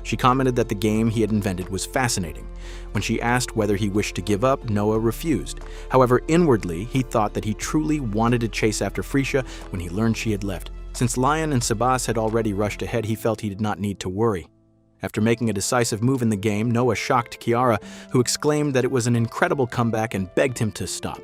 She commented that the game he had invented was fascinating. When she asked whether he wished to give up, Noah refused. However, inwardly, he thought that he truly wanted to chase after Freesia when he learned she had left. Since Lion and Sebas had already rushed ahead, he felt he did not need to worry. After making a decisive move in the game, Noah shocked Kiara, who exclaimed that it was an incredible comeback and begged him to stop.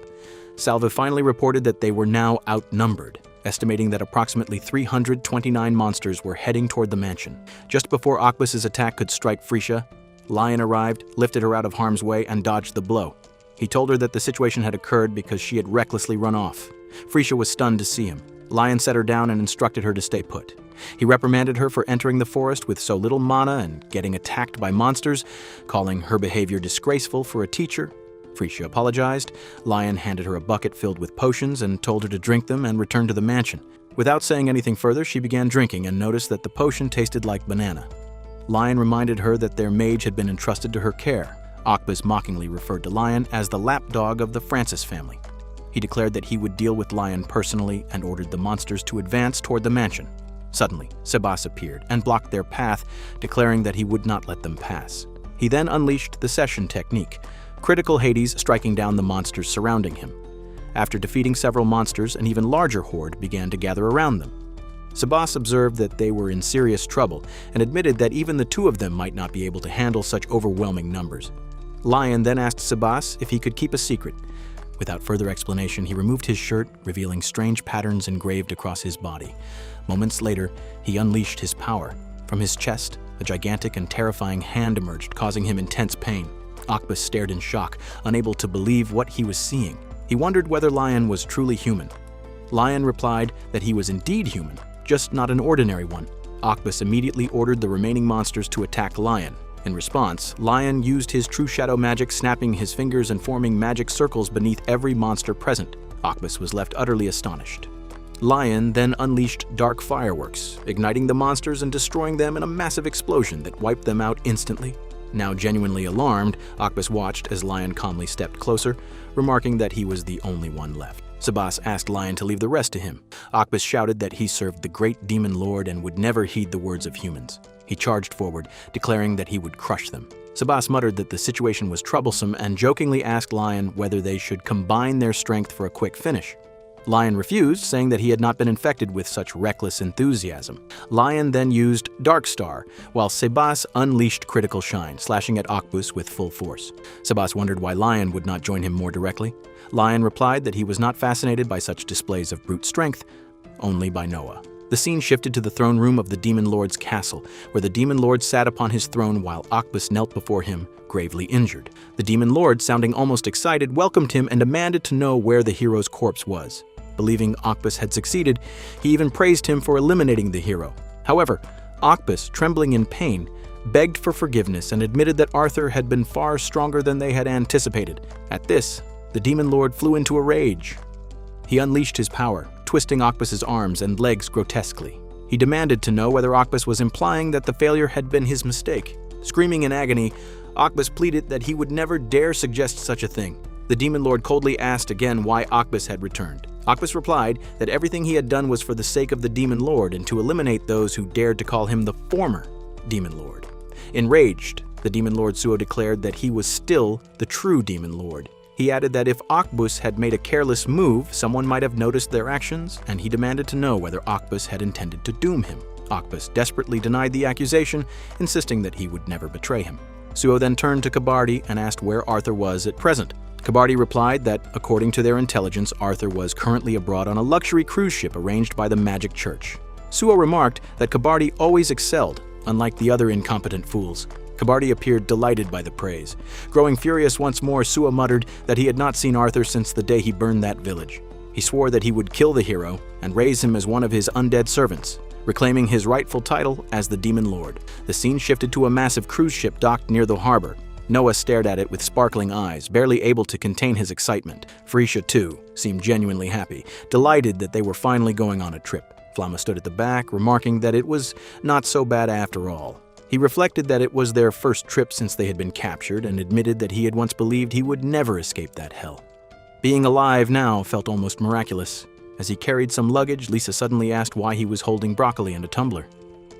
Salva finally reported that they were now outnumbered, estimating that approximately 329 monsters were heading toward the mansion. Just before Albus's attack could strike Freesia, Lion arrived, lifted her out of harm's way, and dodged the blow. He told her that the situation had occurred because she had recklessly run off. Freesia was stunned to see him. Lion set her down and instructed her to stay put. He reprimanded her for entering the forest with so little mana and getting attacked by monsters, calling her behavior disgraceful for a teacher. Freesia apologized. Lion handed her a bucket filled with potions and told her to drink them and return to the mansion. Without saying anything further, she began drinking and noticed that the potion tasted like banana. Lion reminded her that their mage had been entrusted to her care. Albus mockingly referred to Lion as the lapdog of the Francis family. He declared that he would deal with Lion personally and ordered the monsters to advance toward the mansion. Suddenly, Sebas appeared and blocked their path, declaring that he would not let them pass. He then unleashed the Session technique, critical Hades striking down the monsters surrounding him. After defeating several monsters, an even larger horde began to gather around them. Sebas observed that they were in serious trouble and admitted that even the two of them might not be able to handle such overwhelming numbers. Lion then asked Sebas if he could keep a secret. Without further explanation, he removed his shirt, revealing strange patterns engraved across his body. Moments later, he unleashed his power. From his chest, a gigantic and terrifying hand emerged, causing him intense pain. Albus stared in shock, unable to believe what he was seeing. He wondered whether Lion was truly human. Lion replied that he was indeed human, just not an ordinary one. Albus immediately ordered the remaining monsters to attack Lion. In response, Lion used his true shadow magic, snapping his fingers and forming magic circles beneath every monster present. Albus was left utterly astonished. Lion then unleashed dark fireworks, igniting the monsters and destroying them in a massive explosion that wiped them out instantly. Now genuinely alarmed, Albus watched as Lion calmly stepped closer, remarking that he was the only one left. Sebas asked Lion to leave the rest to him. Albus shouted that he served the great demon lord and would never heed the words of humans. He charged forward, declaring that he would crush them. Sebas muttered that the situation was troublesome and jokingly asked Lion whether they should combine their strength for a quick finish. Lion refused, saying that he had not been infected with such reckless enthusiasm. Lion then used Dark Star, while Sebas unleashed Critical Shine, slashing at Albus with full force. Sebas wondered why Lion would not join him more directly. Lion replied that he was not fascinated by such displays of brute strength, only by Noah. The scene shifted to the throne room of the Demon Lord's castle, where the Demon Lord sat upon his throne while Albus knelt before him, gravely injured. The Demon Lord, sounding almost excited, welcomed him and demanded to know where the hero's corpse was. Believing Albus had succeeded, he even praised him for eliminating the hero. However, Albus, trembling in pain, begged for forgiveness and admitted that Arthur had been far stronger than they had anticipated. At this, the Demon Lord flew into a rage. He unleashed his power, twisting Albus's arms and legs grotesquely. He demanded to know whether Albus was implying that the failure had been his mistake. Screaming in agony, Albus pleaded that he would never dare suggest such a thing. The Demon Lord coldly asked again why Albus had returned. Albus replied that everything he had done was for the sake of the Demon Lord and to eliminate those who dared to call him the former Demon Lord. Enraged, the Demon Lord Suo declared that he was still the true Demon Lord. He added that if Albus had made a careless move, someone might have noticed their actions, and he demanded to know whether Albus had intended to doom him. Albus desperately denied the accusation, insisting that he would never betray him. Suo then turned to Kabardi and asked where Arthur was at present. Kabardi replied that, according to their intelligence, Arthur was currently abroad on a luxury cruise ship arranged by the Magic Church. Suo remarked that Kabardi always excelled, unlike the other incompetent fools. Kabardi appeared delighted by the praise. Growing furious once more, Suo muttered that he had not seen Arthur since the day he burned that village. He swore that he would kill the hero and raise him as one of his undead servants, reclaiming his rightful title as the Demon Lord. The scene shifted to a massive cruise ship docked near the harbor. Noah stared at it with sparkling eyes, barely able to contain his excitement. Freesia, too, seemed genuinely happy, delighted that they were finally going on a trip. Flamma stood at the back, remarking that it was not so bad after all. He reflected that it was their first trip since they had been captured and admitted that he had once believed he would never escape that hell. Being alive now felt almost miraculous. As he carried some luggage, Lisa suddenly asked why he was holding broccoli and a tumbler.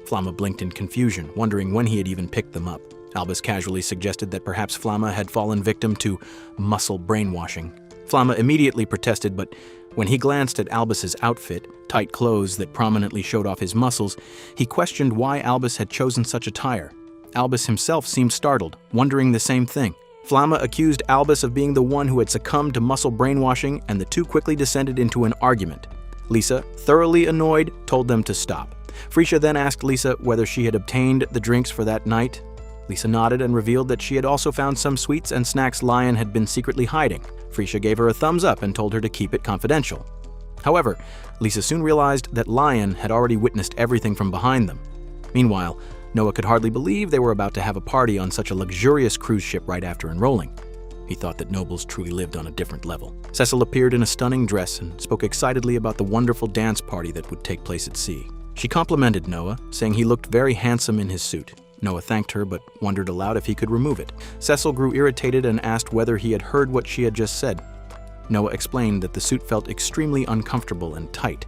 Flamma blinked in confusion, wondering when he had even picked them up. Albus casually suggested that perhaps Flamma had fallen victim to muscle brainwashing. Flamma immediately protested, but when he glanced at Albus's outfit, tight clothes that prominently showed off his muscles, he questioned why Albus had chosen such attire. Albus himself seemed startled, wondering the same thing. Flamma accused Albus of being the one who had succumbed to muscle brainwashing, and the two quickly descended into an argument. Lisa, thoroughly annoyed, told them to stop. Freesia then asked Lisa whether she had obtained the drinks for that night. Lisa nodded and revealed that she had also found some sweets and snacks Lion had been secretly hiding. Frisha gave her a thumbs up and told her to keep it confidential. However, Lisa soon realized that Lion had already witnessed everything from behind them. Meanwhile, Noah could hardly believe they were about to have a party on such a luxurious cruise ship right after enrolling. He thought that nobles truly lived on a different level. Cecile appeared in a stunning dress and spoke excitedly about the wonderful dance party that would take place at sea. She complimented Noah, saying he looked very handsome in his suit. Noah thanked her, but wondered aloud if he could remove it. Cecile grew irritated and asked whether he had heard what she had just said. Noah explained that the suit felt extremely uncomfortable and tight,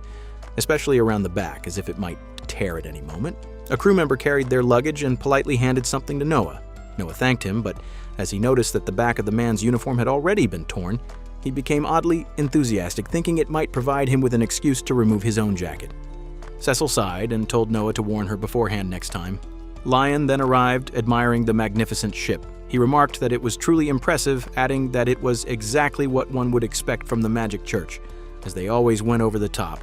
especially around the back, as if it might tear at any moment. A crew member carried their luggage and politely handed something to Noah. Noah thanked him, but as he noticed that the back of the man's uniform had already been torn, he became oddly enthusiastic, thinking it might provide him with an excuse to remove his own jacket. Cecile sighed and told Noah to warn her beforehand next time. Lion then arrived, admiring the magnificent ship. He remarked that it was truly impressive, adding that it was exactly what one would expect from the Magic Church, as they always went over the top.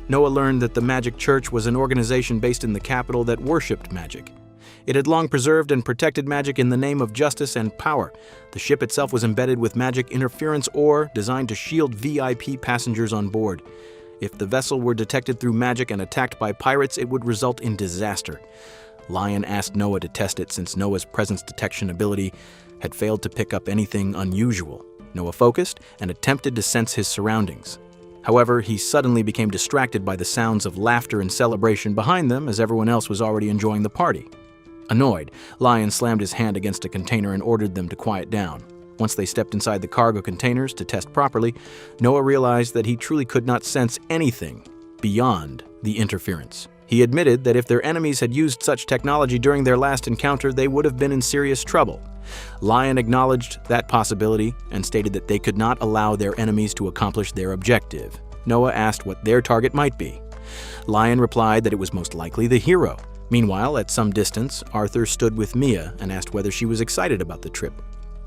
Noah learned that the Magic Church was an organization based in the capital that worshipped magic. It had long preserved and protected magic in the name of justice and power. The ship itself was embedded with magic interference ore designed to shield VIP passengers on board. If the vessel were detected through magic and attacked by pirates, it would result in disaster. Lion asked Noah to test it since Noah's presence detection ability had failed to pick up anything unusual. Noah focused and attempted to sense his surroundings. However, he suddenly became distracted by the sounds of laughter and celebration behind them as everyone else was already enjoying the party. Annoyed, Lion slammed his hand against a container and ordered them to quiet down. Once they stepped inside the cargo containers to test properly, Noah realized that he truly could not sense anything beyond the interference. He admitted that if their enemies had used such technology during their last encounter, they would have been in serious trouble. Lion acknowledged that possibility and stated that they could not allow their enemies to accomplish their objective. Noah asked what their target might be. Lion replied that it was most likely the hero. Meanwhile, at some distance, Arthur stood with Mia and asked whether she was excited about the trip.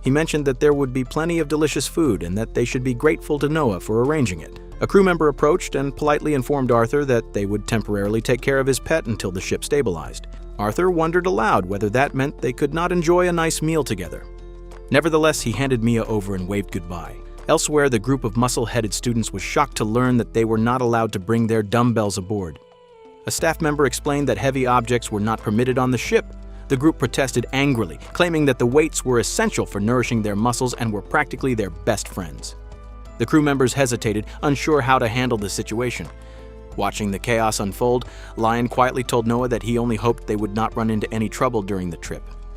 He mentioned that there would be plenty of delicious food and that they should be grateful to Noah for arranging it. A crew member approached and politely informed Arthur that they would temporarily take care of his pet until the ship stabilized. Arthur wondered aloud whether that meant they could not enjoy a nice meal together. Nevertheless, he handed Mia over and waved goodbye. Elsewhere, the group of muscle-headed students was shocked to learn that they were not allowed to bring their dumbbells aboard. A staff member explained that heavy objects were not permitted on the ship. The group protested angrily, claiming that the weights were essential for nourishing their muscles and were practically their best friends. The crew members hesitated, unsure how to handle the situation. Watching the chaos unfold, Lion quietly told Noah that he only hoped they would not run into any trouble during the trip.